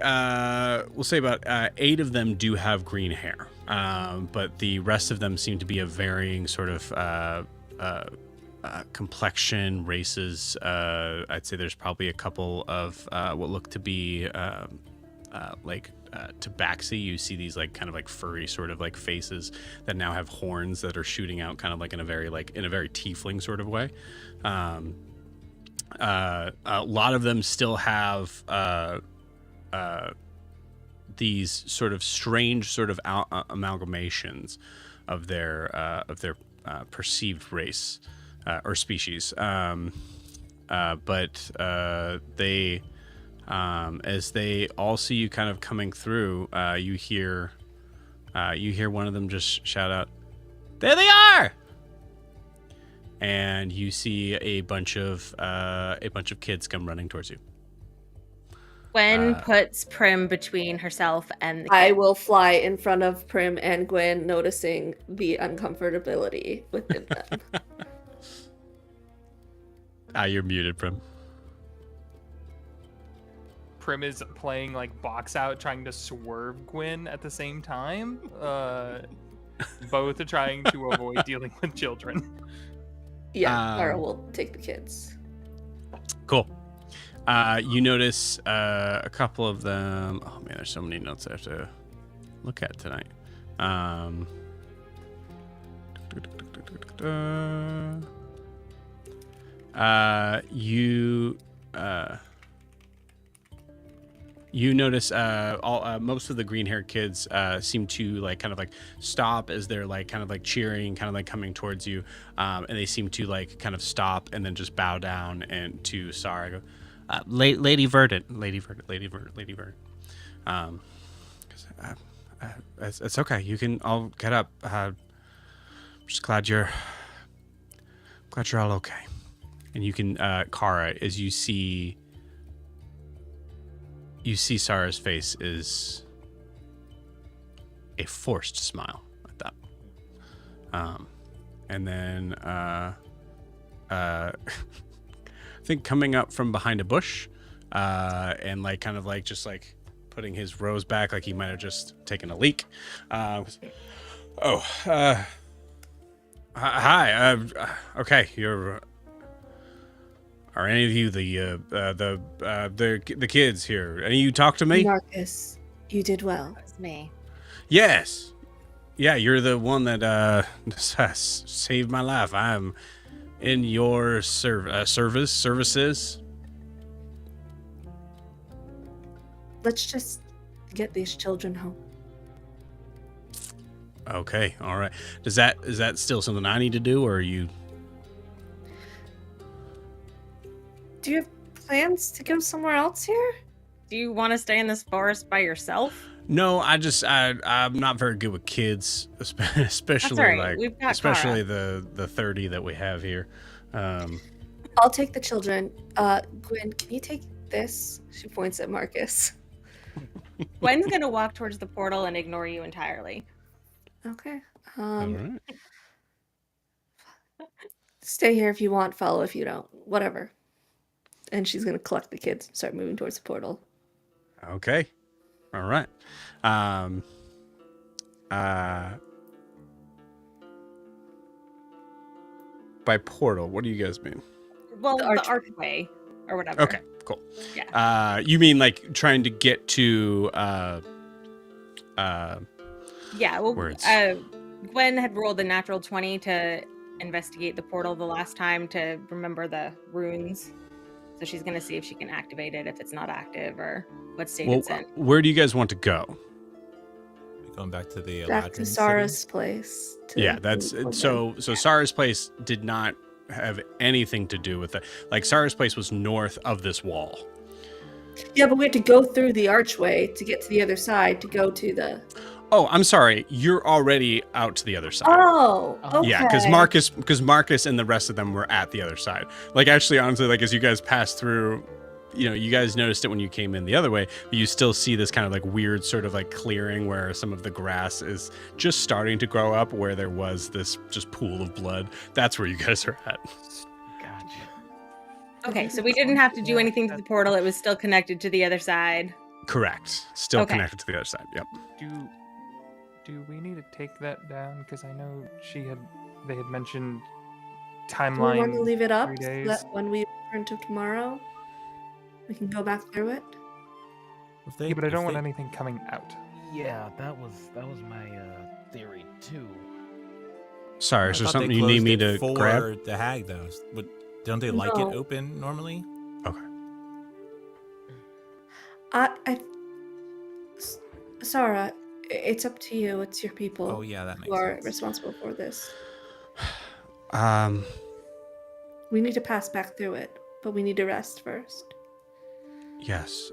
we'll say about 8 of them do have green hair, but the rest of them seem to be of varying sort of complexion, races. I'd say there's probably a couple of what look to be tabaxi. You see these like kind of like furry sort of like faces that now have horns that are shooting out kind of like in a very tiefling sort of way. A lot of them still have these sort of strange sort of amalgamations of their perceived race or species. But they, as they all see you kind of coming through, you hear one of them just shout out, "There they are!" And you see a bunch of kids come running towards you. Gwen puts Prim between herself and the I kid. will fly in front of Prim and Gwen, noticing the uncomfortability within them. You're muted, Prim. Prim is playing like box out, trying to swerve Gwen at the same time. Both are trying to avoid dealing with children. Yeah, Clara will take the kids. Cool. You notice a couple of them. Oh man, there's so many notes I have to look at tonight. You notice most of the green-haired kids seem to like kind of like stop as they're like kind of like cheering, kind of like coming towards you, and they seem to like kind of stop and then just bow down and to Sarah. I go, Lady Verdant. It's okay. You can all get up. I'm just glad you're all okay. And you can, Kara, as you see Sarah's face is a forced smile at that. And then I think coming up from behind a bush, and like kind of like just like putting his rose back, like he might have just taken a leak. Hi. Okay, you're. Are any of you the kids here? Any of you talk to me? Marcus, you did well. That's me. Yes. Yeah, you're the one that saved my life. I'm in your services. Let's just get these children home. Okay, all right. Is that still something I need to do, or are you? Do you have plans to go somewhere else here? Do you want to stay in this forest by yourself? No, I'm not very good with kids, especially right. like We've got especially the 30 that we have here. I'll take the children. Gwen, can you take this? She points at Marcus. Gwen's gonna walk towards the portal and ignore you entirely. Okay. All right. Stay here if you want, follow if you don't. Whatever. And she's gonna collect the kids and start moving towards the portal. Okay. All right. By portal, what do you guys mean? Well, the archway. archway or whatever. Okay. cool. Yeah. You mean like trying to get to Yeah. Well, words. Gwen had rolled a natural 20 to investigate the portal the last time to remember the runes. So she's going to see if she can activate it if it's not active or what state Well, it's in. where do you guys want to go? Going back to the Back to Eladrin Sarah's city? place. Yeah, that's so Sarah's place did not have anything to do with it. Like Sarah's place was north of this wall. Yeah, but we have to go through the archway to get to the other side to go to the. Oh, I'm sorry. You're already out to the other side. Oh, okay. Yeah, because Marcus and the rest of them were at the other side. Like actually, honestly, like as you guys passed through, you guys noticed it when you came in the other way, but you still see this kind of like weird sort of like clearing where some of the grass is just starting to grow up where there was this just pool of blood. That's where you guys are at. Gotcha. Okay, so we didn't have to do anything to the portal. It was still connected to the other side. Correct. Still Okay. connected to the other side. Yep. Do we need to take that down? Because I know they had mentioned Do timeline. we want to leave it up 3 so days. that when we return to tomorrow, we can go back through it? If they- Yeah, but I if don't want they- anything coming out. Yeah, that was my theory too. Sorry, I is there thought they something you need me closed it to for grab? the hag though? But don't they like No. it open normally? Sarah, it's up to you. It's your people Oh yeah, that makes who are sense. responsible for this. Um, We need to pass back through it, but we need to rest first. yes.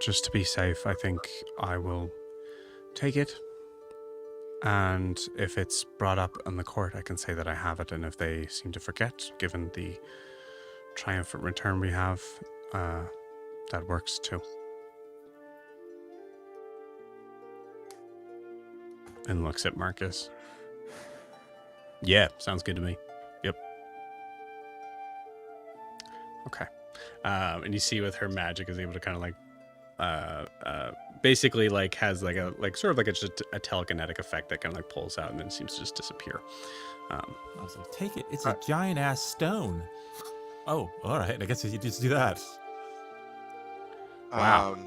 Just to be safe, I think I will take it. And if it's brought up in the court, I can say that I have it. And if they seem to forget, given the triumphant return we have, that works too. And looks at Marcus. Yeah, sounds good to me. Yep. Okay. And you see with her magic is able to kind of like basically like has like a like sort of like just a telekinetic effect that kind of like pulls out and then seems to just disappear. I was like, take it. It's a giant ass stone. Oh, all right. I guess you just do that. Wow.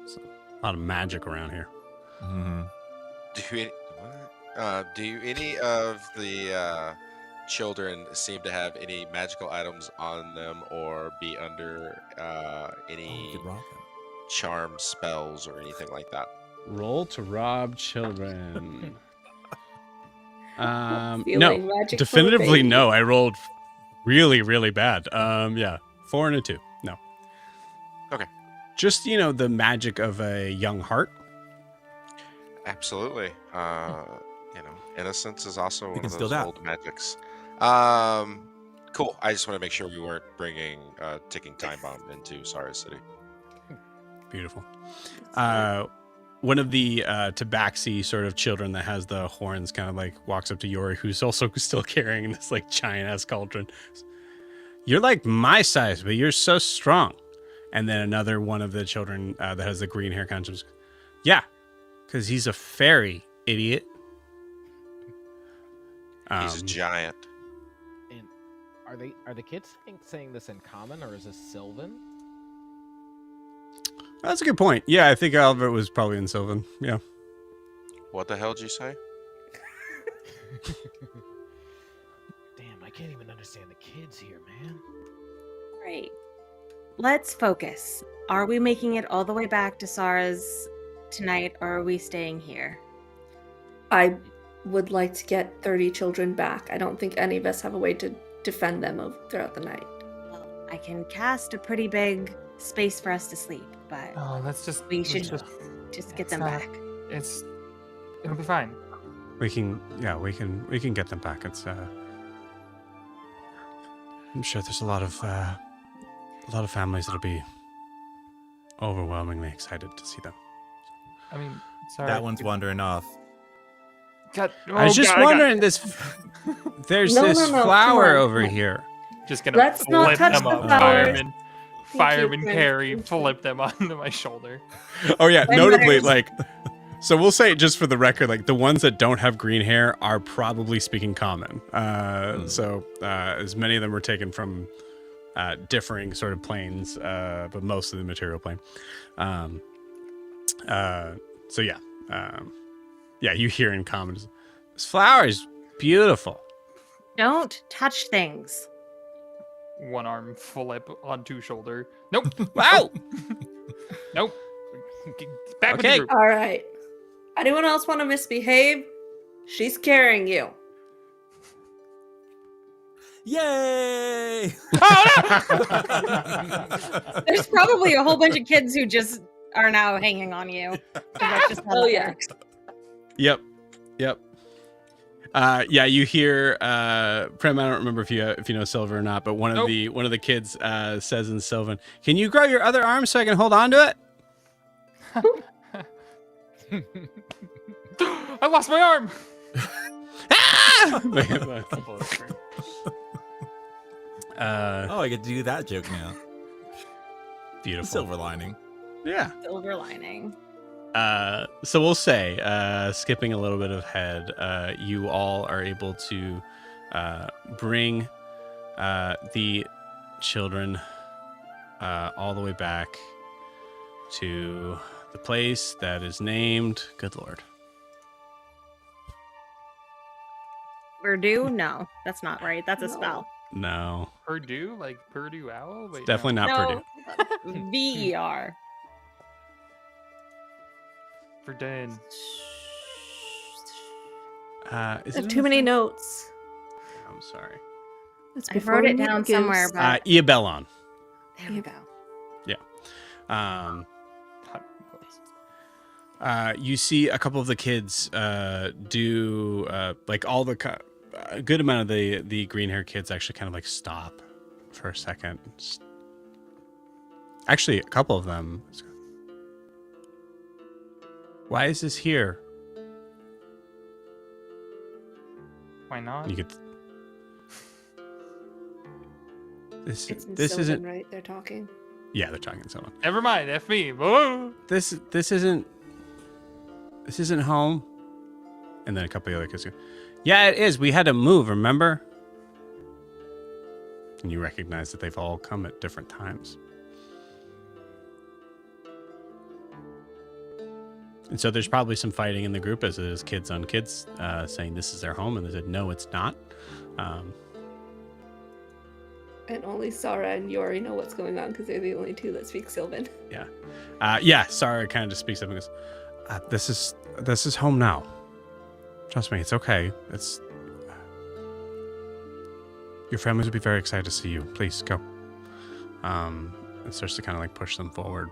So, a lot of magic around here. Mm-hmm. Do any of the children seem to have any magical items on them or be under any Good rock. charm spells or anything like that? Roll to rob children. No, Feeling magic definitively baby. no. I rolled really, really bad. Yeah, 4 and a 2. No. Okay. Just the magic of a young heart. Absolutely. Innocence is also one can of steal those that. old magics. Cool. I just want to make sure we weren't bringing a ticking time bomb into Sarah City. Beautiful. One of the tabaxi sort of children that has the horns kind of like walks up to Yori, who's also still carrying this like giant ass cauldron. You're like my size, but you're so strong. And then another one of the children that has the green hair kind of just, yeah, because he's a fairy, idiot. He's a giant. And are the kids saying this in common or is this Sylvan? That's a good point. Yeah, I think all of it was probably in Sylvan. Yeah. What the hell did you say? Damn, I can't even understand the kids here, man. Right. Let's focus. Are we making it all the way back to Sarah's tonight, or are we staying here? I would like to get 30 children back. I don't think any of us have a way to defend them throughout the night. Well, I can cast a pretty big space for us to sleep, but Oh, let's just. we let's should just. just get it's them not- back. It'll be fine. We can get them back. It's I'm sure there's a lot of families that'll be overwhelmingly excited to see them. I mean, sorry. That one's wandering off. God, I was just wondering there's No, this no, come flower on, over come on. here. Just gonna Let's not flip touch them the up. flowers. Fireman Prince. carry, Thank you. flip them onto my shoulder. Oh yeah, When notably there's- like so we'll say just for the record, like the ones that don't have green hair are probably speaking common. So as many of them were taken from differing sort of planes, but mostly the material plane. So yeah, you hear in common, this flower is beautiful. Don't touch things. One arm flip onto shoulder. Nope. Wow. Nope. Back with Okay. the group. All right. Anyone else want to misbehave? She's carrying you. Yay! There's probably a whole bunch of kids who just are now hanging on you. That's just how Oh, it yeah. works. Yep. You hear Prem. I don't remember if you know Sylvan or not, but one of the kids says in Sylvan, "Can you grow your other arm so I can hold on to it?" I lost my arm. Oh, I get to do that joke now. Beautiful. Silver lining. Yeah. Silver lining. So we'll say, skipping a little bit ahead, you all are able to bring the children all the way back to the place that is named, good Lord. Purdue? No, that's not right. That's a spell. No, Purdue? Like Purdue Owl? Wait, definitely not Purdue. No. V-E-R. Verdun. Is I it have too many notes. I'm sorry. It's I before wrote we it meet down Goose. somewhere, but Iabellon. there we go. You see a couple of the kids do like all the a good amount of the green hair kids actually kind of like stop for a second. Actually, a couple of them. Why is this here? Why not? You get this. It's in This Sylvan, isn't. right. They're talking. Yeah, they're talking to someone. Never mind. F me. Whoa. This isn't. This isn't home. And then a couple of the other kids go, "Yeah, it is. We had to move. Remember?" And you recognize that they've all come at different times. And so there's probably some fighting in the group as it is kids on kids saying this is their home. And they said, no, it's not. And only Sarah and Yori know what's going on because they're the only two that speak Sylvan. Sarah kind of just speaks up and goes, this is home now. Trust me, it's okay. It's your families would be very excited to see you. Please go. And starts to kind of like push them forward.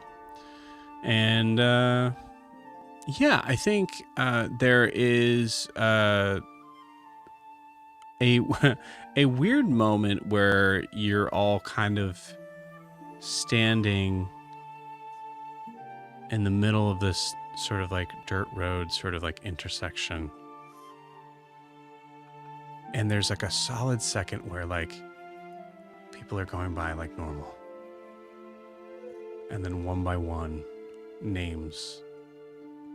And I think there is a weird moment where you're all kind of standing in the middle of this sort of like dirt road, sort of like intersection. And there's like a solid second where like people are going by like normal. And then one by one, names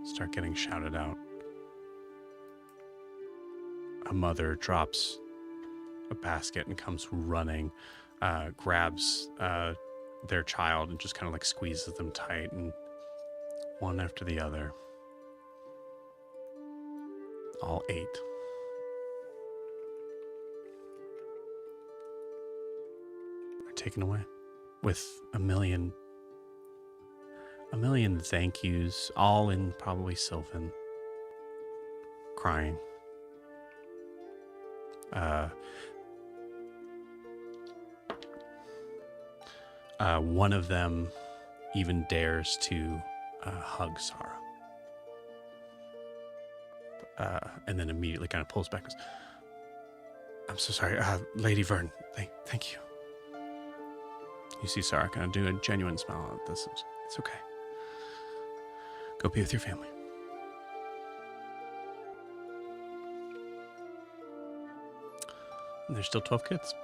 start getting shouted out. A mother drops a basket and comes running, grabs their child and just kind of like squeezes them tight, and one after the other. All 8. Are taken away with a million thank yous, all in probably Sylvan, crying. One of them even dares to hug Sarah. And then immediately kind of pulls back and goes, I'm so sorry, Lady Vern, thank you. You see Sarah kind of do a genuine smile at this. It's okay. Go be with your family. And there's still 12 kids.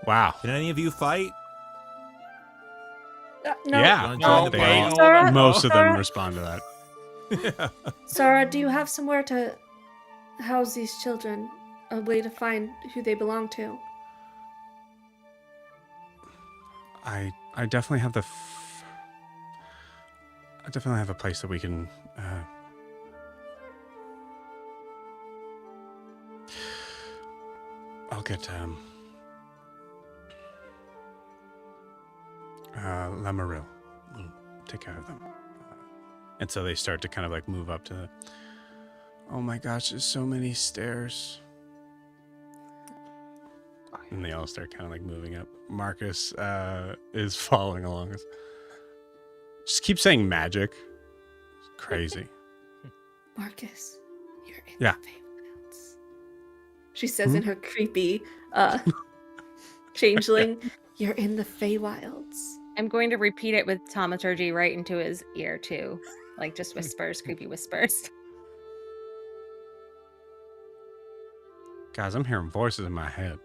Wow. Can any of you fight? No. Yeah. Don't No, join the They fight. all- Sarah? most of them Sarah? respond to that. Sarah, do you have somewhere to How's these children? A way to find who they belong to. I definitely have I definitely have a place that we can. I'll get Lamaril. We'll take care of them. And so they start to kind of like move up to the. Oh my gosh! There's so many stairs. And they all start kind of like moving up. Marcus is following along. Just keep saying magic. It's crazy. Marcus, you're in Yeah. the Feywilds. She says in her creepy changeling, you're in the Feywilds. I'm going to repeat it with thaumaturgy right into his ear too. Like just whispers, creepy whispers. Guys, I'm hearing voices in my head.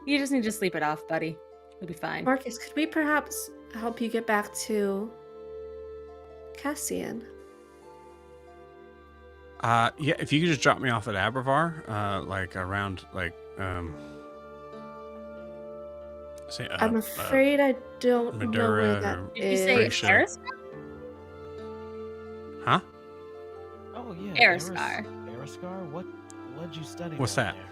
You just need to sleep it off, buddy. You'll be fine. Marcus, could we perhaps help you get back to Cassian? Yeah, if you could just drop me off at Abervar, like around, like, say, I'm afraid I don't know where Madura that or- Did you is. say Pretty sure. Eris? Huh? Oh yeah. Eriscar. Eriscar? What'd you study? What's down that?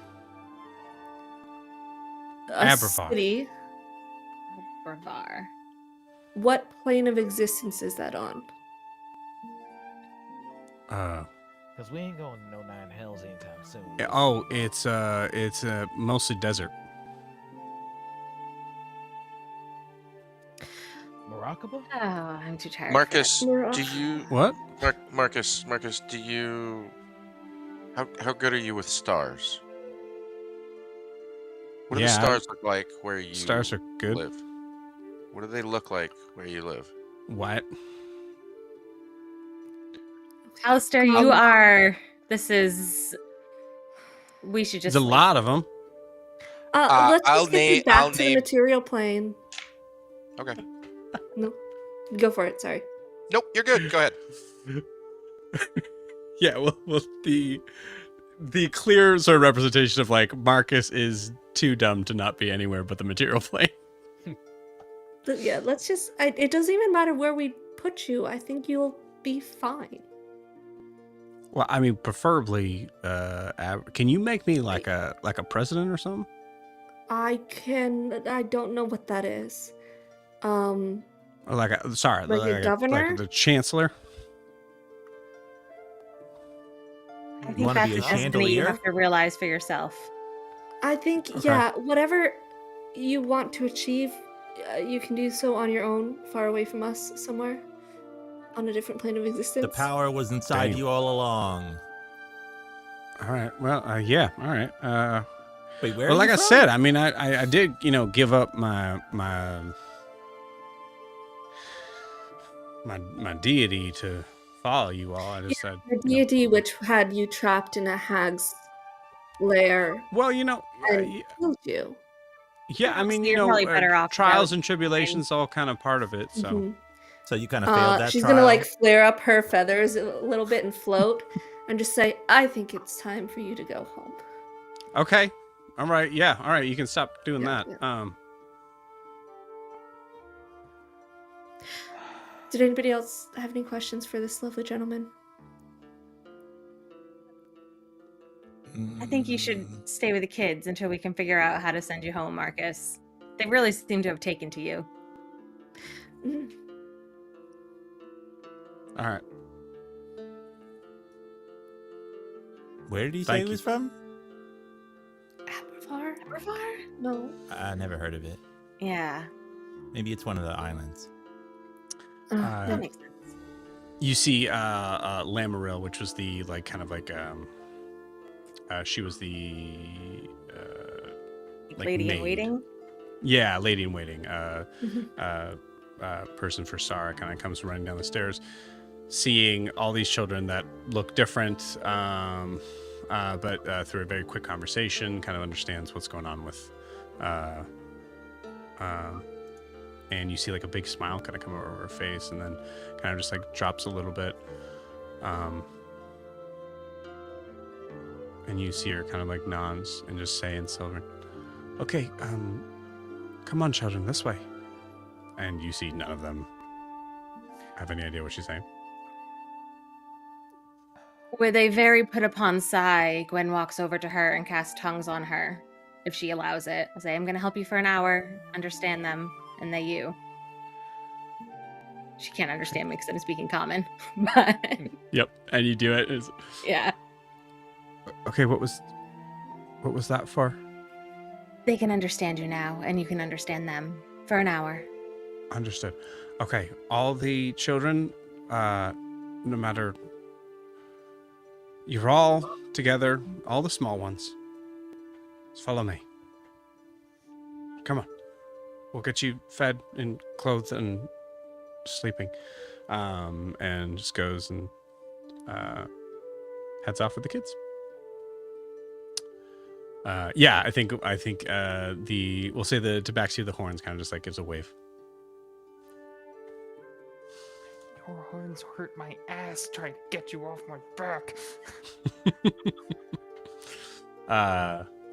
A Abervar. city. Bravar. What plane of existence is that on? Because we ain't going to no 9 hells anytime soon. Oh, it's mostly desert. Morakaba? Oh, I'm too tired. Marcus, We're do off. you What? Marcus, do you how good are you with stars? What do the Yeah. stars look like where you Stars are good. live? What do they look like where you live? What? Alistair, you are. This is. We should just. There's a leave. lot of them. Let's I'll just get you name- back I'll to the name- material plane. Okay. No. Go for it, sorry. Nope, you're good. Go ahead. Yeah, well, the clear sort of representation of like Marcus is too dumb to not be anywhere but the material plane. But yeah, let's just. It doesn't even matter where we put you. I think you'll be fine. Well, I mean, preferably, can you make me like a president or something? I don't know what that is. Or like a Like a governor? like the chancellor. I You think wanna that's be a a destiny you chandelier? have to realize for yourself. I think, Okay. yeah, whatever you want to achieve, you can do so on your own, far away from us, somewhere on a different plane of existence. The power was inside Damn. you all along. All right. Well, yeah. All right. Wait, where? Well, are like you I from? said, I mean, I did, give up my deity to follow you all. I just said, The deity which had you trapped in a hag's lair well, and killed you. yeah. I mean, So you're probably better off trials without and tribulations, all kind of part of it. So. Mhm. So you kind of failed that She's trial. gonna like flare up her feathers a little bit and float, and just say, "I think it's time for you to go home." Okay. All right. Yeah. All right. You can stop doing Yeah, that. Did anybody else have any questions for this lovely gentleman? I think you should stay with the kids until we can figure out how to send you home, Marcus. They really seem to have taken to you. Mm. All right. Where did he say Thank he you. was from? Abervar? Bravar? No. I never heard of it. Yeah, Maybe it's one of the islands. that makes sense. You see, Lamaril, which was the like kind of like she was the like Lady in maid. waiting. Yeah, lady in waiting. Mhm. Person for Sarah kind of comes running down the stairs, seeing all these children that look different, but through a very quick conversation, kind of understands what's going on with. And you see like a big smile kind of come over her face, and then kind of just like drops a little bit. And you see her kind of like nods and just say in Sylvan, okay, come on, children, this way. And you see none of them have any idea what she's saying. With a very put upon sigh, Gwen walks over to her and casts tongues on her, if she allows it. I'll say, I'm going to help you for an hour, understand them, and they you. She can't understand me because I'm speaking common, but Yep, and you do it. yeah. Okay, what was that for? They can understand you now, and you can understand them for an hour. Understood. Okay, all the children, no matter... You're all together, all the small ones. Just follow me. Come on. We'll get you fed and clothed and sleeping. And just goes and heads off with the kids. Yeah, I think we'll say the tabaxi of the horns kind of just like gives a wave. Your horns hurt my ass. Try to get you off my back.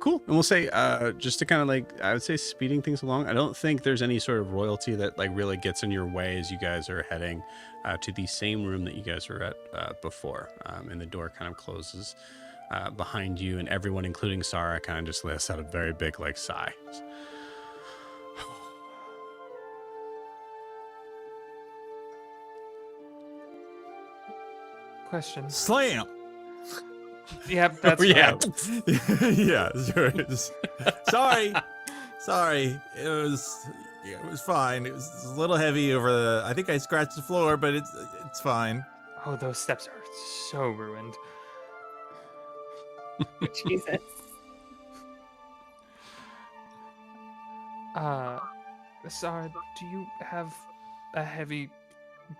Cool. And we'll say, just to kind of like, I would say speeding things along. I don't think there's any sort of royalty that like really gets in your way as you guys are heading to the same room that you guys were at before. And the door kind of closes behind you, and everyone, including Sarah, kind of just lets out a very big like sigh. Question. Slam. Yep, that's Yeah. right. Yeah, sure. Sorry. It was fine. It was a little heavy over the. I think I scratched the floor, but it's fine. Oh, those steps are so ruined. Jesus. Sarah, do you have a heavy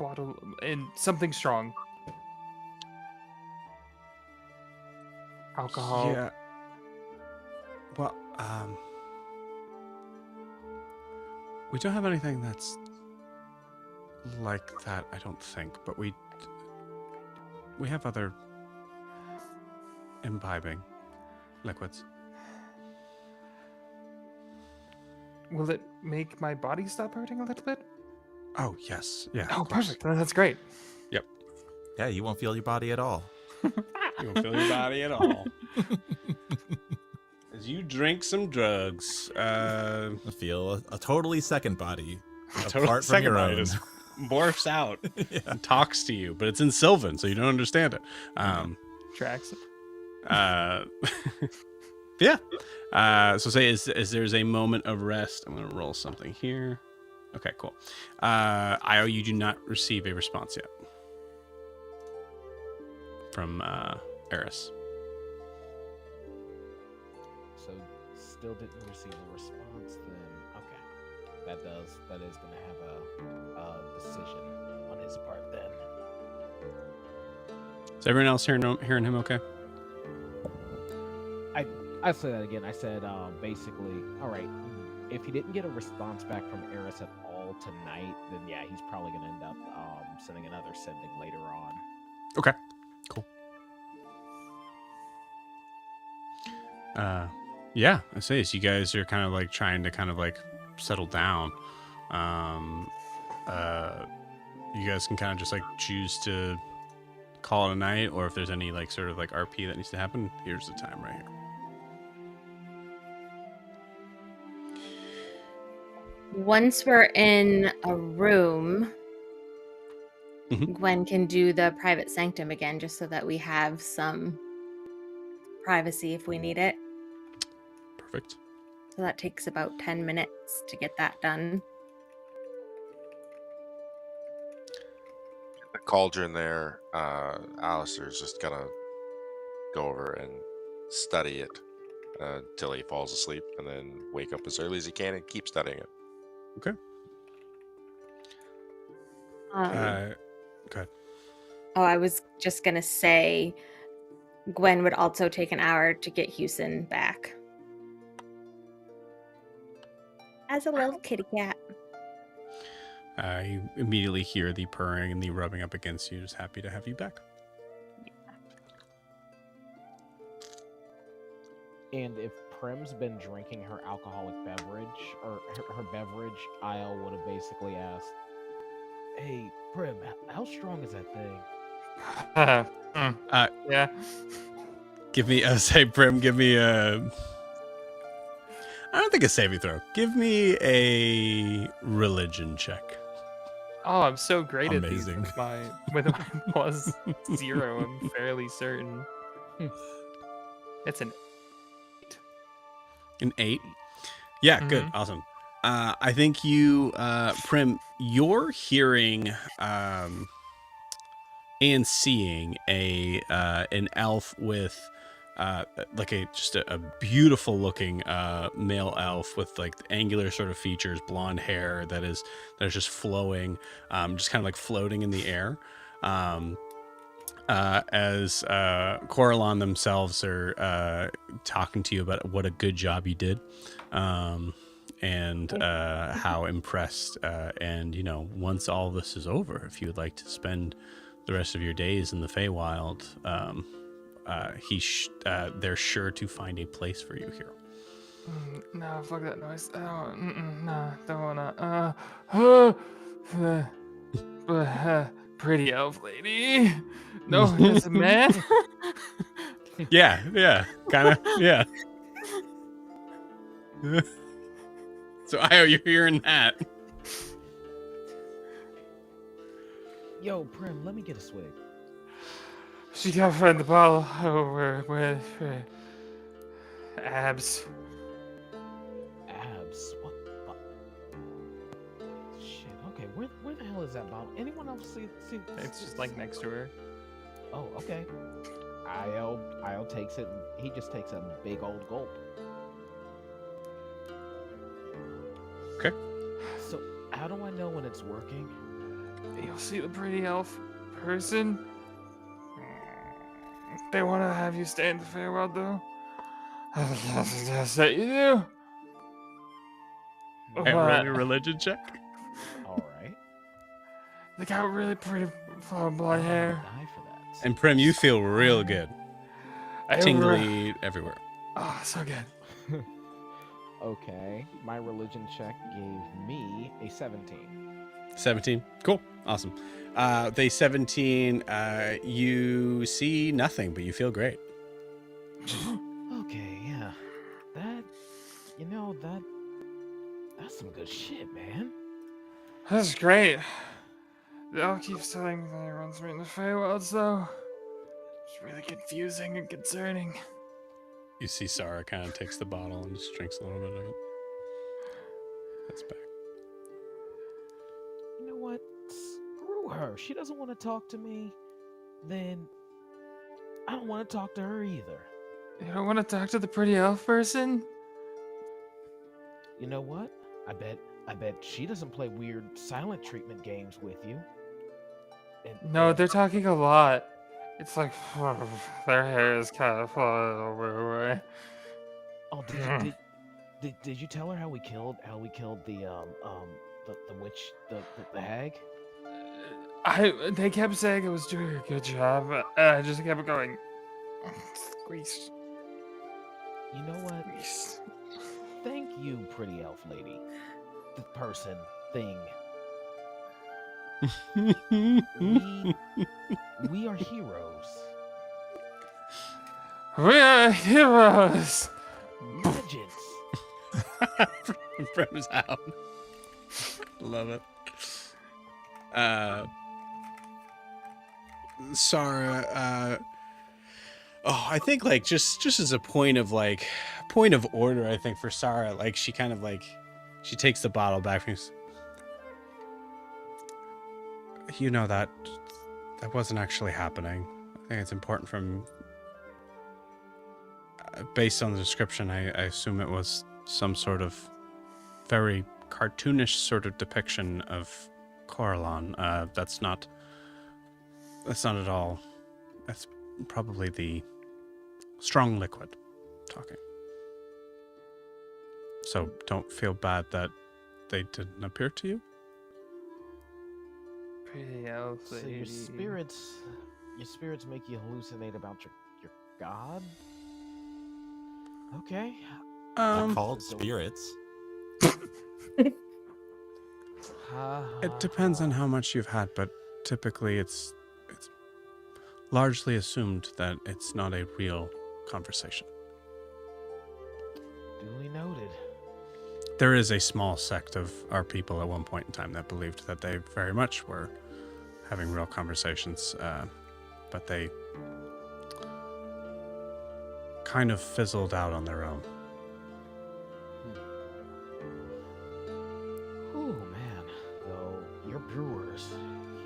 bottle and something strong? Alcohol. Yeah. Well, we don't have anything that's like that, I don't think, but we have other imbibing liquids. Will it make my body stop hurting a little bit? Oh, yes. Yeah. Oh, of course. perfect. That's great. Yeah, you won't feel your body at all. You won't feel your body at all. As you drink some drugs, I feel a totally second body totally apart from second your body own. just morphs out Yeah. and talks to you, but it's in Sylvan, so you don't understand it. Tracks. Yeah. So say is there's a moment of rest. I'm gonna roll something here. Okay, cool. Io, you do not receive a response yet from Eris. So still didn't receive a response. Then okay, that is going to have a decision on his part. Then Is everyone else hearing him okay? I say that again. I said basically, all right. If he didn't get a response back from Eris at all tonight, then yeah, he's probably going to end up sending another sending later on. Okay, cool. Yeah, I say as you guys are kind of like trying to kind of like settle down. You guys can kind of just like choose to call it a night, or if there's any like sort of like RP that needs to happen, here's the time right here. Once we're in a room, Mhm. Gwen can do the private sanctum again, just so that we have some privacy if we need it. Perfect. So that takes about 10 minutes to get that done. The cauldron there, Alistair's just gonna go over and study it until he falls asleep, and then wake up as early as he can and keep studying it. Okay. Go ahead. Oh, I was just gonna say, Gwen would also take an hour to get Houston back. As a little kitty cat. You immediately hear the purring and the rubbing up against you. Just happy to have you back. And if Prim's been drinking her alcoholic beverage, or her beverage, Io would have basically asked, "Hey, Prim, how strong is that thing?" Yeah. Give me a say, Prim. Give me a. I don't think a saving throw. Give me a religion check. Oh, I'm so great Amazing. at these with my +0. I'm fairly certain. It's an 8. An 8. Yeah, good, Mhm. awesome. I think you, Prim, you're hearing and seeing an elf with like a beautiful looking male elf with like angular sort of features, blonde hair that is just flowing, just kind of like floating in the air. As Coralon themselves are talking to you about what a good job you did, and how impressed, and once all this is over, if you would like to spend the rest of your days in the Feywild, they're sure to find a place for you here. No, fuck that noise. Nah, don't wanna. Pretty elf lady. No, it's a man. Yeah, kind of, yeah. So, Io, you're hearing that. Yo, Prim, let me get a swig. She got to find the bottle where abs. Abs? What? Shit. Okay, where the hell is that bottle? Anyone else see? It's just like next to her. Oh, okay. Io takes it, and he just takes a big old gulp. Okay. So, how do I know when it's working? You'll see the pretty elf person. They want to have you stay in the Feywild, though. Yes, that you do. Hey, roll But your religion check. All right. they got really pretty blonde I'm hair. gonna die for that. And Prim, you feel real good. I Tingly everywhere. Oh, so good. Okay, my religion check gave me a 17. 17. Cool. Awesome. Day 17, you see nothing, but you feel great. Okay, yeah. That's some good shit, man. That's great. The elf keeps telling me that he runs me in the Feywild, though. It's really confusing and concerning. You see Sarah kind of takes the bottle and just drinks a little bit of it. That's back. You know what? Screw her. She doesn't want to talk to me. Then I don't want to talk to her either. You don't want to talk to the pretty elf person? You know what? I bet she doesn't play weird silent treatment games with you. No, they're talking a lot. It's like their hair is kind of falling over away. Oh, did you tell her how we killed the witch, the hag? They kept saying I was doing a good job, and I just kept going. Squeeze. You know what? Squeeze. Thank you, pretty elf lady. The person, thing. We are heroes. We are heroes. Legends. Prim's out. Love it. Sarah, I think like just as a point of order, I think for Sarah, like she kind of like she takes the bottle back from you. That wasn't actually happening. I think it's important from based on the description, I assume it was some sort of very cartoonish sort of depiction of Coralon. That's not at all. That's probably the strong liquid talking. So don't feel bad that they didn't appear to you. Pretty elf So lady. your spirits make you hallucinate about your god? Okay. They're called spirits. It depends on how much you've had, but typically it's largely assumed that it's not a real conversation. Duly noted. There is a small sect of our people at one point in time that believed that they very much were having real conversations, but they kind of fizzled out on their own. Oh man, though your brewers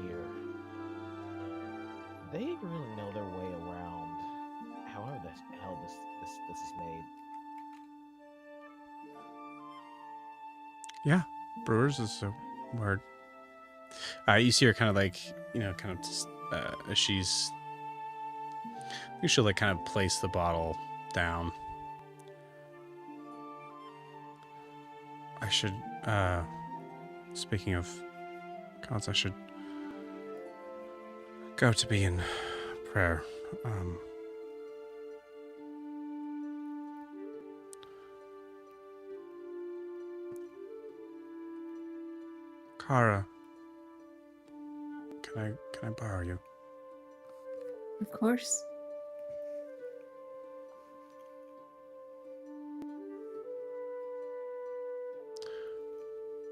here, they really know their way around. However the hell this is made. Yeah, brewers is a word. You see her kind of like, kind of just, as she's, I think she'll like kind of place the bottle down. I should, speaking of gods, I should go to be in prayer. Kara, can I borrow you? Of course.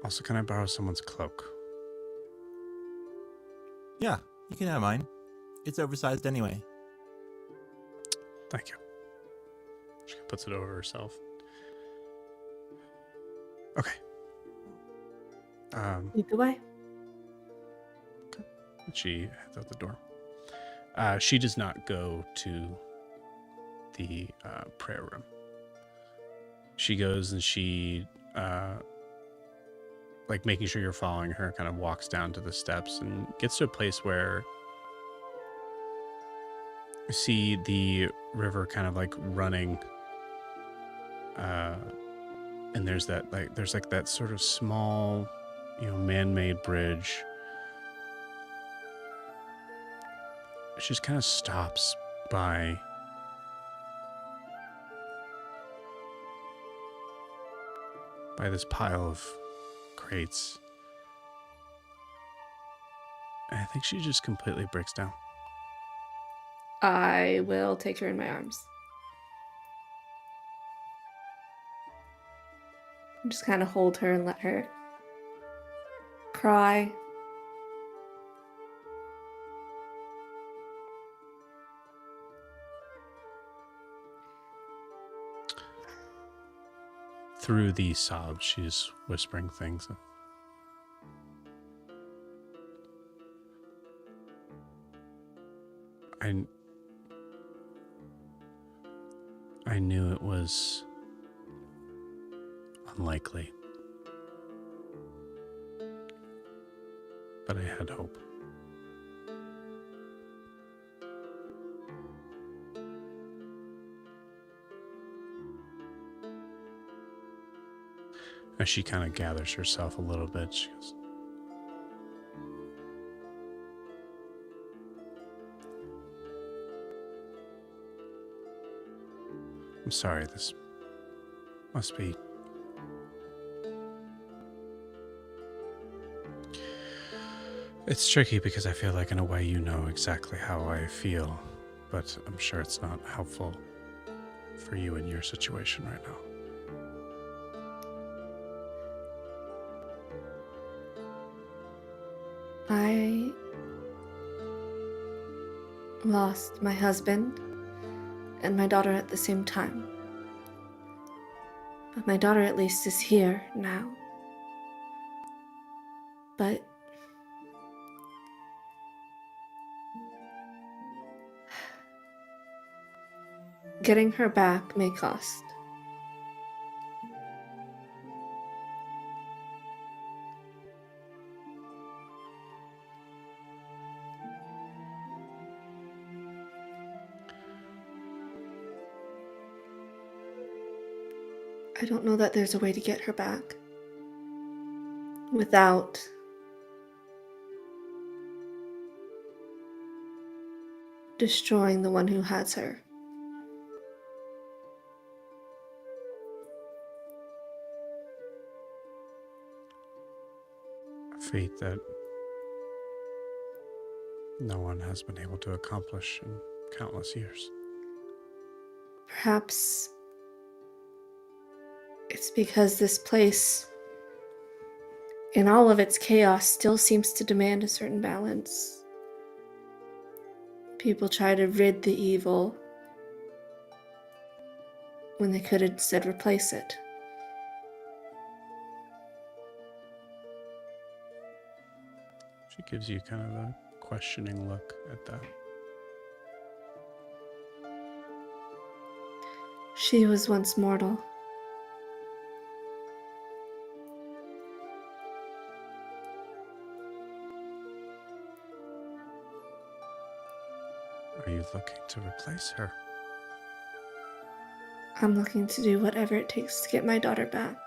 Also, can I borrow someone's cloak? Yeah, you can have mine. It's oversized anyway. Thank you. She puts it over herself. Okay. Lead the way. She heads out the door. She does not go to the prayer room. She goes and she, like making sure you're following her, kind of walks down to the steps and gets to a place where you see the river kind of like running. And there's that sort of small, man-made bridge. She just kind of stops by this pile of crates. And I think she just completely breaks down. I will take her in my arms. Just kind of hold her and let her cry. Through the sobs, she's whispering things. I knew it was unlikely, but I had hope. As she kind of gathers herself a little bit, she goes, I'm sorry, this must be... It's tricky because I feel like in a way you know exactly how I feel, but I'm sure it's not helpful for you in your situation right now. I lost my husband and my daughter at the same time. But my daughter at least is here now. But getting her back may cost. I don't know that there's a way to get her back without destroying the one who has her. feat that no one has been able to accomplish in countless years. Perhaps it's because this place, in all of its chaos, still seems to demand a certain balance. People try to rid the evil when they could instead replace it. She gives you kind of a questioning look at that. She was once mortal. Are you looking to replace her? I'm looking to do whatever it takes to get my daughter back.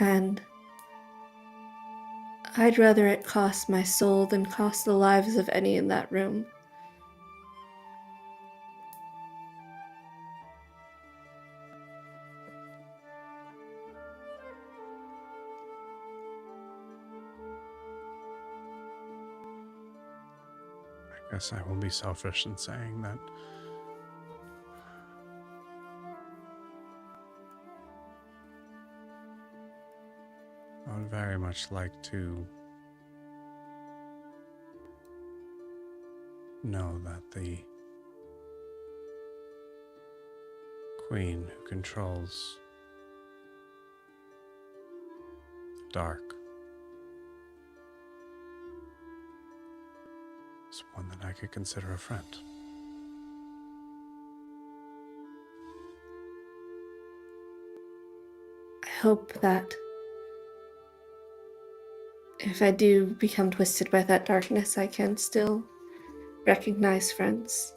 And I'd rather it cost my soul than cost the lives of any in that room. I guess I will be selfish in saying that I would very much like to know that the queen who controls the dark is one that I could consider a friend. I hope that if I do become twisted by that darkness, I can still recognize friends.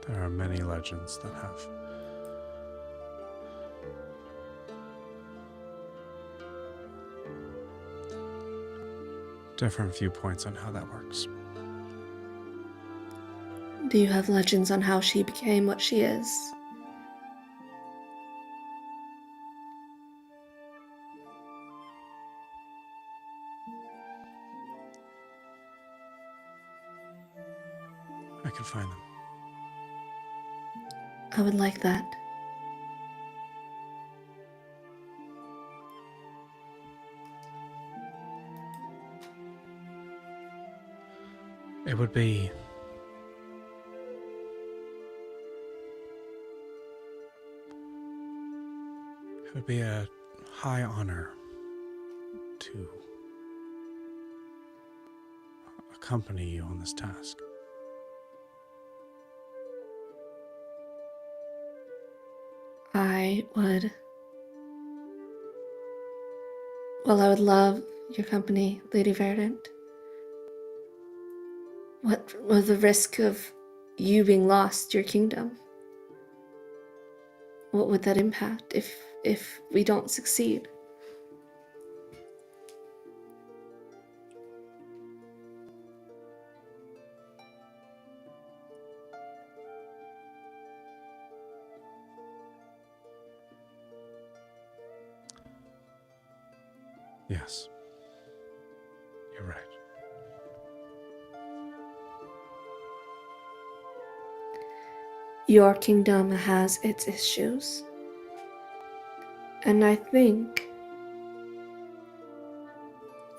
There are many legends that have different viewpoints on how that works. Do you have legends on how she became what she is? I can find them. I would like that. It would be a high honor to accompany you on this task. I would love your company, Lady Verdant. What was the risk of you being lost, your kingdom? What would that impact if we don't succeed? Yes, you're right. Your kingdom has its issues. And I think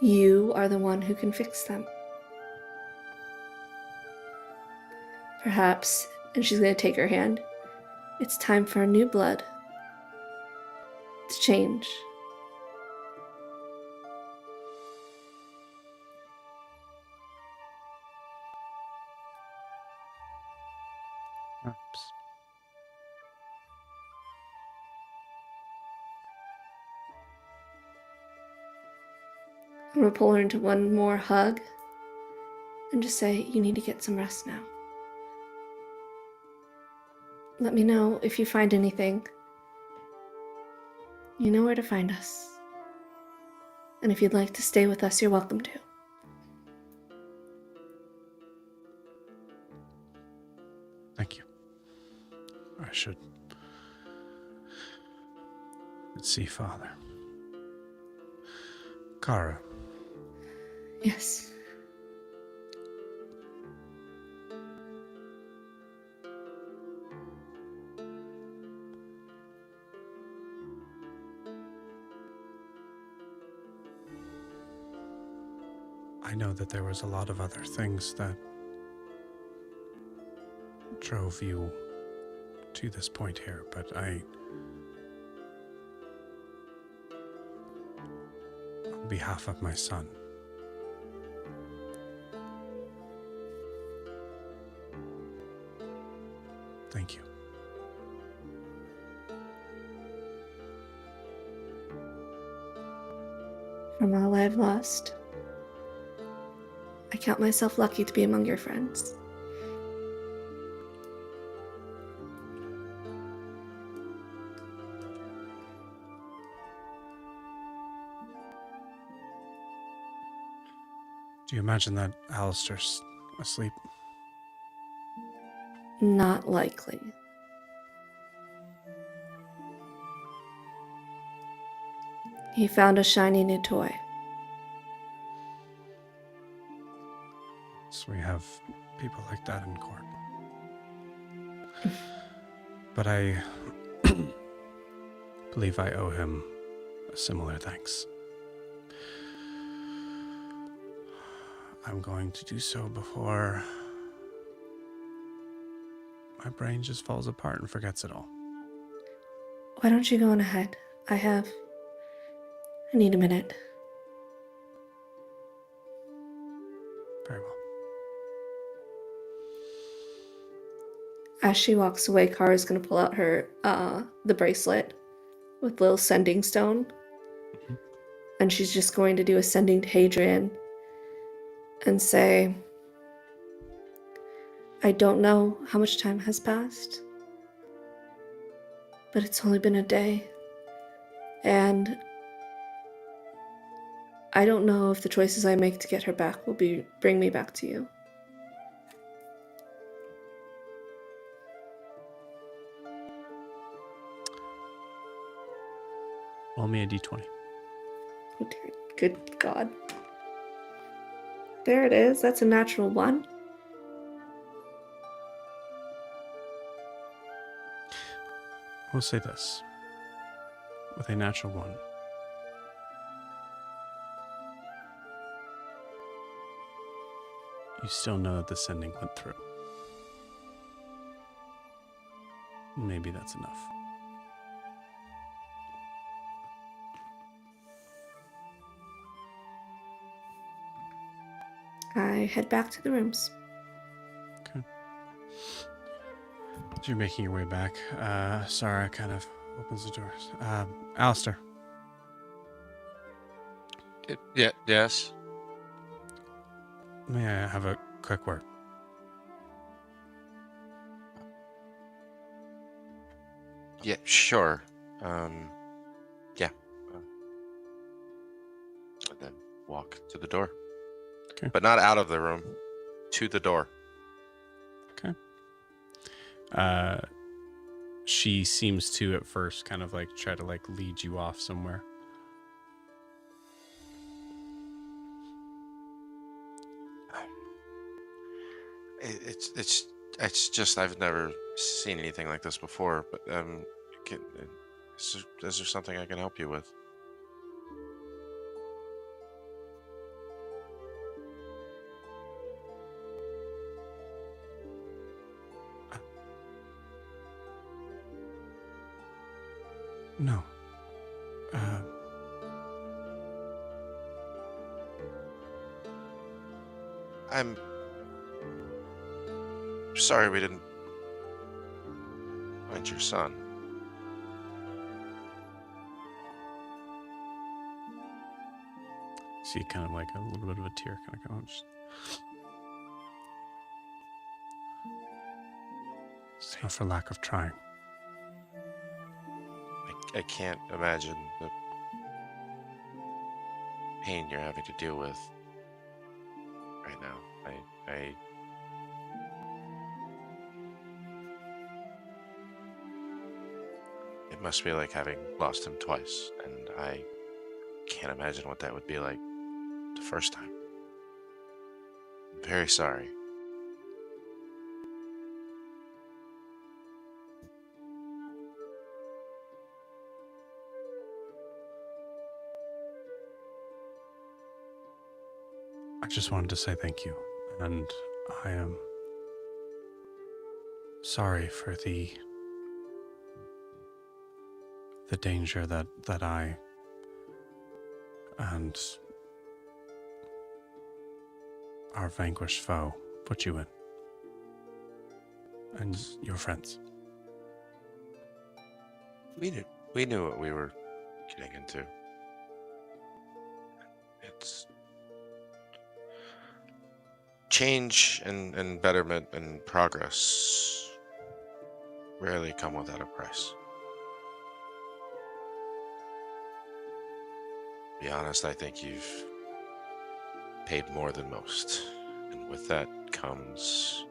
you are the one who can fix them. Perhaps, and she's going to take her hand, it's time for new blood to change. Perhaps. I'm going to pull her into one more hug and just say, you need to get some rest now. Let me know if you find anything. You know where to find us. And if you'd like to stay with us, you're welcome to. Thank you. I should. Let's see, Father. Kara, Yes. I know that there was a lot of other things that drove you to this point here, but on behalf of my son, thank you. From all I've lost, I count myself lucky to be among your friends. Do you imagine that Alistair's asleep? Not likely. He found a shiny new toy. So we have people like that in court. But I believe I owe him a similar thanks. I'm going to do so before my brain just falls apart and forgets it all. Why don't you go on ahead? I need a minute. Very well. As she walks away, Kara's gonna pull out her the bracelet with little sending stone. Mhm. And she's just going to do a sending to Hadrian and say, I don't know how much time has passed, but it's only been a day. And I don't know if the choices I make to get her back will bring me back to you. Roll me a d20. Oh dear, good God. There it is. That's a natural 1. We'll say this. With a natural 1, you still know that the sending went through. Maybe that's enough. I head back to the rooms. Okay. As you're making your way back, Sarah kind of opens the doors. Alistair, Yeah, yes. may I have a quick word? Yeah, sure. Yeah. And then walk to the door. Okay. But not out of the room, to the door. Okay. She seems to at first kind of like try to like lead you off somewhere. It's just I've never seen anything like this before. But is there something I can help you with? No. I'm sorry we didn't find your son. See kind of like a little bit of a tear kind of going. It's not for lack of trying. I can't imagine the pain you're having to deal with right now. I it must be like having lost him twice, and I can't imagine what that would be like the first time. I'm very sorry. I just wanted to say thank you, and I am sorry for the danger that I and our vanquished foe put you in, and your friends. We knew what we were getting into. It's change and betterment and progress rarely come without a price. To be honest, I think you've paid more than most, and with that comes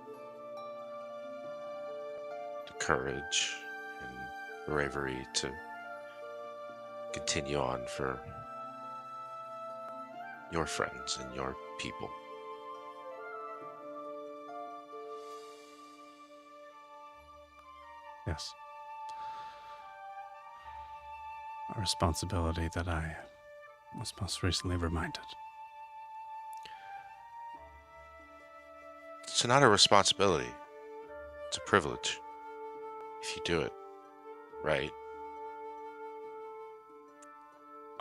the courage and bravery to continue on for your friends and your people. Yes. A responsibility that I was most recently reminded. It's not a responsibility, it's a privilege if you do it right.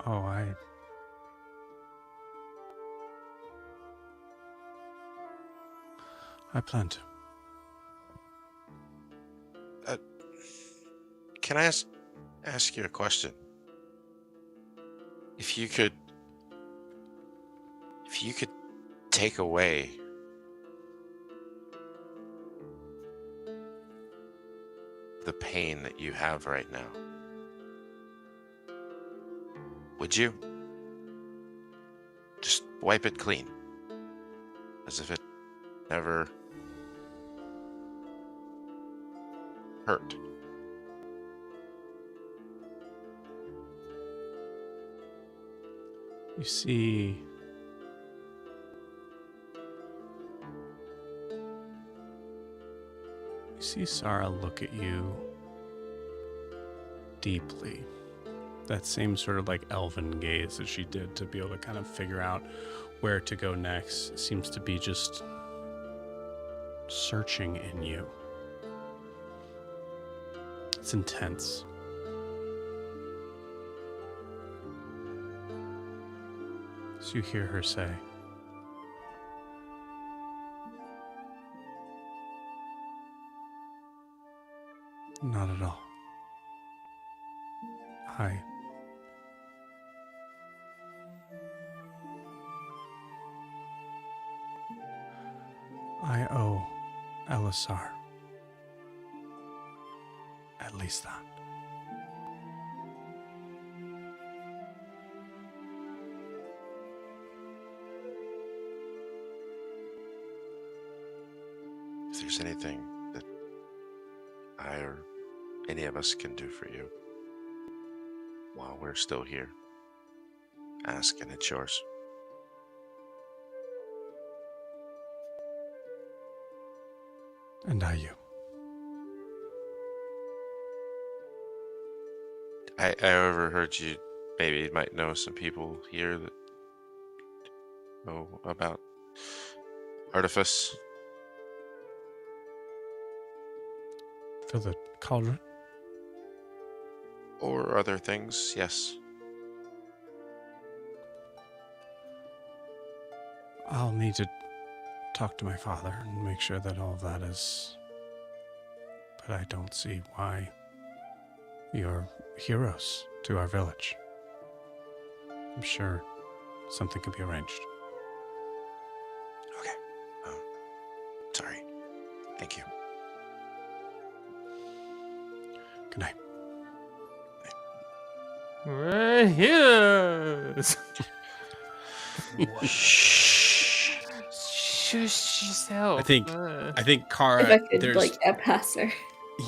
Oh, I plan to. Can I ask you a question? If you could take away the pain that you have right now, would you? Just wipe it clean, as if it never hurt. You see, Sarah look at you deeply. That same sort of like elven gaze that she did to be able to kind of figure out where to go next seems to be just searching in you. It's intense. So you hear her say, "Not at all. I owe Elisar at least that." If there's anything that I or any of us can do for you while we're still here, ask and it's yours. And I you. I overheard you maybe might know some people here that know about Artifice. For the cauldron? Or other things, yes. I'll need to talk to my father and make sure that all of that is... But I don't see why you're heroes to our village. I'm sure something could be arranged. Okay. Sorry. Thank you. Good night. Right here. Shh. Shush yourself. I think If Kara, I could there's like get past her.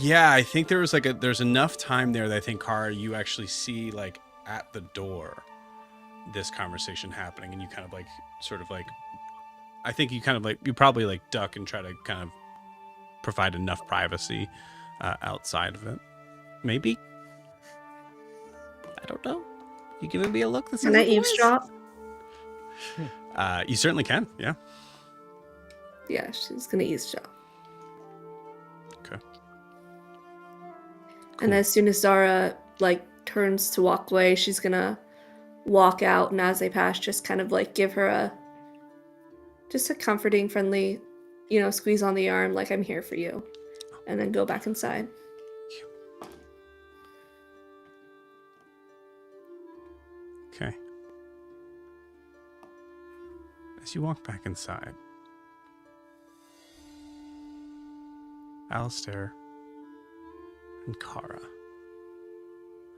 yeah, I think there was there's enough time there that I think Kara, you actually see like at the door this conversation happening, and you kind of like sort of like I think you kind of like you probably like duck and try to kind of provide enough privacy outside of it. Maybe. I don't know. You giving me a look? This Can I eavesdrop? You certainly can. Yeah. Yeah, she's gonna eavesdrop. Okay. And as soon as Zara like turns to walk away, she's gonna walk out, and as they pass, just kind of like give her a comforting, friendly, squeeze on the arm, like I'm here for you, and then go back inside. Okay. As you walk back inside, Alistair and Kara,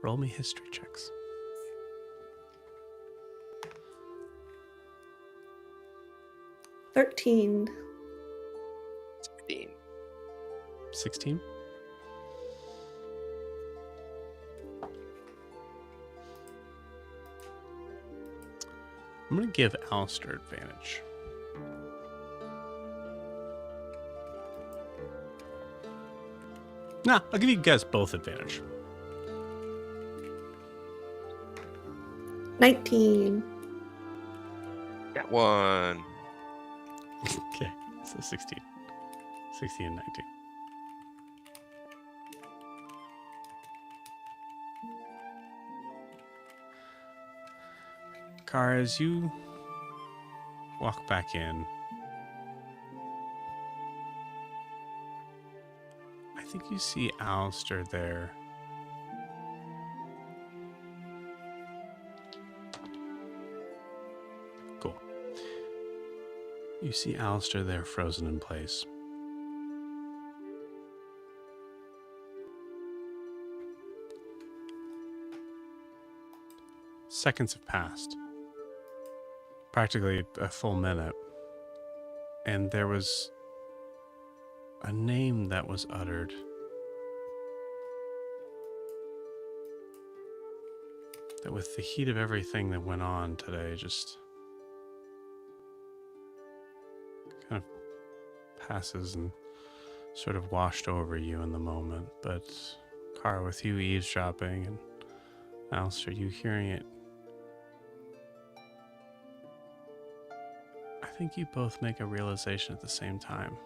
roll me history checks. "13. 16. I'm going to give Alistair advantage. Nah, I'll give you guys both advantage. 19. Got one. Okay, so 16. 16 and 19. Kara, as you walk back in, I think you see Alistair there. Cool. You see Alistair there frozen in place. Seconds have passed. Practically a full minute. And there was a name that was uttered. That with the heat of everything that went on today, just kind of passes and sort of washed over you in the moment. But Kara, with you eavesdropping and Alistair, you hearing it, I think you both make a realization at the same time.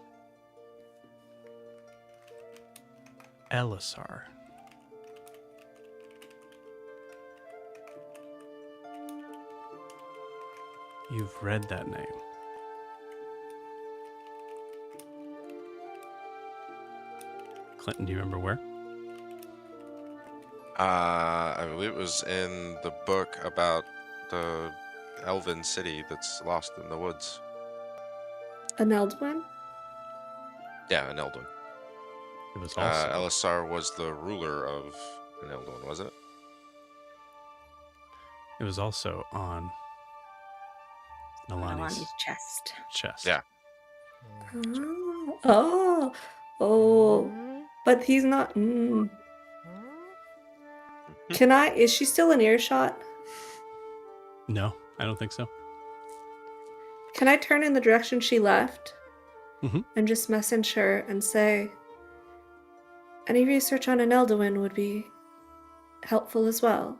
Elisar. You've read that name. Clinton, do you remember where? I believe it was in the book about the elven city that's lost in the woods. An Eldwin? Yeah, an Eldwin. It was also Elisar was the ruler of an Eldwin, wasn't it? it was also on Nalani's Nalani's chest. chest. Yeah. Oh, but he's not. Is she still in earshot? No, I don't think so. Can I turn in the direction she left Mhm. and just message her and say, any research on an Elduin would be helpful as well?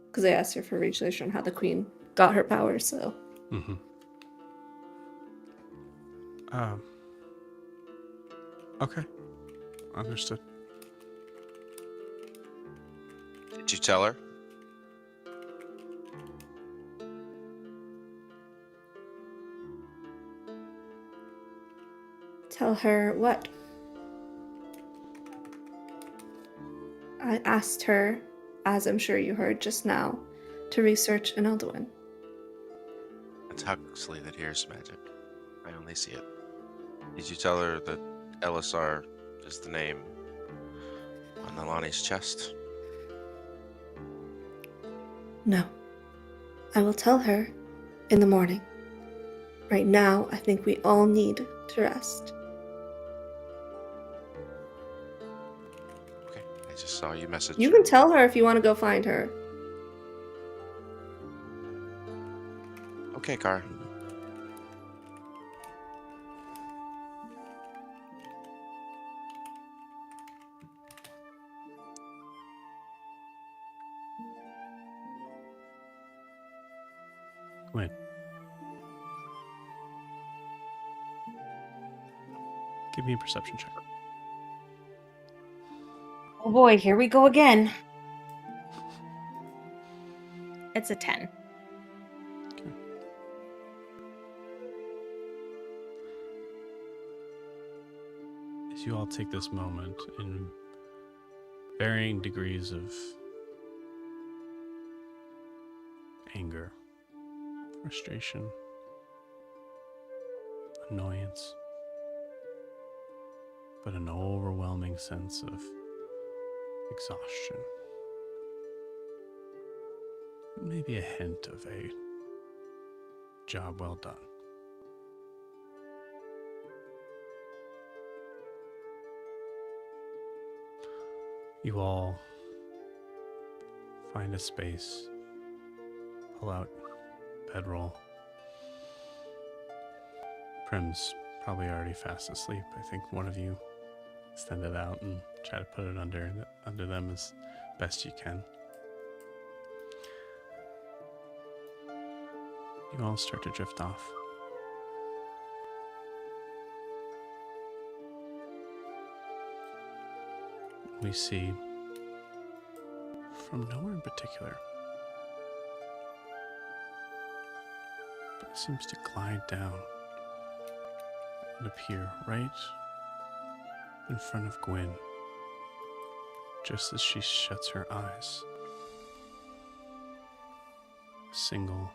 Because I asked her for research on how the queen got her power, so. Mm-hmm. Okay. Understood. Did you tell her? Tell her what? I asked her, as I'm sure you heard just now, to research an Elduin. It's Huxley that hears magic. I only see it. Did you tell her that Elisar is the name on Alani's chest? No. I will tell her in the morning. Right now, I think we all need to rest. Okay, I just saw you message. You can tell her if you want to go find her. Okay, Kara. Wait. Give me a perception check. Oh boy, here we go again. It's a 10. As you all take this moment in varying degrees of anger, frustration, annoyance, but an overwhelming sense of exhaustion. Maybe a hint of a job well done. You all find a space, pull out bedroll. Prim's probably already fast asleep. I think one of you extend it out and try to put it under them as best you can. You all start to drift off. We see, from nowhere in particular, but it seems to glide down and appear right in front of Gwyn, just as she shuts her eyes. A single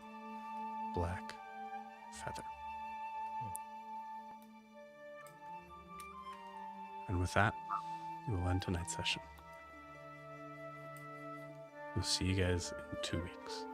black feather. And with that, we will end tonight's session. We'll see you guys in 2 weeks.